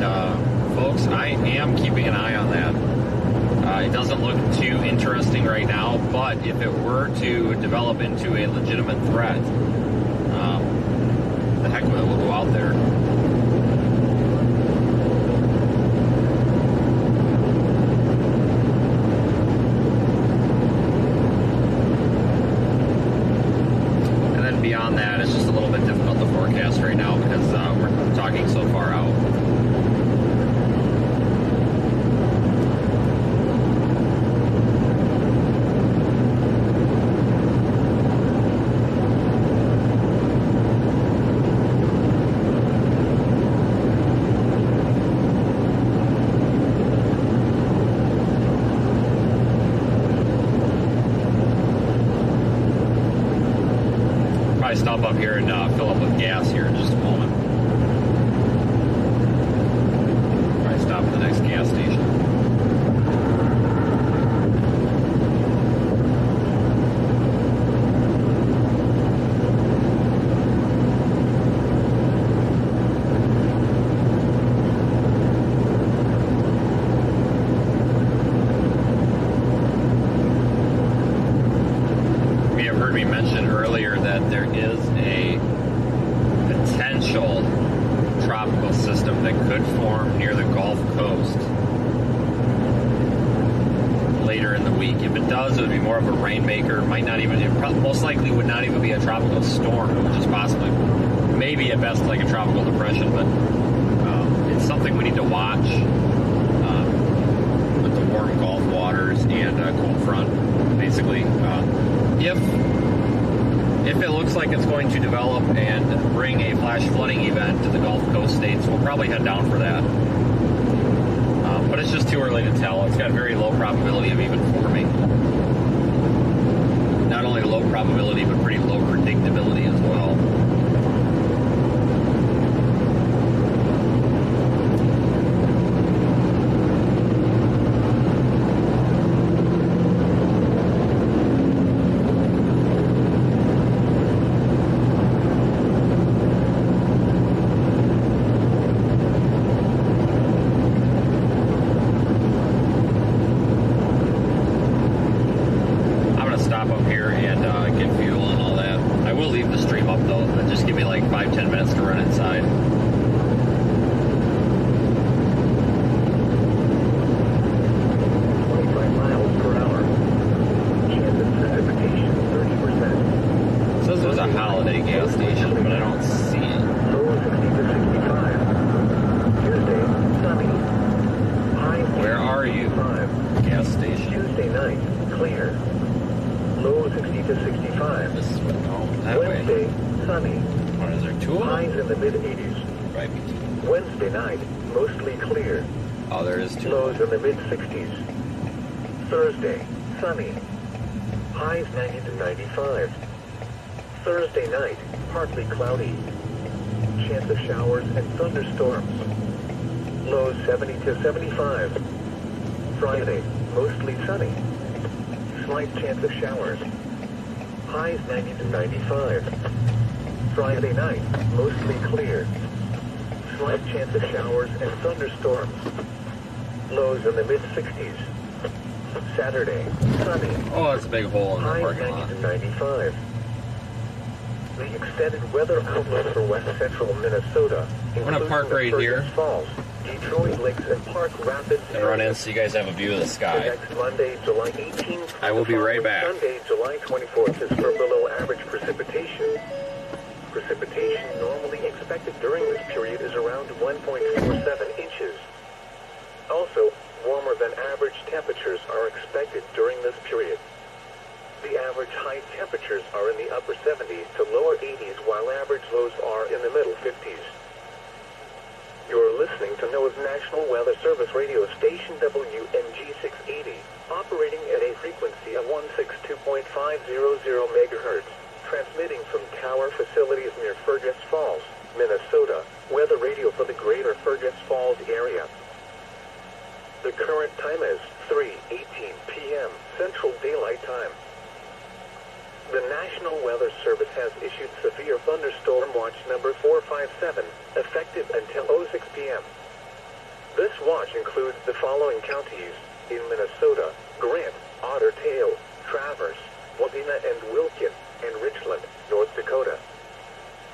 folks, I am keeping an eye on that. It doesn't look too interesting right now, but if it were to develop into a legitimate threat, the heck with it, we'll go out there. Beyond that, it's just a little bit difficult to forecast right now because we're talking so far out. Stop up here and fill up with gas here in just a moment. Probably stop at the next gas station. You have heard me mention earlier that there is a potential tropical system that could form near the Gulf Coast later in the week. If it does, it would be more of a rainmaker. Most likely would not even be a tropical storm. It would just possibly, maybe at best, like a tropical depression, but it's something it looks like it's going to develop and bring a flash flooding event to the Gulf Coast states, we'll probably head down for that. But it's just too early to tell. It's got very low probability of even forming. Not only low probability, but pretty low predictability as well. Thursday, sunny. Highs 90 to 95. Thursday night, partly cloudy. Chance of showers and thunderstorms. Lows 70 to 75. Friday, mostly sunny. Slight chance of showers. Highs 90 to 95. Friday night, mostly clear. Slight chance of showers and thunderstorms. Lows in the mid-60s. Saturday, sunny. Oh, that's a big hole in the parking lot. Highs 90 to 95. The extended weather outlook for west central Minnesota, I'm going to park right here. Fergus Falls, Detroit Lakes, and Park Rapids. And run in so you guys have a view of the sky. Next Monday, July 18th. I will be right back. Sunday, July 24th is for below average precipitation. Precipitation normally expected during this period is around 1.47 inches. Also, warmer than average temperatures are expected during this period. The average high temperatures are in the upper 70s to lower 80s, while average lows are in the middle 50s. You're listening to NOAA's National Weather Service radio station WNG 680, operating at a frequency of 162.500 megahertz, transmitting from tower facilities near Fergus Falls, Minnesota, weather radio for the greater Fergus Falls area. The current time is 3:18 p.m. Central Daylight Time. The National Weather Service has issued severe thunderstorm watch number 457, effective until 06 p.m. This watch includes the following counties in Minnesota: Grant, Otter Tail, Traverse, Wadena and Wilkin, and Richland, North Dakota.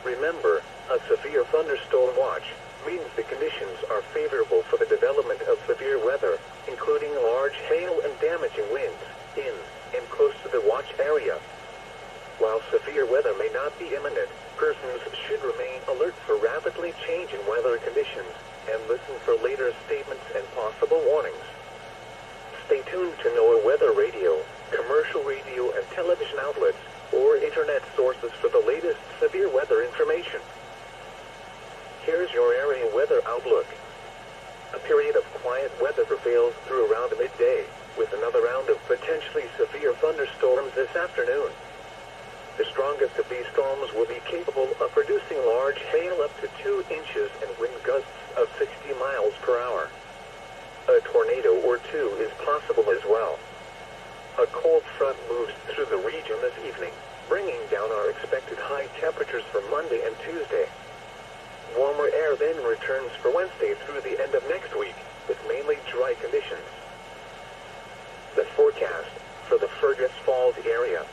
Remember, a severe thunderstorm watch means the conditions are favorable for the development of severe weather, including large hail and damaging winds in and close to the watch area. While severe weather may not be imminent, persons should remain alert for rapidly changing weather conditions and listen for later statements and possible warnings. Stay tuned to NOAA Weather Radio, commercial radio and television outlets, or internet sources for the latest severe weather information. Here's your area weather outlook. A period of quiet weather prevails through around midday, with another round of potentially severe thunderstorms this afternoon. The strongest of these storms will be capable of producing large hail up to 2 inches and wind gusts of 60 miles per hour. A tornado or two is possible as well. A cold front moves through the region this evening, bringing down our expected high temperatures for Monday and Tuesday. Warmer air then returns for Wednesday through the end of next week, with mainly dry conditions. The forecast for the Fergus Falls area.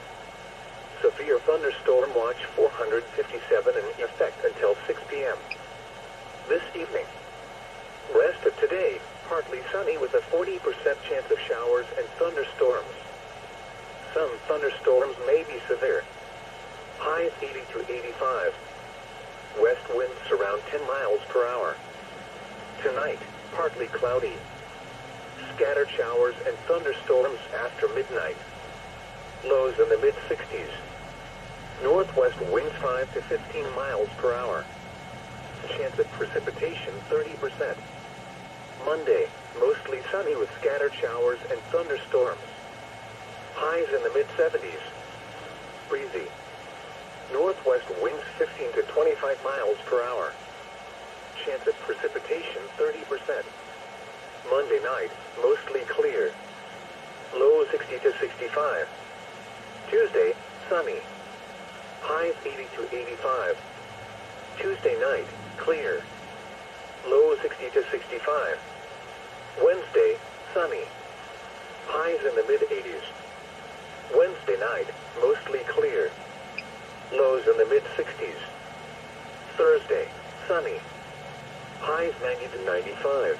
Severe thunderstorm watch 457 in effect until 6 p.m. This evening. Rest of today, partly sunny with a 40% chance of showers and thunderstorms. Some thunderstorms may be severe. Highs 80 to 85. West winds around 10 miles per hour. Tonight, partly cloudy. Scattered showers and thunderstorms after midnight. Lows in the mid-60s. Northwest winds 5 to 15 miles per hour. Chance of precipitation 30%. Monday, mostly sunny with scattered showers and thunderstorms. Highs in the mid-70s. Breezy. Northwest winds 15 to 25 miles per hour. Chance of precipitation 30%. Monday night, mostly clear. Low 60 to 65. Tuesday, sunny. Highs 80 to 85. Tuesday night, clear. Low 60 to 65. Wednesday, sunny. Highs in the mid-80s. Wednesday night, mostly clear. Lows in the mid-60s. Thursday, sunny. Highs 90 to 95.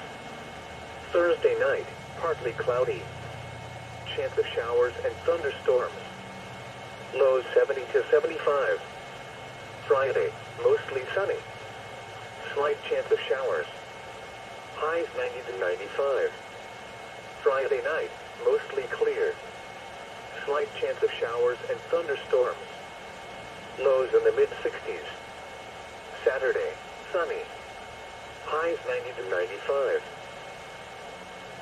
Thursday night, partly cloudy. Chance of showers and thunderstorms. Lows 70 to 75. Friday, mostly sunny. Slight chance of showers. Highs 90 to 95. Friday night, mostly clear. Slight chance of showers and thunderstorms. Lows in the mid-60s. Saturday, sunny. Highs 90 to 95.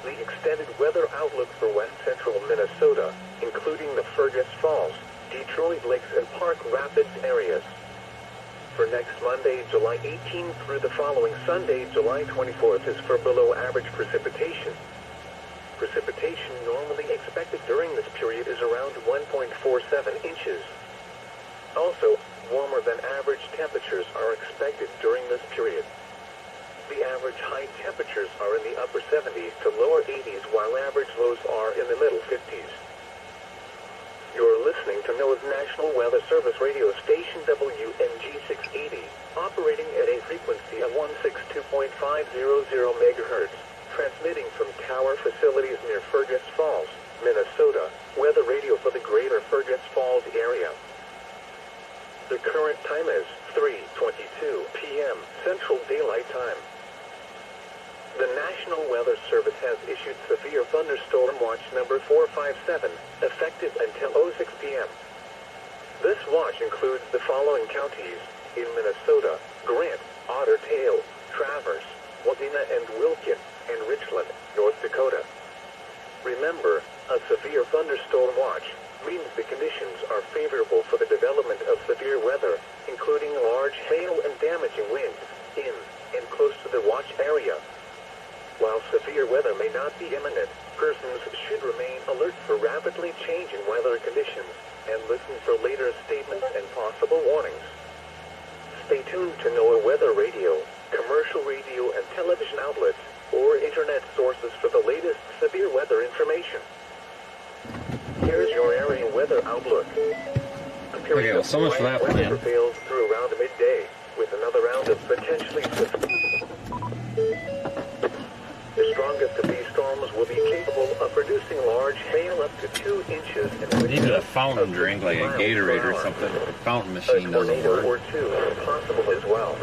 The extended weather outlook for west central Minnesota, including the Fergus Falls, Detroit Lakes and Park Rapids areas. For next Monday, July 18th through the following Sunday, July 24th, is for below average precipitation. Precipitation normally expected during this period is around 1.47 inches. Also, warmer than average temperatures are expected during this period. The average high temperatures are in the upper 70s to lower 80s, while average lows are in the middle 50s. You're listening to NOAA's National Weather Service radio station WNG 680, operating at a frequency of 162.500 megahertz, transmitting from tower facilities near Fergus Falls, Minnesota, weather radio for the greater Fergus Falls area. The current time is 3:22 p.m. Central Daylight Time. The National Weather Service has issued severe thunderstorm watch number 457, effective until 06 p.m. This watch includes the following counties in Minnesota: Grant, Otter Tail, Traverse, Wadena and Wilkin, and Richland, North Dakota. Remember, a severe thunderstorm watch means the conditions are favorable for the development of severe weather, including large hail and damaging winds, in and close to the watch area. While severe weather may not be imminent, persons should remain alert for rapidly changing weather conditions and listen for later statements and possible warnings. Stay tuned to NOAA Weather Radio, commercial radio and television outlets, or internet sources for the latest severe weather information. Here's your area weather outlook. Okay, well, so much for that plan. Prevails through around midday, with another round of potentially the strongest of these storms will be capable of producing large hail up to 2 inches in Needed a fountain drink, like a Gatorade or something. The fountain machine doesn't tornado or work. two is possible as well.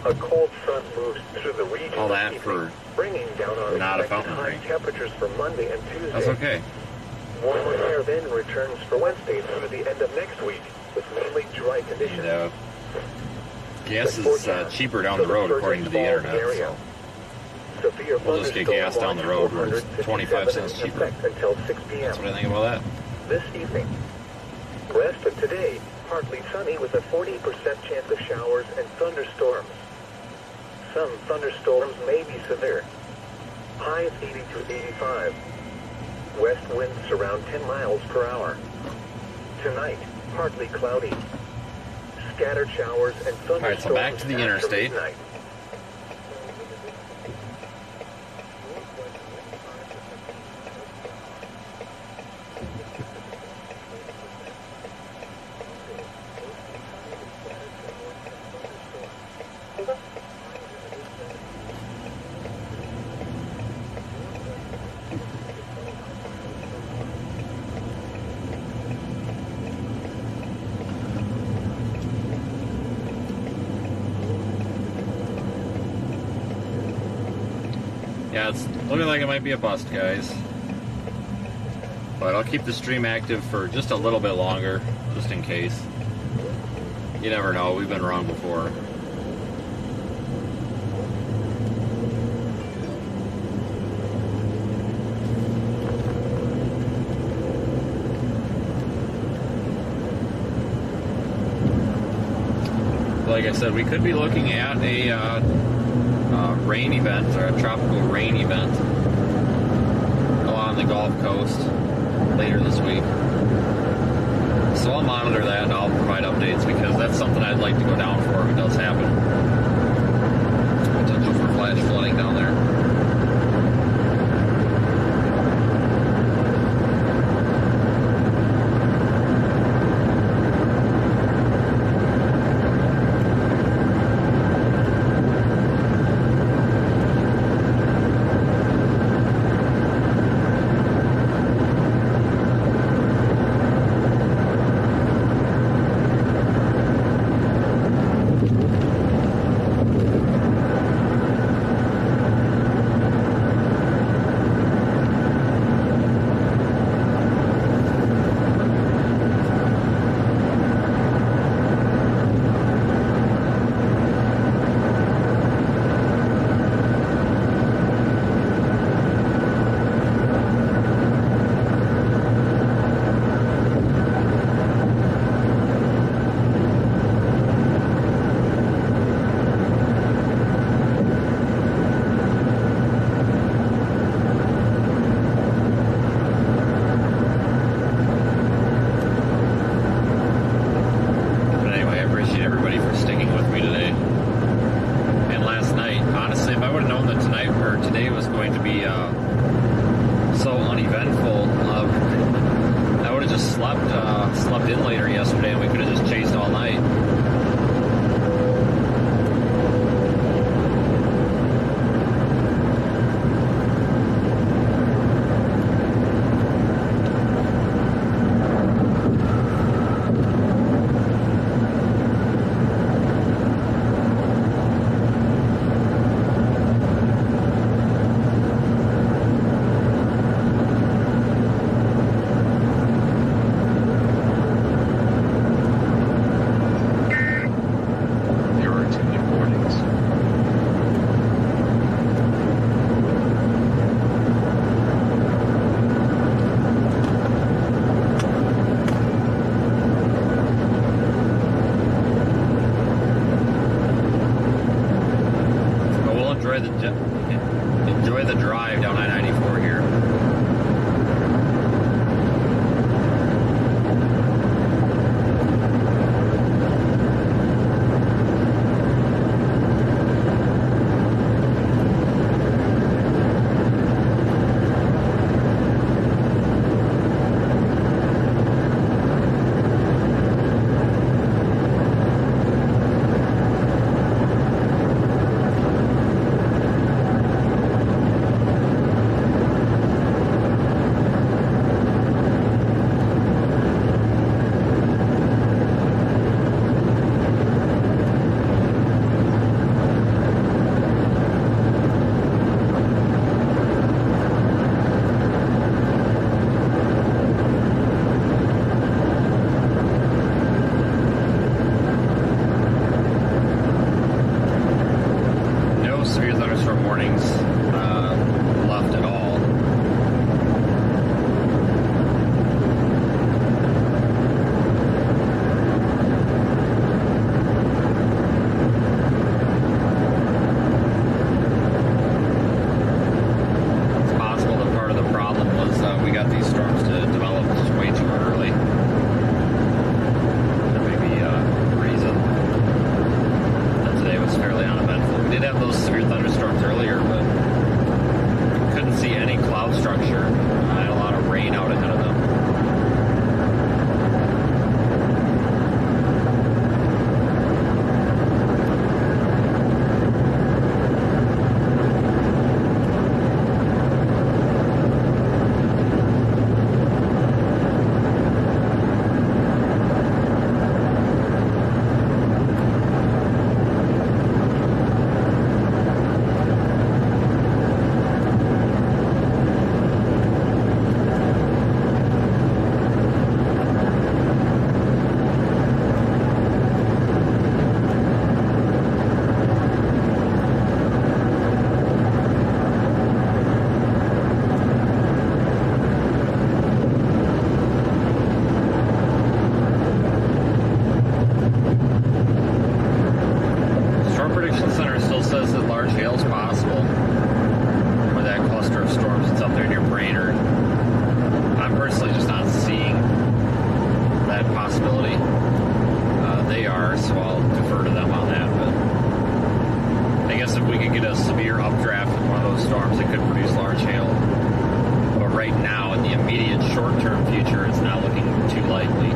A cold front moves through the region, All that for bringing down our not a expected fountain high drink. temperatures for Monday and Tuesday. That's okay. Warmer air then returns for Wednesday through the end of next week, with mainly dry conditions. And, gas is cheaper down the road, according to the internet. So Severe we'll just get gas down the road where it's 25 cents cheaper. Until 6 p.m. That's what I think about that. This evening. Rest of today, partly sunny with a 40% chance of showers and thunderstorms. Some thunderstorms may be severe. Highs 80 to 85. West winds around 10 miles per hour. Tonight, partly cloudy. Scattered showers and thunderstorms. All right, so back to the after interstate. midnight. Yeah, it's looking like it might be a bust, guys. But I'll keep the stream active for just a little bit longer, just in case. You never know. We've been wrong before. Like I said, we could be looking at a rain event or a tropical rain event along the Gulf Coast later this week. So I'll monitor that and I'll provide updates because that's something I'd like to go down for if it does happen. Potential for flash flooding down there. Slept in later yesterday and we could have just chased all night. Enjoy the drive down I-94 here. cluster of storms that's up there near Brainerd. I'm personally just not seeing that possibility. They are, so I'll defer to them on that. But I guess if we could get a severe updraft with one of those storms, it could produce large hail. But right now, in the immediate short-term future, it's not looking too likely.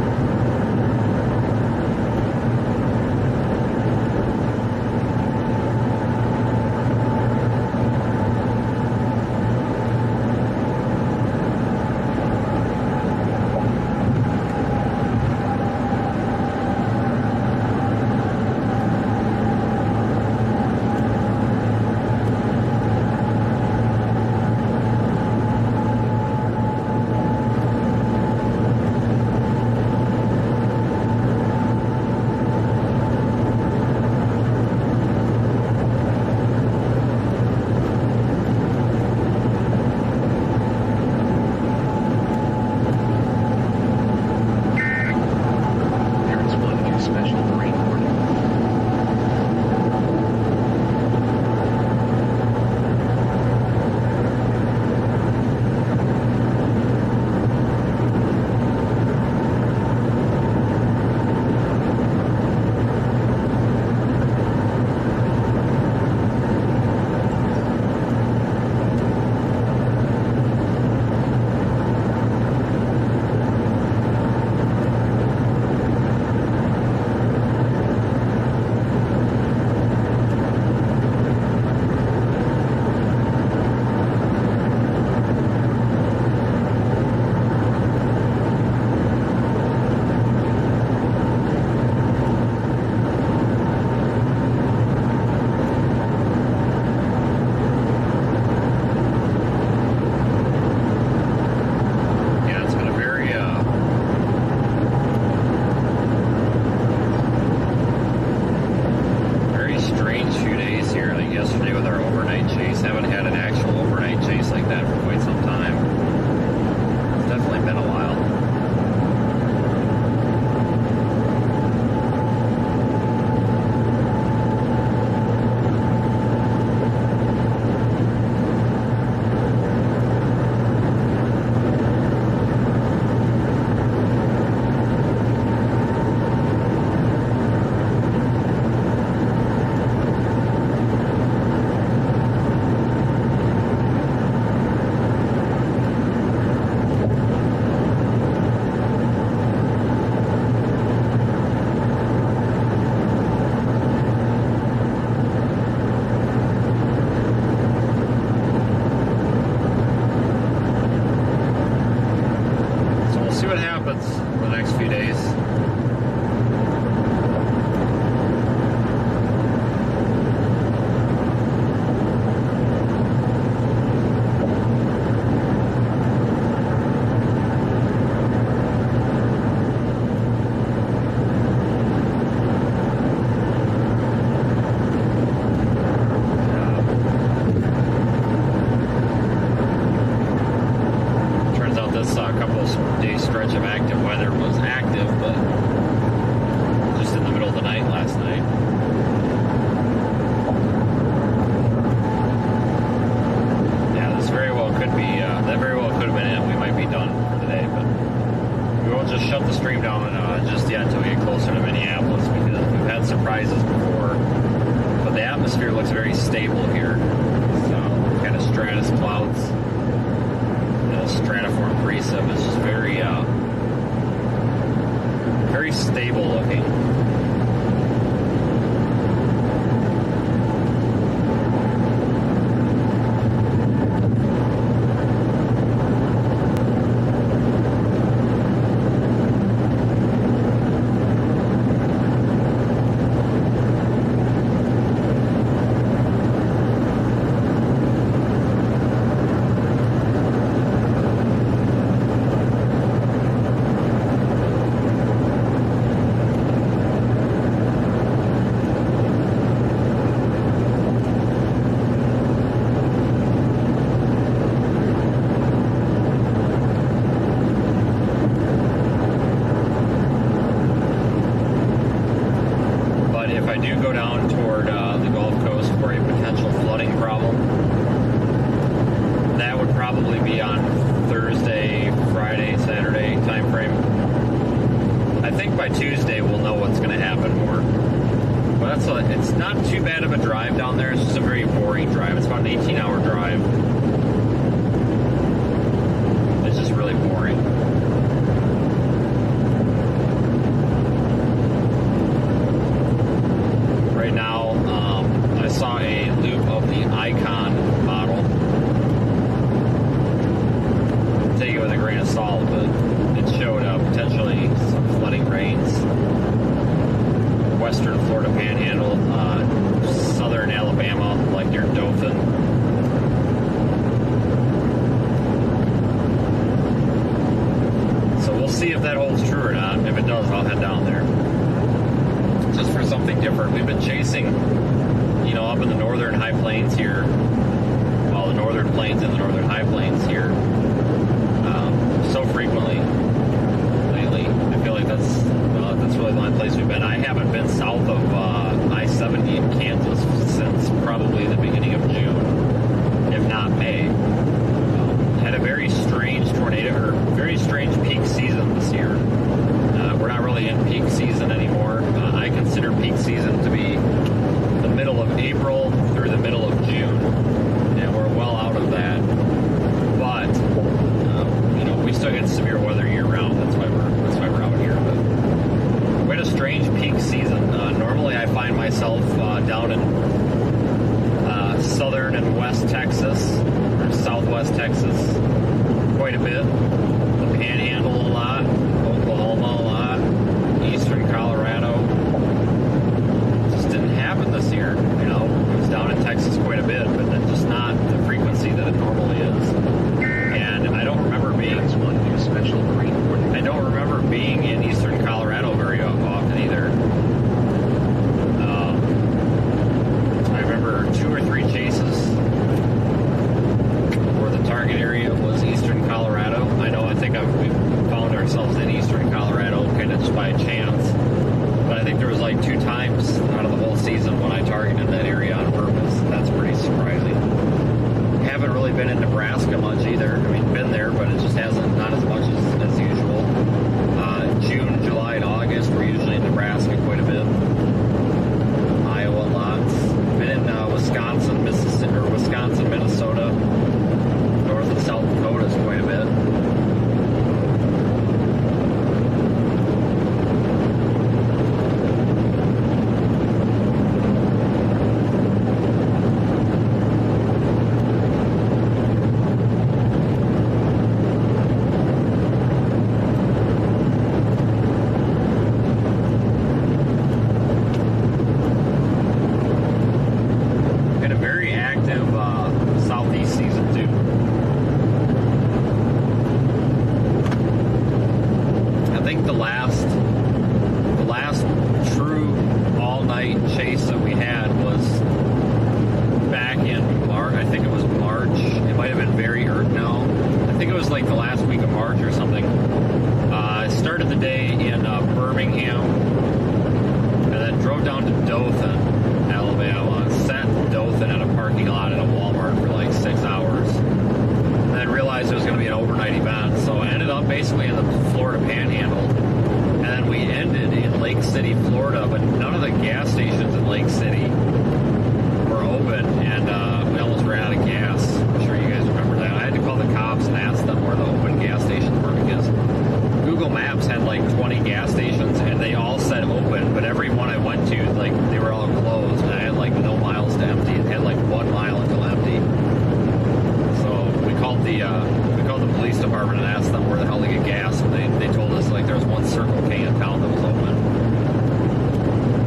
probably be on Thursday, Friday, Saturday time frame. I think by Tuesday we'll know what's going to happen more. But it's not too bad of a drive down there. It's just a very boring drive. It's about an 18-hour drive. It's just really boring. Right now, I saw a loop of the Icon model. Take it with a grain of salt, but it showed potentially some flooding rains. Western Florida Panhandle, southern Alabama, like near Dothan. So we'll see if that holds true or not. If it does, I'll head down there. Just for something different. We've been chasing, up in the northern high plains here. Well, the northern plains and the northern high plains here. So frequently lately. I feel like that's really the only place we've been. I haven't been south of I-70 in Kansas since probably the beginning of June, if not May. Had a very strange very strange peak season this year. We're not really in peak season anymore. I consider peak season to be the middle of April through the middle of June, and we're well out of that. But we still get severe weather year round. That's why we're out here. But we had a strange peak season. Normally, I find myself down in southern and west Texas or southwest Texas quite a bit. The Panhandle a lot, Oklahoma a lot, eastern Colorado. It just didn't happen this year. It was down in Texas quite a bit, but then just not the frequency that it normally is. And I don't remember being in eastern Colorado very often either. I remember 2 or 3 chases where the target area was eastern Colorado. I think we found ourselves in eastern Colorado kind of just by chance. But I think there was like 2 times out of the whole season when I targeted that area on purpose. That's pretty surprising. Haven't really been in Nebraska much either. Been there, but it just hasn't, not as much as usual. June, July, and August, we're usually in Nebraska quite a bit. Iowa lots. Been in Wisconsin, Minnesota, North and South Dakotas quite a bit. Southeast season too. I think the last true all-night chase that we had was back in March. I think it was March. It might have been no. I think it was like the last week of March or something. I started the day in Birmingham and then drove down to Dothan, Alabama. Sat in Dothan at a parking lot at a Walmart for like 6 hours. And then realized it was going to be an overnight event. So I ended up basically in the Florida Panhandle. And then we ended in Lake City, Florida, but none of the gas stations in Lake City were open. And we almost ran out of gas. I'm sure you guys remember that. I had to call the cops and ask them where the open gas stations were because Google Maps had like 20 gas stations and they all said open, but every one I went to, like, they were all closed and I had like no miles to empty. It had like 1 mile until empty. So we called the police department and asked them where the hell to get gas, and they told us like there was one Circle K in town that was open.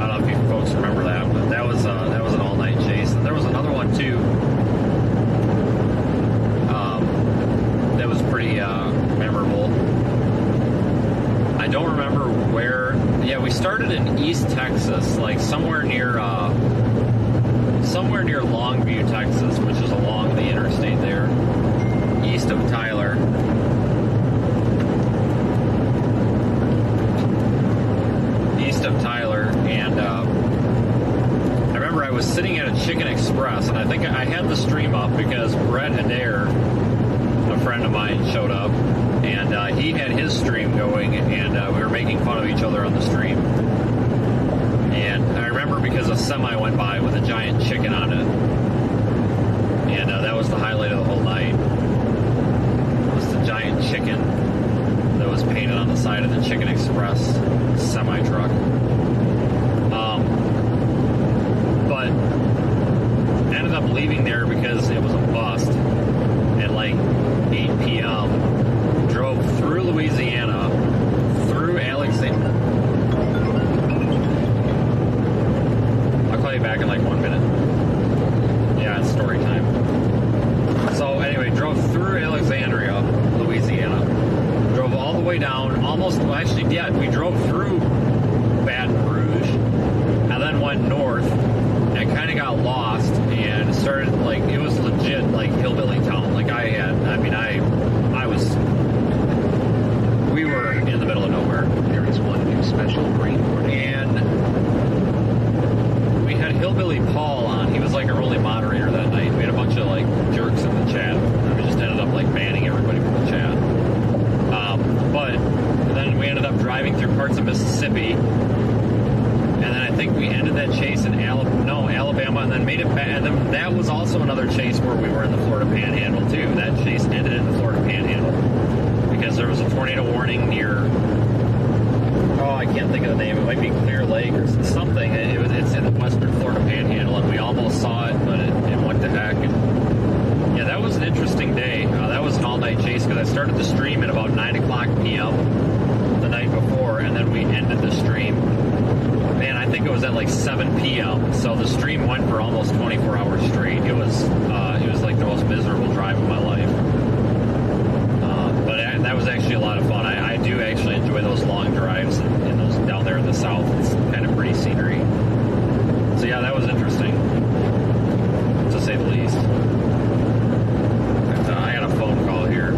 I don't know if you folks remember that, but that was an all-night chase. And there was another one too. That was pretty memorable. I don't remember where. Yeah, we started in East Texas, like somewhere near Longview, Texas, which is along the interstate there, east of Tyler. And I remember I was sitting at a Chicken Express, and I think I had the stream up because Brett Adair friend of mine showed up, and he had his stream going, and we were making fun of each other on the stream. And I remember because a semi went by with a giant chicken on it, and that was the highlight of the whole night. It was the giant chicken that was painted on the side of the Chicken Express semi truck. But ended up leaving there because it was a bust at like 8 p.m. Drove through Louisiana, through Alexandria. I'll call you back in like 1 minute. Yeah, it's story time. So anyway, drove through Alexandria, Louisiana. Drove all the way down, we drove through Baton Rouge, and then went north, and kind of got lost, and started, like, it was legit, like, hillbilly town. Like, we were in the middle of nowhere. There is one new special green warning. And we had Hillbilly Paul on. He was like our only moderator that night. We had a bunch of like jerks in the chat, and we just ended up like banning everybody from the chat. But then we ended up driving through parts of Mississippi, and then I think we ended that chase in Alabama, and then made it back. And then that was also another chase where we were in the Florida Panhandle too. That chase ended in the Florida Panhandle because there was a tornado warning near. Oh, I can't think of the name. It might be Clear Lake or something. It's in the western Florida Panhandle, and we almost saw it, but it went to heck. And yeah, that was an interesting day. That was an all-night chase because I started the stream at about 9 o'clock p.m. the night before, and then we ended the stream. Man, I think it was at like 7 p.m. So the stream went for almost 24 hours straight. It was like the most miserable drive of my life. But that was actually a lot of fun. I do actually enjoy those long drives in those down there in the south. It's kind of pretty scenery. So yeah, that was interesting, to say the least. I had a phone call here.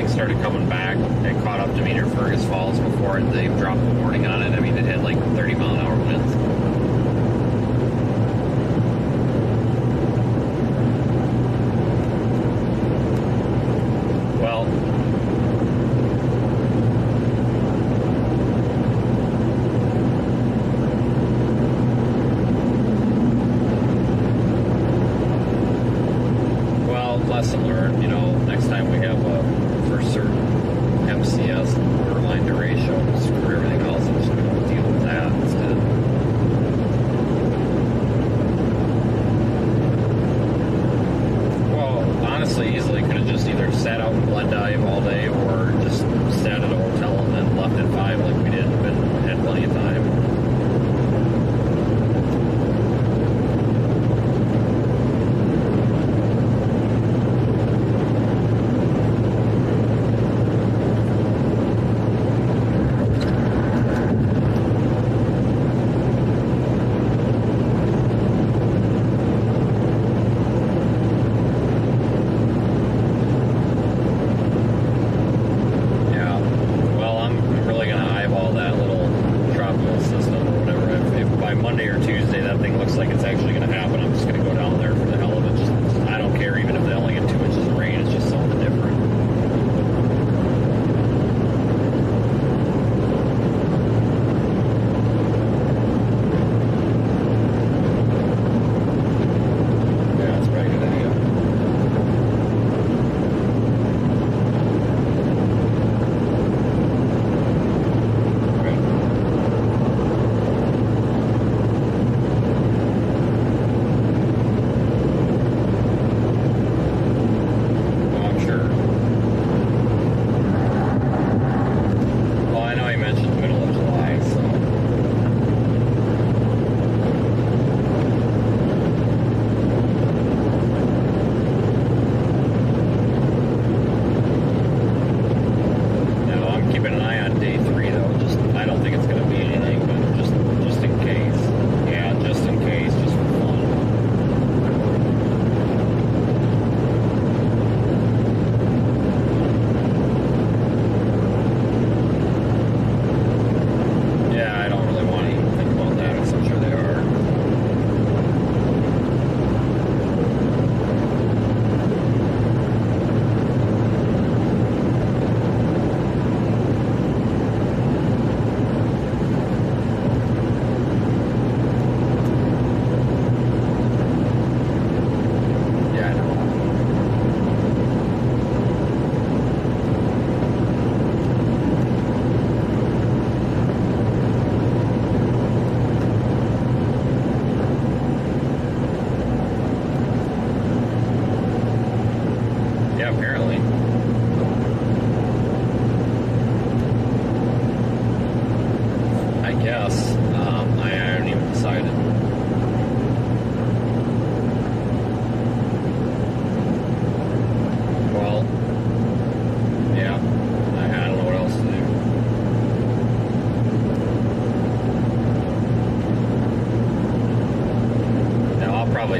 Started coming back. It caught up to me near Fergus Falls before they dropped the warning on it. I mean, it had like 30-mile-an-hour winds. lesson learned. You know, next time we have a for certain MCS borderline duration, screw everything else and just deal with that instead. Well, honestly, easily could have just either sat out in Glendive all day or just sat at a hotel and then left at 5 like we did, but had plenty of time.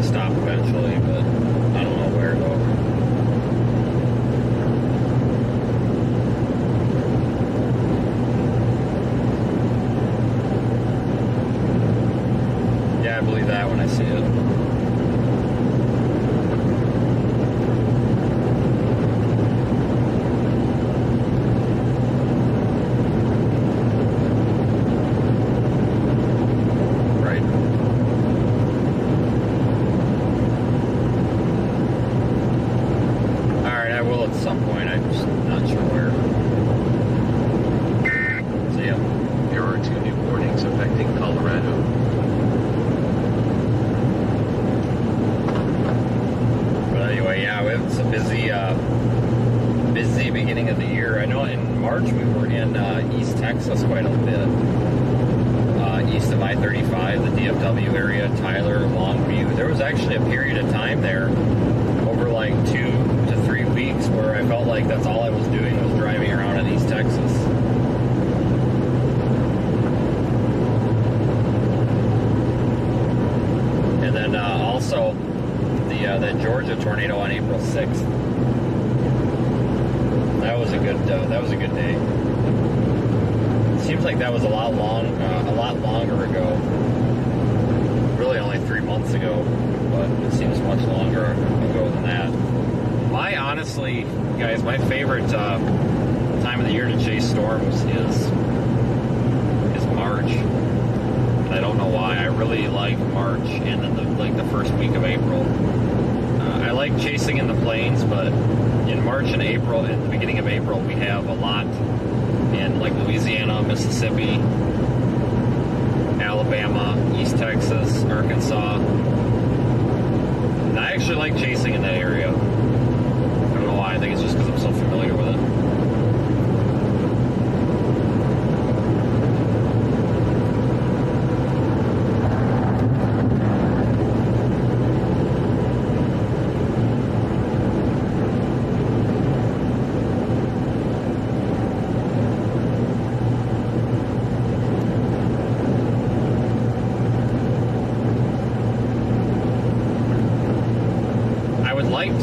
Stop eventually, but I don't know where though. Yeah, I believe that when I see it. Busy beginning of the year. I know in March we were in East Texas quite a bit. East of I-35, the DFW area, Tyler, Longview. There was actually a period of time there over like 2 to 3 weeks where I felt like that's all I was doing was driving around in East Texas. And then also the Georgia tornado on April 6th. That was a good day. It seems like that was a lot longer ago. Really only 3 months ago, but it seems much longer ago than that. Honestly, guys, my favorite time of the year to chase storms is March. And I don't know why. I really like March and then the first week of April. I like chasing in the plains, but in March and April, at the beginning of April, we have a lot in like Louisiana, Mississippi, Alabama, East Texas, Arkansas. And I actually like chasing in that area. I don't know why. I think it's just because I'm so familiar with it.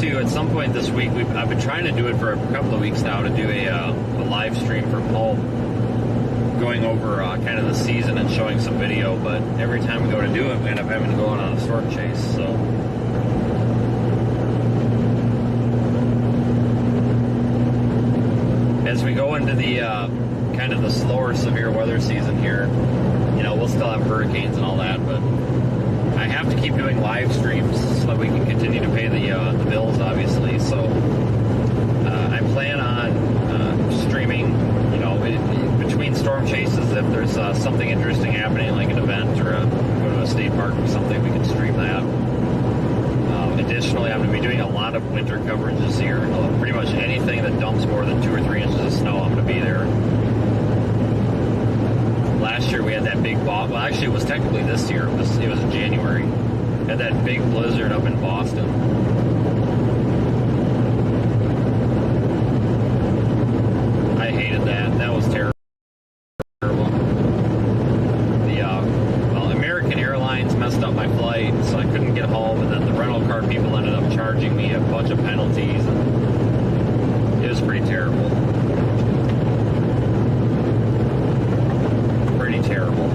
At some point this week, I've been trying to do it for a couple of weeks now, to do a live stream from home, going over kind of the season and showing some video, but every time we go to do it, we end up having to go on a storm chase, so. As we go into the kind of the slower, severe weather season here, you know, we'll still have hurricanes and all that, but I have to keep doing live streams so that we can continue to pay the bills, obviously. So I plan on streaming, you know, between storm chases. If there's something interesting happening, like an event or go to a state park or something, we can stream that. Additionally, I'm going to be doing a lot of winter coverage this year. Pretty much anything that dumps more than 2 or 3 inches of snow, I'm going to be there. Last year we had that big well, actually it was technically this year. It was in January. We had that big blizzard up in Boston. I hated that. That was terrible. Well, American Airlines messed up my flight, so I couldn't get home, and then the rental car people ended up charging me a bunch of penalties. It was pretty terrible. Terrible.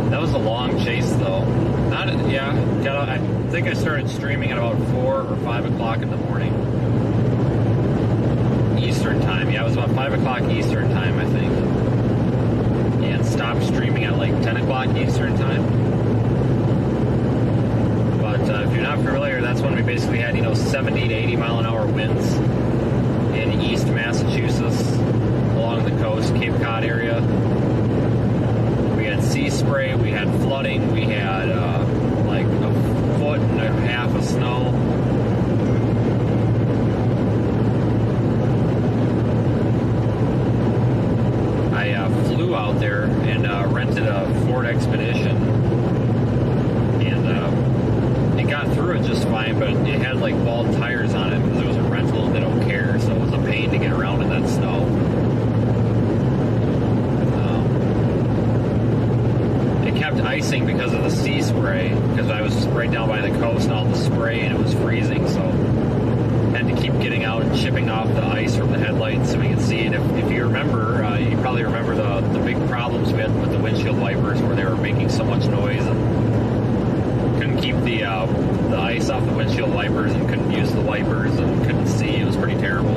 That was a long chase, though. I think I started streaming at about 4 or 5 o'clock in the morning. Eastern time. Yeah, it was about 5 o'clock Eastern time, I think. And stopped streaming at like 10 o'clock Eastern time. But if you're not familiar, that's when we basically had, 70 to 80 mile an hour winds in East Massachusetts along the coast, Cape Cod area. We had sea spray, we had flooding, we had like a foot and a half of snow. Flew out there and rented a Ford Expedition, and it got through it just fine, but it had like bald tires on it because it was a rental and they don't care, so it was a pain to get around in that snow. It kept icing because of the sea spray, because I was right down by the coast and all the spray, and it was freezing, so had to keep getting out and chipping off the ice from the headlights so we could see it. If you remember, you probably remember the big problems we had with the windshield wipers, where they were making so much noise and couldn't keep the ice off the windshield wipers and couldn't use the wipers and couldn't see. It was pretty terrible.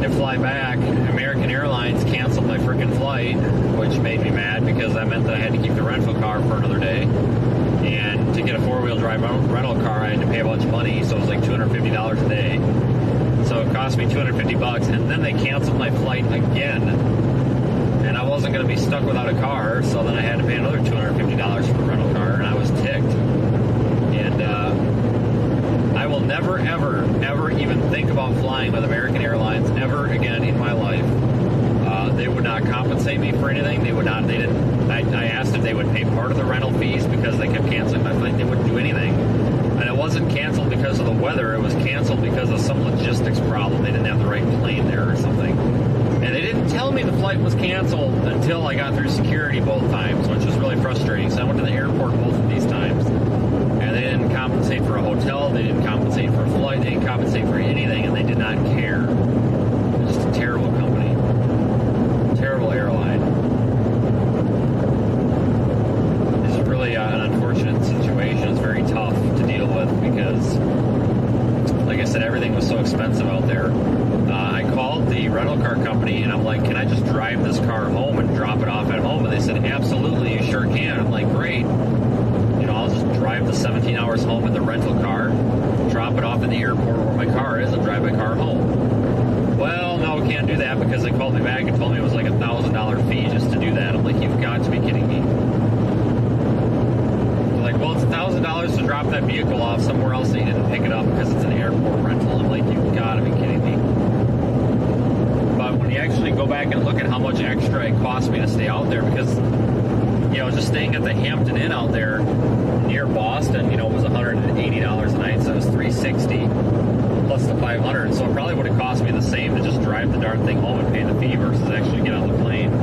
Fly back, American Airlines canceled my freaking flight, which made me mad because that meant that I had to keep the rental car for another day. And to get a 4-wheel drive rental car, I had to pay a bunch of money, so it was like $250 a day. So it cost me $250, and then they canceled my flight again. And I wasn't going to be stuck without a car, so then I had to pay another $250 for the rental car, and I was ticked. And I will never, ever, ever even think about flying with American Airlines ever again in my life. They would not compensate me for anything. They would not. They didn't. I asked if they would pay part of the rental fees because they kept canceling my flight. They wouldn't do anything. And it wasn't canceled because of the weather. It was canceled because of some logistics problem. They didn't have the right plane there or something. And they didn't tell me the flight was canceled until I got through security both times, which was really frustrating. So I went to the airport both of these times. And they didn't compensate for a hotel. They didn't compensate for a flight. They didn't compensate for anything. And they did not care. It was just a terrible company. Terrible airline. It's really an unfortunate situation. It's very tough to deal with because, like I said, everything was so expensive out there. I called the rental car company and I'm like, can I just drive this car home and drop it off at home? And they said, absolutely, you sure can. I'm like, great. You know, I'll just drive the 17 hours home in the rental car, drop it off at the airport where my car is, and drive my car home. Well, no, we can't do that because they called me back and told me it was like a $1,000 fee just to do that. I'm like, you've got to be kidding me. They're like, well, it's $1,000 to drop that vehicle off somewhere else that you didn't pick it up because it's an airport rental. I'm like, you've got to be kidding me. But when you actually go back and look at how much extra it cost me to stay out there, because, you know, just staying at the Hampton Inn out there near Boston, you know, was $180 a night, so it was $360 plus the $500. So it probably would have cost me the same to just drive the darn thing home and pay the fee versus actually get on the plane.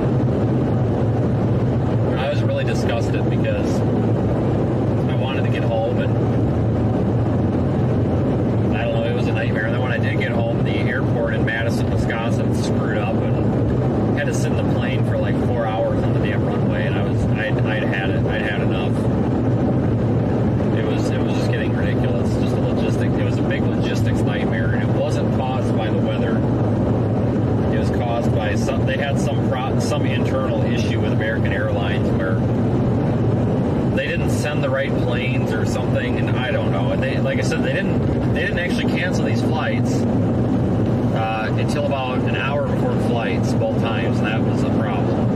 I was really disgusted because I wanted to get home, and I don't know, it was a nightmare. And then when I did get home, the airport in Madison, Wisconsin screwed up and had to sit in the plane for like 4 hours on the damn runway, and I'd had it. I'd had enough. It was just getting ridiculous. Just a logistic. It was a big logistics nightmare, and it wasn't caused by the weather. It was caused by they had some internal issue with American Airlines where they didn't send the right planes or something, and I don't know. And they, like I said, they didn't actually cancel these flights until about an hour before the flights, both times, and that was a problem.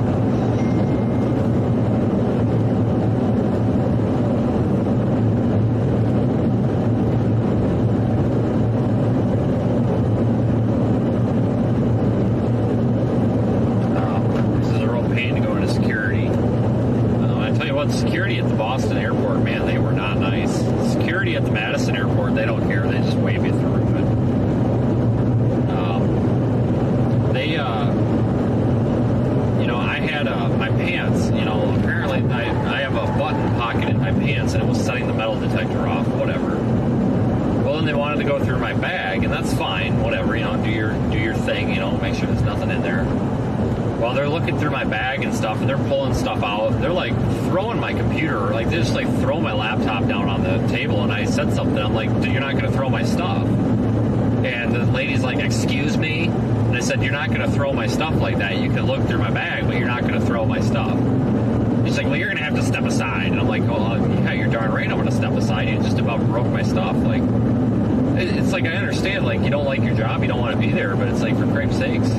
Security at the Boston airport, man, they were not nice. Security at the Madison airport, they don't care. They just wave you through it. You know, I had my pants, you know, apparently I have a button pocket in my pants and it was setting the metal detector off, whatever. Well, then they wanted to go through my bag, and that's fine, whatever, you know, do your thing, you know, make sure there's nothing in there. Well, they're looking through my bag and stuff, and they're pulling stuff out. They're like throwing my computer, like they just like throw my laptop down on the table. And I said something. I'm like, "You're not going to throw my stuff." And the lady's like, "Excuse me?" And I said, "You're not going to throw my stuff like that. You can look through my bag, but you're not going to throw my stuff." She's like, "Well, you're going to have to step aside." And I'm like, "Oh, yeah, you're darn right. I'm going to step aside. You just about broke my stuff." Like, it's like I understand, like you don't like your job, you don't want to be there, but it's like for Christ's sakes.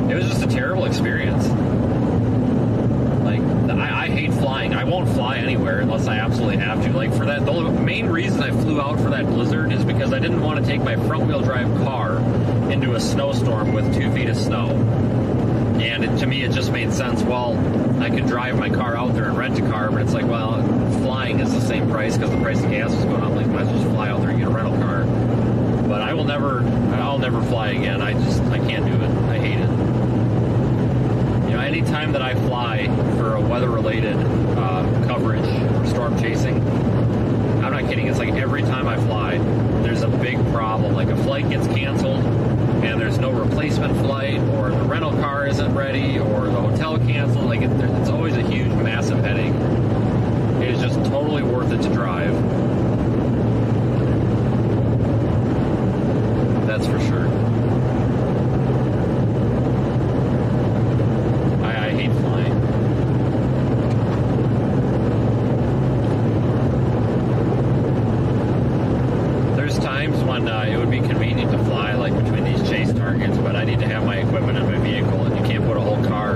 It was just a terrible experience. Like, I hate flying. I won't fly anywhere unless I absolutely have to. Like, for that, the main reason I flew out for that blizzard is because I didn't want to take my front-wheel drive car into a snowstorm with 2 feet of snow. And to me, it just made sense. Well, I could drive my car out there and rent a car, but it's like, well, flying is the same price because the price of gas is going up. Like, might as well just fly out there and get a rental car. But I'll never fly again. I can't do it. I hate it. You know, anytime that I fly for a weather-related coverage or storm chasing, I'm not kidding, it's like every time I fly, there's a big problem. Like a flight gets canceled, and there's no replacement flight, or the rental car isn't ready, or the hotel canceled. Like it's always a huge, massive headache. It is just totally worth it to drive. That's for sure. I hate flying. There's times when it would be convenient to fly like between these chase targets, but I need to have my equipment in my vehicle, and you can't put a whole car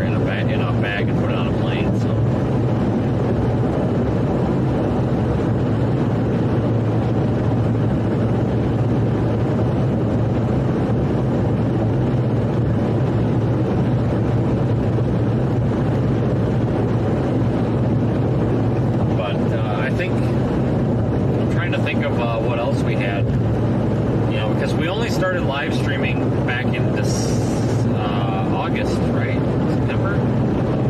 started live streaming back in this August, right? September?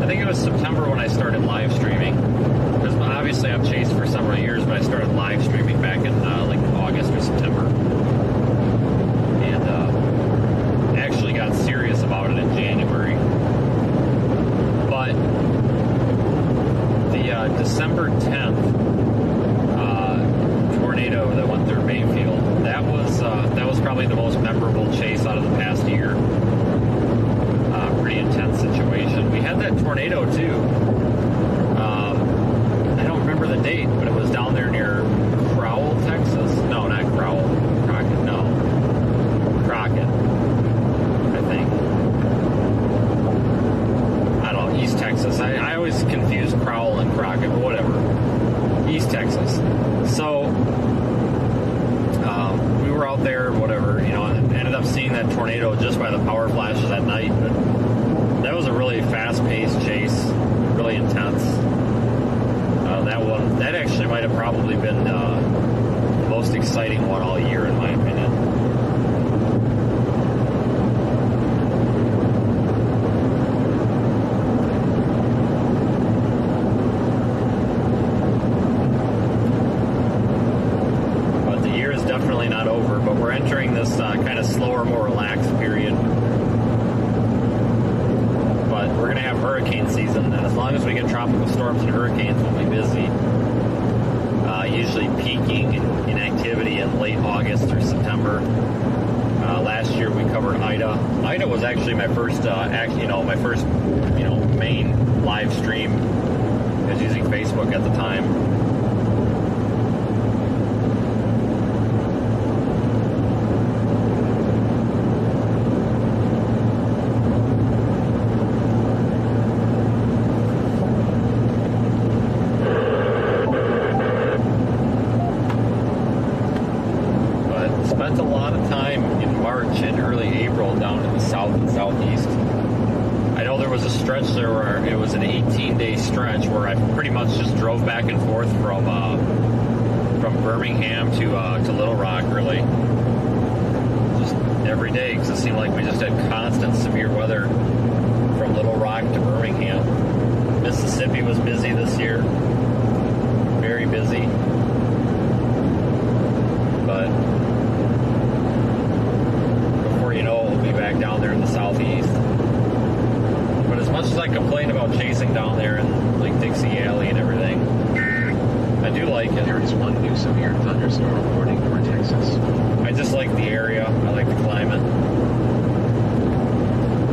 I think it was September when I started live streaming. Because obviously I've chased for several years, but I started live streaming back in like August or September. And actually got serious about it in January. But the December 10th tornado that went through Mayfield, that was probably the most memorable chase out of the past year. Pretty intense situation. We had that tornado too. I don't remember the date, but it was down there near Crowell, Texas. No, not Crowell. Crockett. No. Crockett, I think. I don't know. East Texas. I always confuse Crowell and Crockett, but whatever. East Texas. So we were out there, whatever, you know, and ended up seeing that tornado just by the power flashes at night. But that was a really fast-paced chase, really intense. That actually might have probably been the most exciting one all year, in my opinion. But the year is definitely not over, but we're entering this kind of slower, more relaxed period. But we're going to have hurricane season, and as long as we get tropical storms and hurricanes, we'll be busy. Usually peaking in activity in late August or September. Last year we covered Ida. Ida was actually my first, main live stream. I was using Facebook at the time. Spent a lot of time in March and early April down in the south and southeast. I know there was a stretch there where it was an 18-day stretch where I pretty much just drove back and forth from Birmingham to Little Rock, really. Just every day, because it seemed like we just had constant severe weather from Little Rock to Birmingham. Mississippi was busy this year. Very busy. But you know, we'll be back down there in the southeast. But as much as I complain about chasing down there in like Dixie Alley and everything, I do like it. There is one new severe thunderstorm warning for Texas. I just like the area. I like the climate.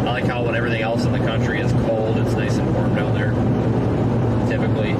I like how when everything else in the country is cold, it's nice and warm down there. Typically.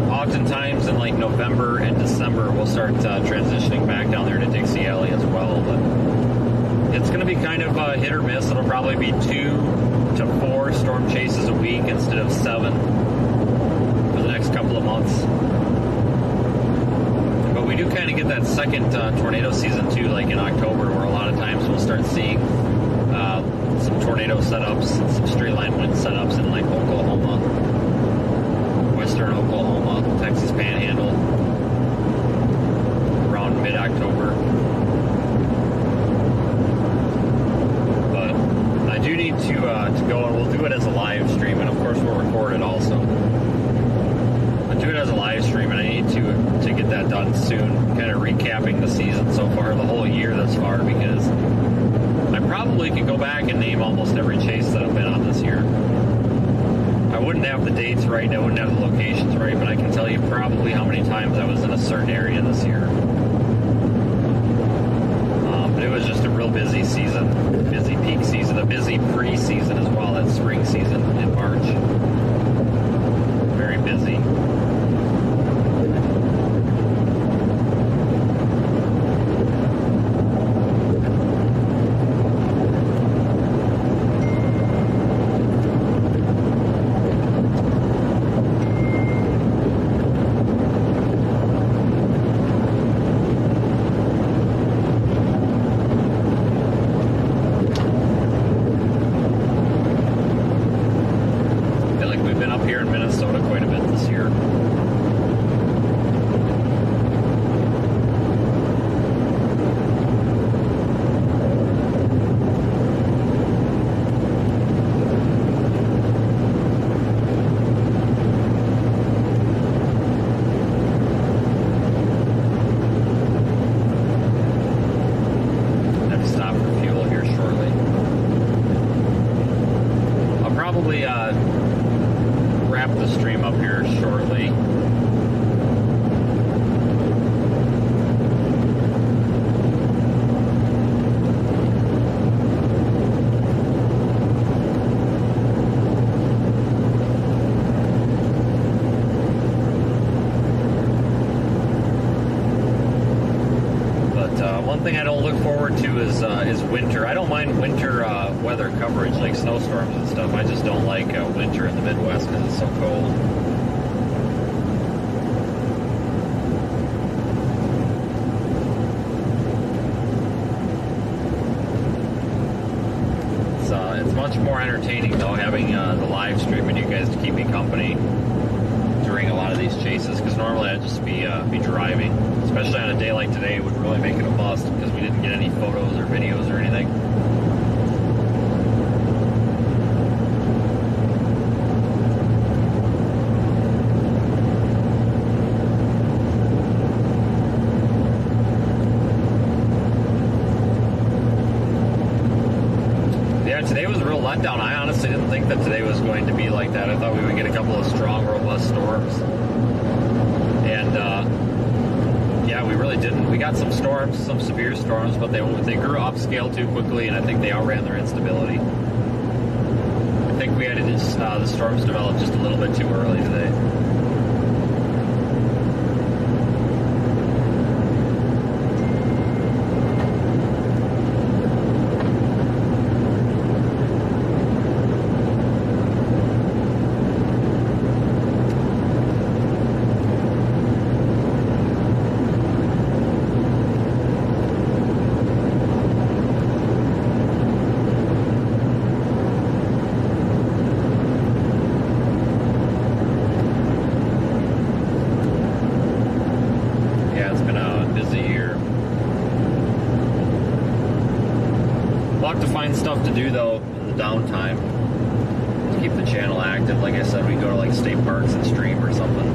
Oftentimes in like November and December we'll start transitioning back down there to Dixie Alley as well, but it's going to be kind of hit or miss. It'll probably be 2 to 4 storm chases a week instead of 7 for the next couple of months. But we do kind of get that second tornado season too, like in October, where a lot of times we'll start seeing some tornado setups, some straight line wind setups in like Oklahoma, western Oklahoma, Texas Panhandle, around mid-October. But I do need to go, and we'll do it as a live stream, and of course we'll record it also. But do it as a live stream, and I need to get that done soon, kind of recapping the season so far, the whole year thus far, because I probably could go back and name almost every chase that I've been on this year. I wouldn't have the dates right, I wouldn't have the locations right, but I can tell you probably how many times I was in a certain area this year. But it was just a real busy season, busy peak season, a busy pre-season as well, that spring season in March. Very busy. one thing I don't look forward to is winter. I don't mind winter weather coverage like snowstorms and stuff. I just don't like winter in the Midwest because it's so cold. It's much more entertaining though having the live stream and you guys to keep me company during a lot of these chases, because normally I'd just be driving. Especially on a day like today, it would really make it a must because we didn't get any photos or videos or anything. Yeah, today was a real letdown. I honestly didn't think that today was going to be like that. I thought we would get a couple of strong, robust storms. And yeah, we really didn't. We got some storms, some severe storms, but they grew upscale too quickly, and I think they outran their instability. I think we had the storms develop just a little bit too early today. Stuff to do though in the downtime to keep the channel active. Like I said, we go to like state parks and stream or something.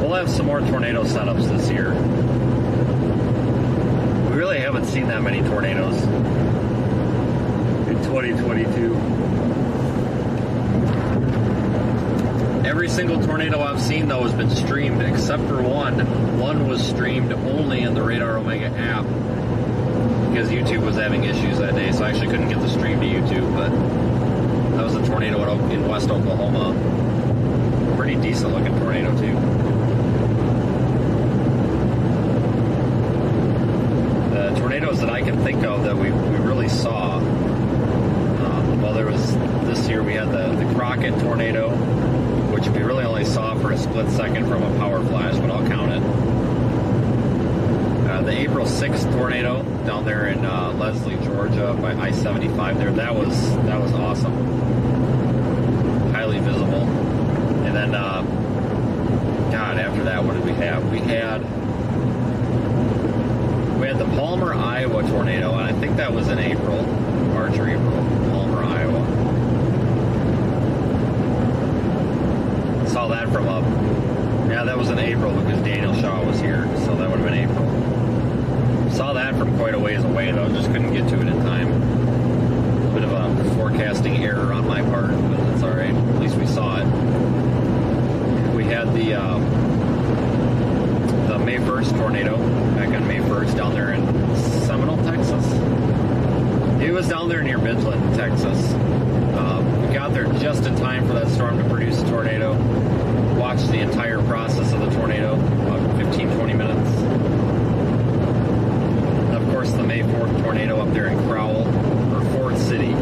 We'll have some more tornado setups this year. We really haven't seen that many tornadoes in 2022. Every single tornado I've seen though has been streamed except for one. One was streamed only in the Radar Omega app, because YouTube was having issues that day, so I actually couldn't get the stream to YouTube, but that was a tornado in West Oklahoma. Pretty decent looking tornado too. The tornadoes that I can think of that we really saw, well, there was, this year we had the Crockett tornado, which we really only saw for a split second from a power flash, but I'll count it. The April 6th tornado down there in Leslie, Georgia, by I-75 there, that was awesome. Highly visible. And then, God, after that, what did we have? We had the Palmer, Iowa tornado, and I think that was in April, March or April, Palmer, Iowa. Saw that from up. Yeah, that was in April because Daniel Shaw was here, so that would have been April. Saw that from quite a ways away, though. Just couldn't get to it in time. A bit of a forecasting error on my part, but that's all right. At least we saw it. We had the May 1st tornado back on May 1st down there in Seminole, Texas. It was down there near Midland, Texas. We got there just in time for that storm to produce a tornado. Watched the entire process of the tornado, about 15-20 minutes. Of course, the May 4th tornado up there in Crowell, or Ford City,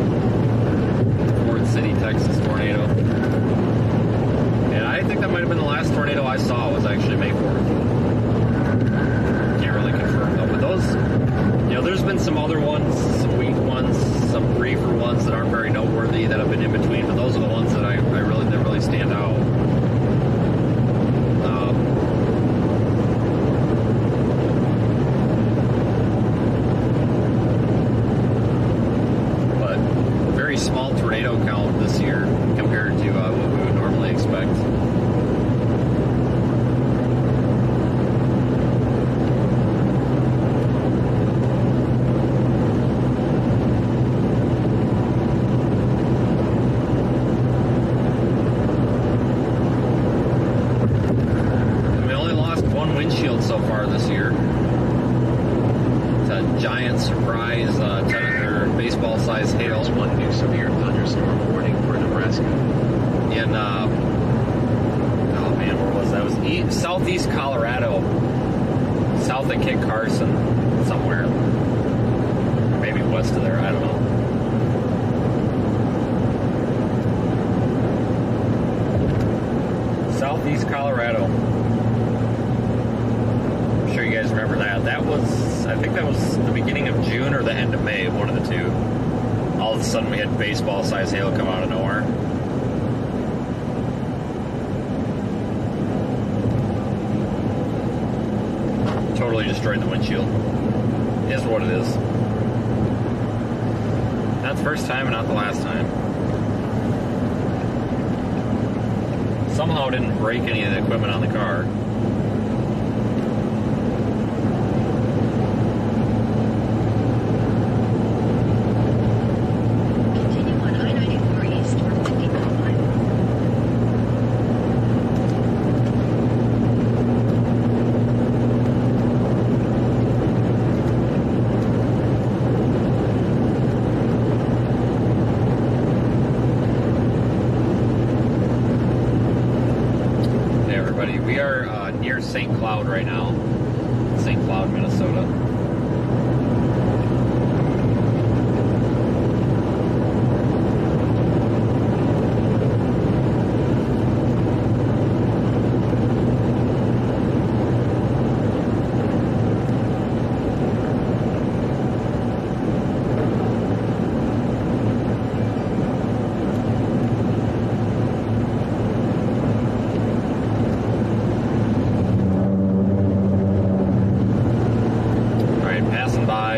Texas tornado. And I think that might have been the last tornado I saw was actually May 4th. Can't really confirm though, but those, there's been some other ones, some weak ones, some briefer ones that aren't very noteworthy that have been in between, but those are the ones that that really stand out. Small tornado count this year compared to what we would normally expect. And we only lost one windshield so far this year. It's a giant surprise baseball-sized hail. One new severe thunderstorm warning for Nebraska. In, oh man, where was that? It was southeast Colorado. south of Kit Carson, somewhere. Maybe west of there, I don't know. Southeast Colorado. I'm sure you guys remember that. That was, I think that was the beginning of June or the end of May, one of the two. All of a sudden we had baseball-sized hail come out of nowhere. Totally destroyed the windshield. Is what it is. Not the first time and not the last time. Somehow didn't break any of the equipment on the car. Continue on I-94 east for 50 mile line. We are near St. Cloud right now. St. Cloud, Minnesota.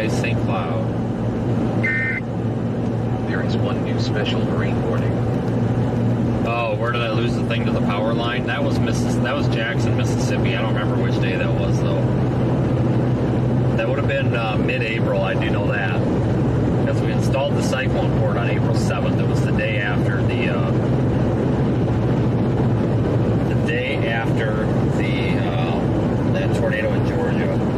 St. Cloud. There is one new special marine warning. Oh, where did I lose the thing to the power line? That was Jackson, Mississippi. I don't remember which day that was though. That would have been mid-April. I do know that because we installed the cyclone port on April 7th. It was the day after that tornado in Georgia.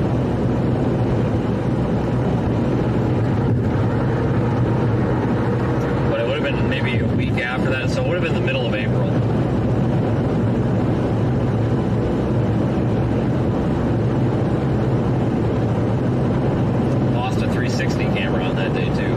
Maybe a week after that, so it would have been the middle of April. Lost a 360 camera on that day too.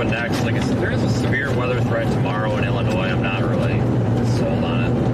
on next. Like I said, there is a severe weather threat tomorrow in Illinois. I'm not really sold on it.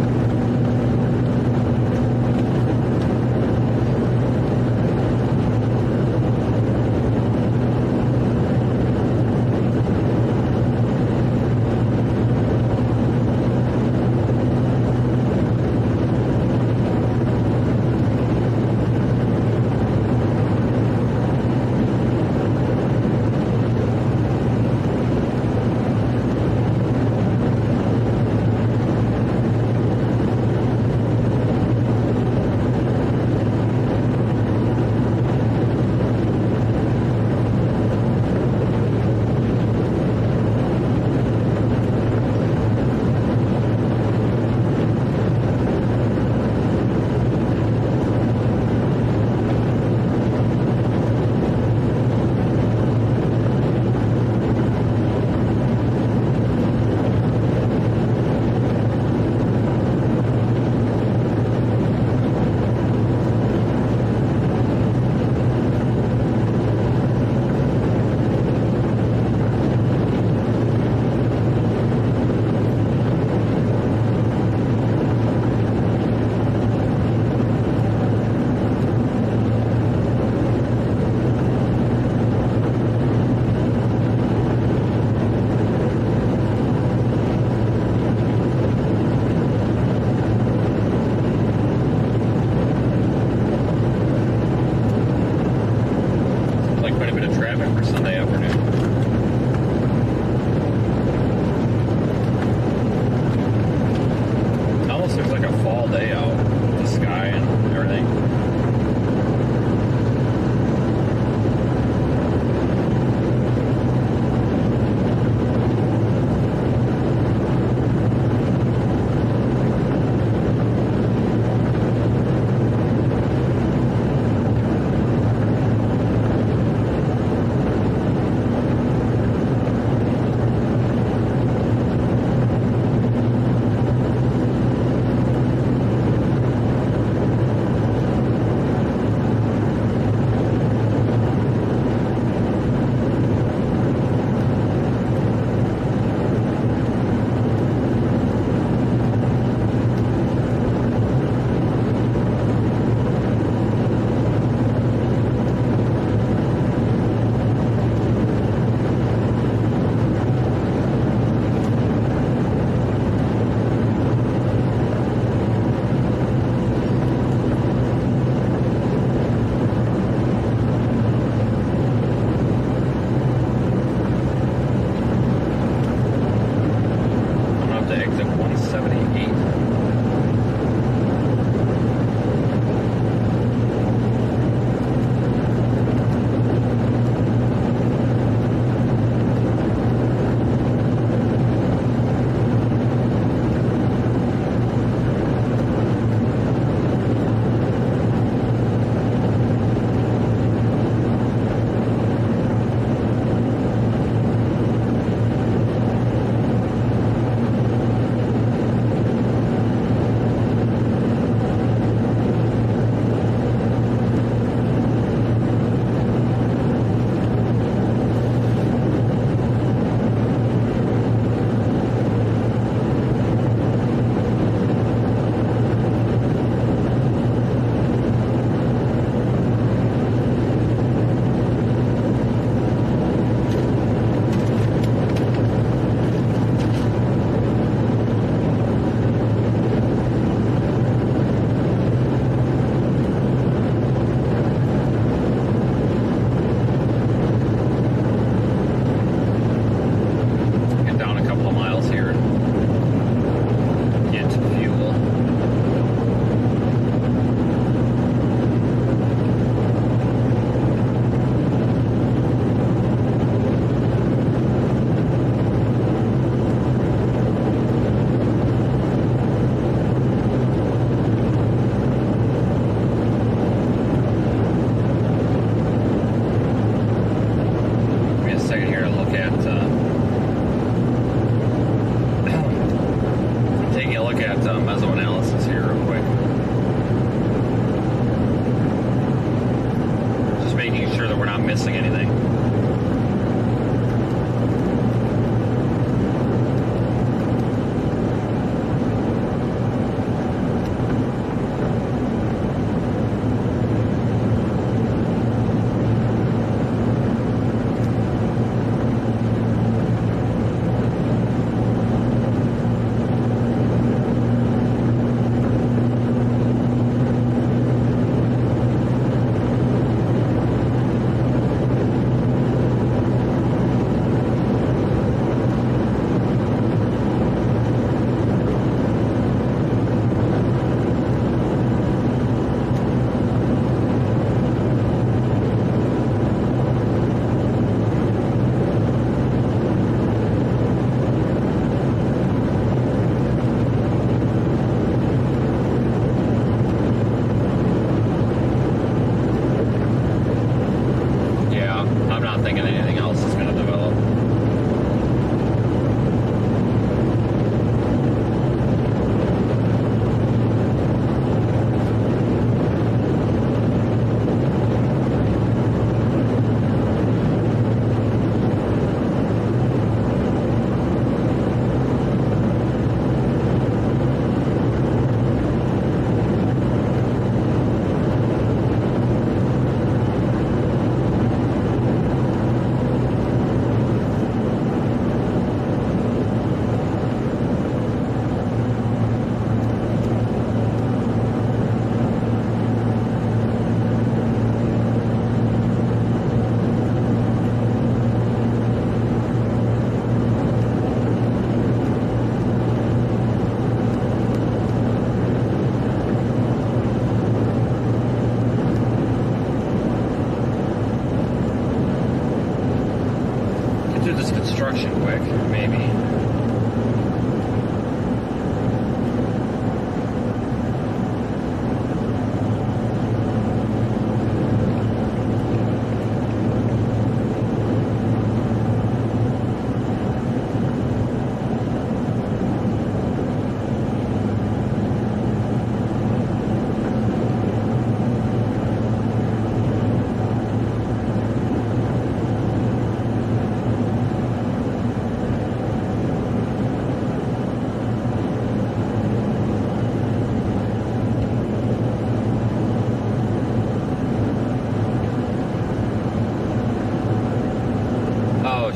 run through this construction quick, maybe.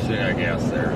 I guess there.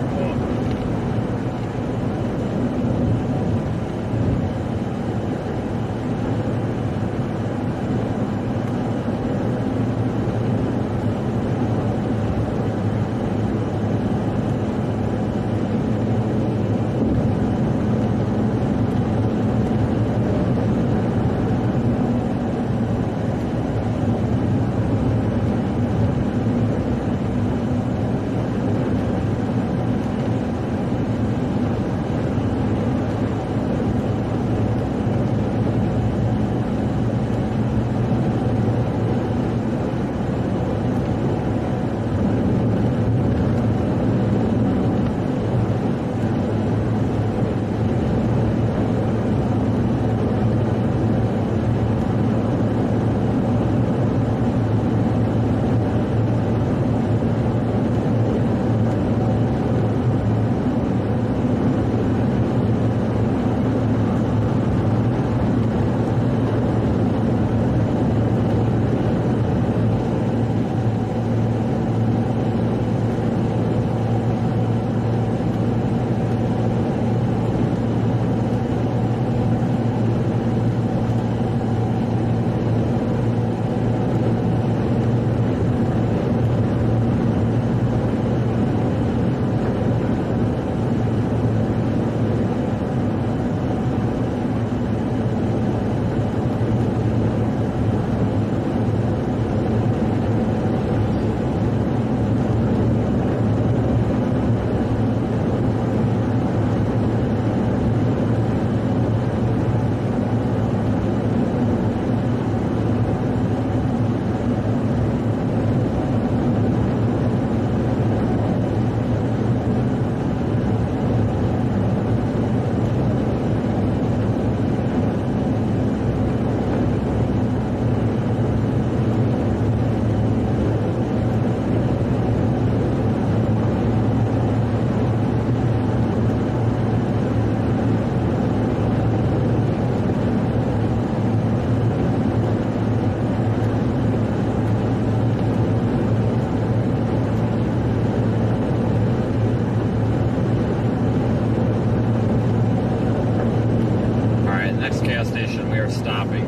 Stopping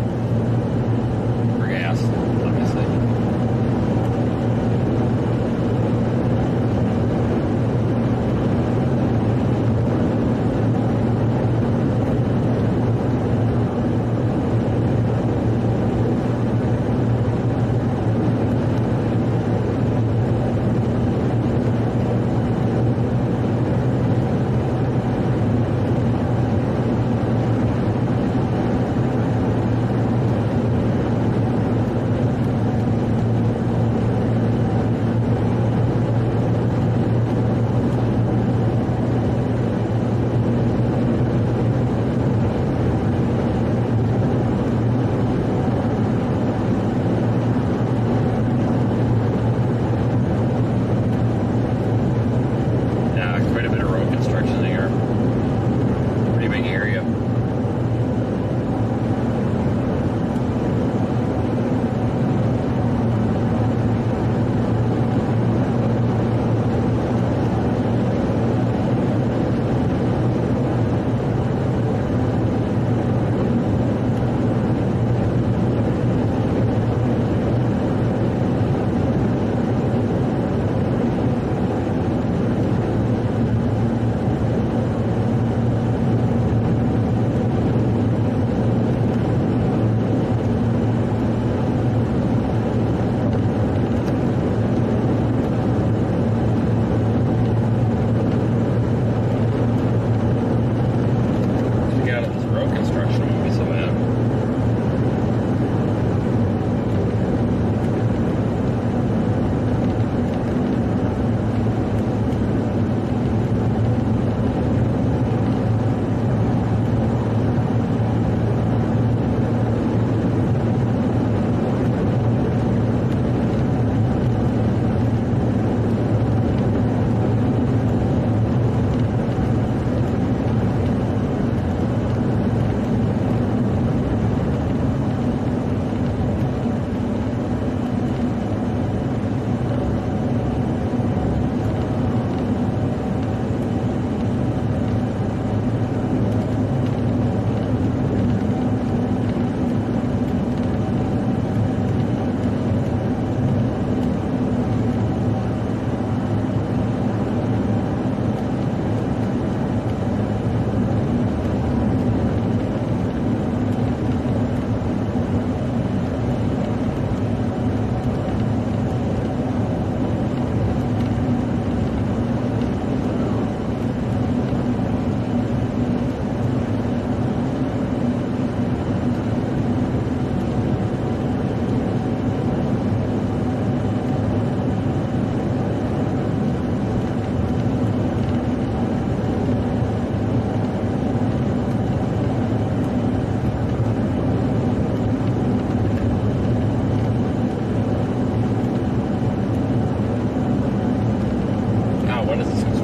for gas, obviously.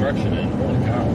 construction in. Holy cow.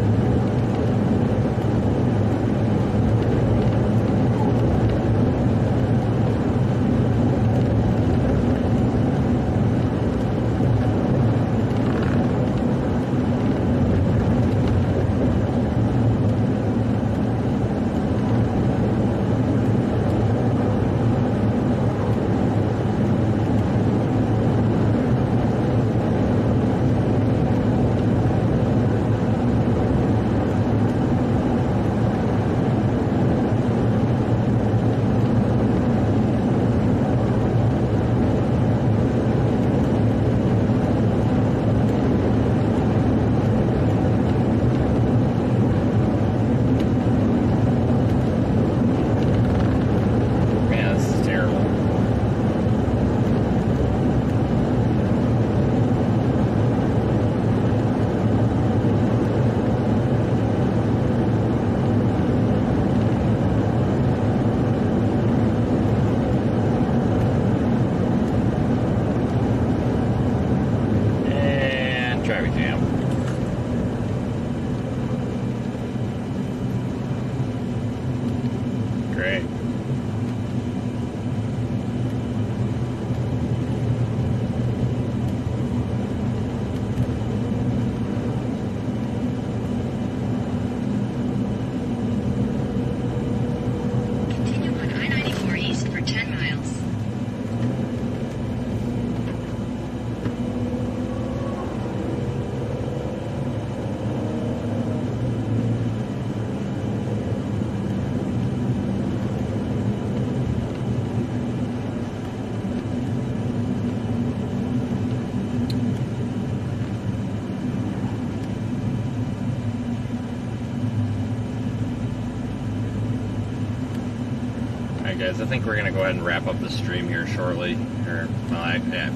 Guys, I think we're going to go ahead and wrap up the stream here shortly, or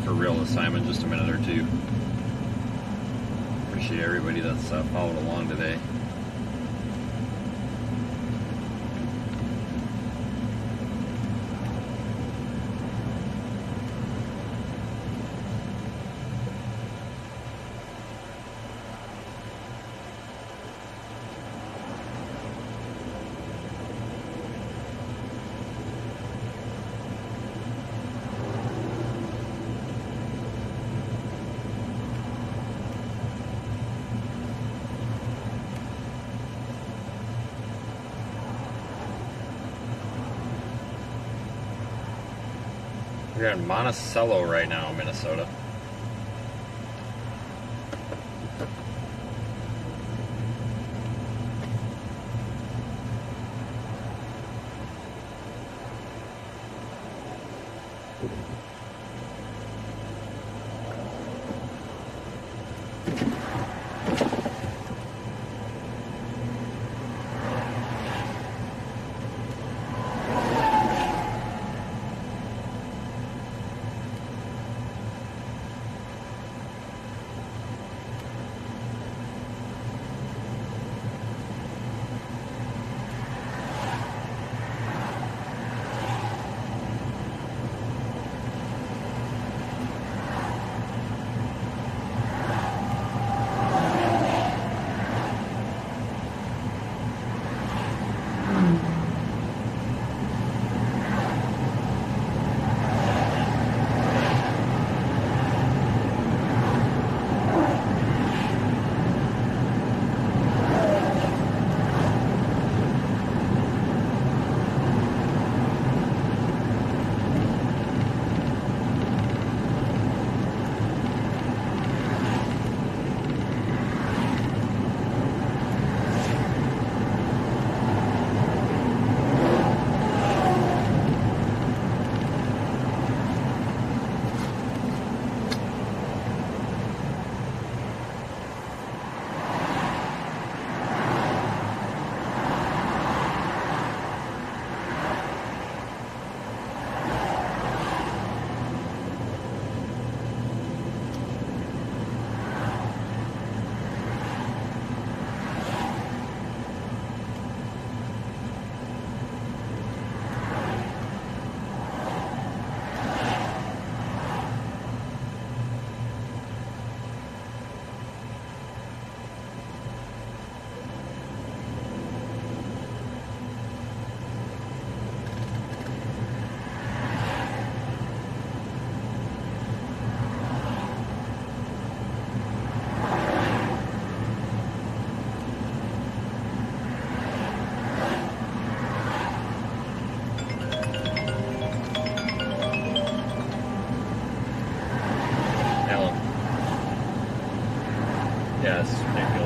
for real this time in just a minute or two. Appreciate everybody that's followed along today. We're in Monticello right now, Minnesota.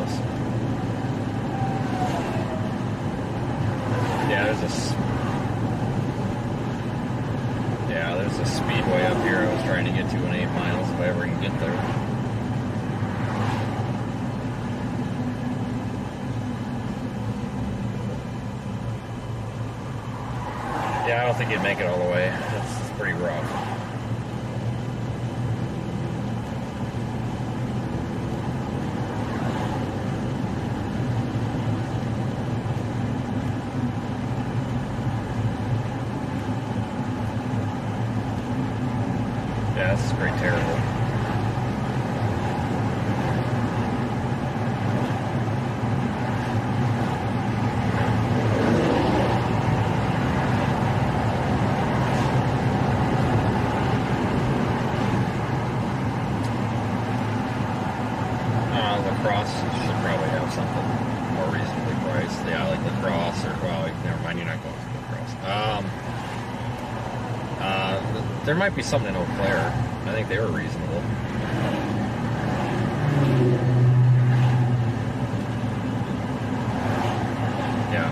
close. Yeah, there's a speedway up here I was trying to get to in 8 miles if I ever can get there. Yeah, I don't think you'd make it all the way. It's pretty rough. Yeah, this is pretty terrible. Lacrosse should probably have something more reasonably priced. Yeah, like Lacrosse, or, well, never mind, you're not going for Lacrosse. There might be something in Eau Claire. I think they were reasonable. Yeah.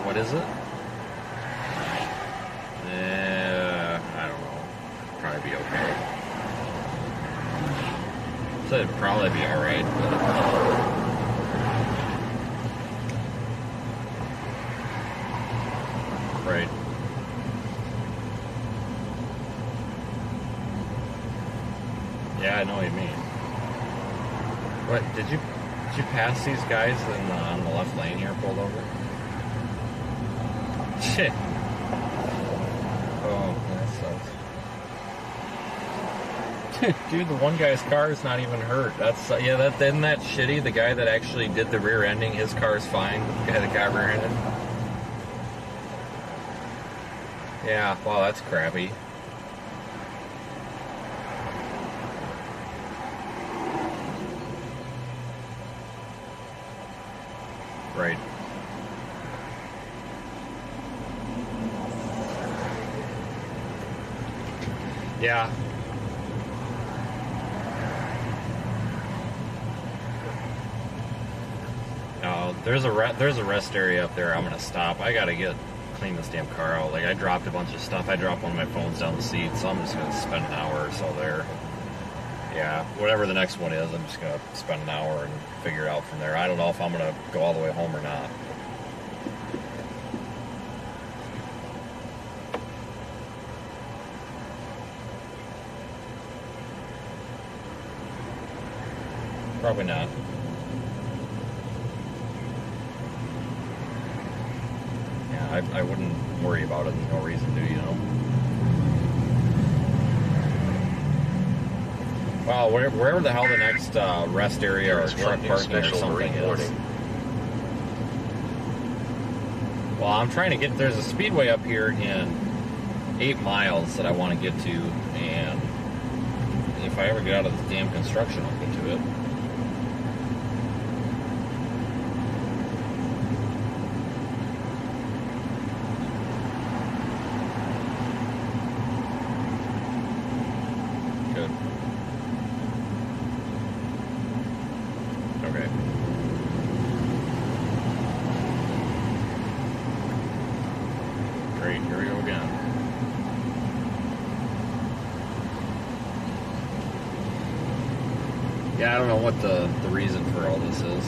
What is it? I don't know. Probably be okay. So it'd probably be alright, but... Right. Yeah, I know what you mean. What, did you pass these guys on the left lane here, pulled over? Shit. Oh, that sucks. Dude, the one guy's car is not even hurt. That's yeah. Isn't that shitty? The guy that actually did the rear ending, his car's fine. The guy that got rear-ended. Yeah. Wow, that's crappy. Right. Yeah. No, there's a rest area up there. I'm gonna stop. I gotta clean this damn car out. Like, I dropped a bunch of stuff. I dropped one of my phones down the seat, so I'm just gonna spend an hour or so there. Yeah, whatever the next one is, I'm just gonna spend an hour and figure it out from there. I don't know if I'm gonna go all the way home or not. Probably not. Yeah, I wouldn't worry about it. No reason to, you know. Well, wherever the hell the next rest area or truck parking or something is. Well, I'm trying to get... There's a speedway up here in 8 miles that I want to get to, and if I ever get out of this damn construction, I'll get to it. Yeah, I don't know what the reason for all this is.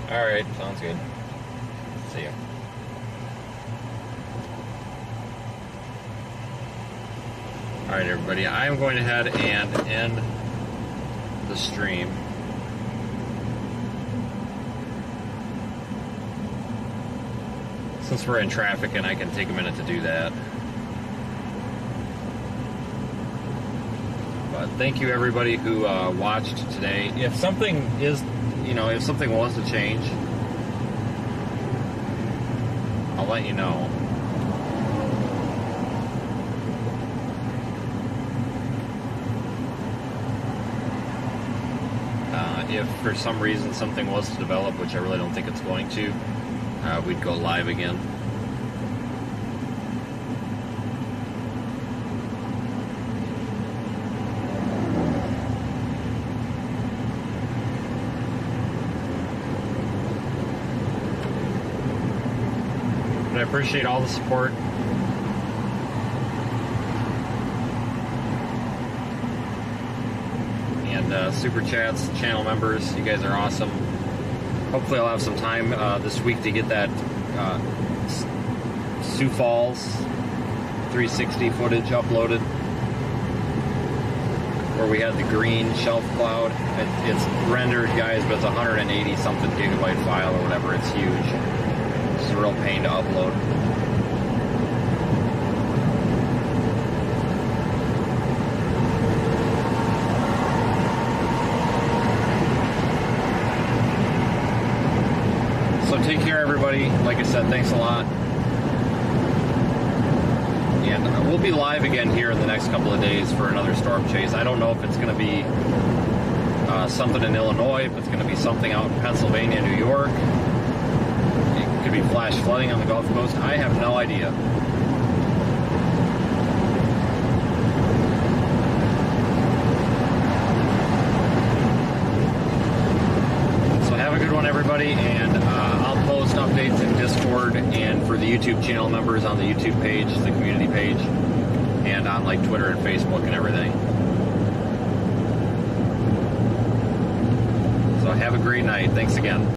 Alright, sounds good. See ya. Alright, everybody, I am going ahead and end the stream. Since we're in traffic and I can take a minute to do that. But thank you everybody who watched today. If something is, if something was to change, I'll let you know. If for some reason something was to develop, which I really don't think it's going to, we'd go live again. But I appreciate all the support. Super chats, channel members, you guys are awesome. Hopefully I'll have some time this week to get that Sioux Falls 360 footage uploaded, where we had the green shelf cloud. It's rendered, guys, but it's 180 something gigabyte file or whatever. It's huge. It's a real pain to upload. Take care, everybody. Like I said, thanks a lot. And we'll be live again here in the next couple of days for another storm chase. I don't know if it's going to be something in Illinois, if it's going to be something out in Pennsylvania, New York. It could be flash flooding on the Gulf Coast. I have no idea. Have a good one, everybody, and I'll post updates in Discord and for the YouTube channel members on the YouTube page, the community page, and on like Twitter and Facebook and everything. So have a great night. Thanks again.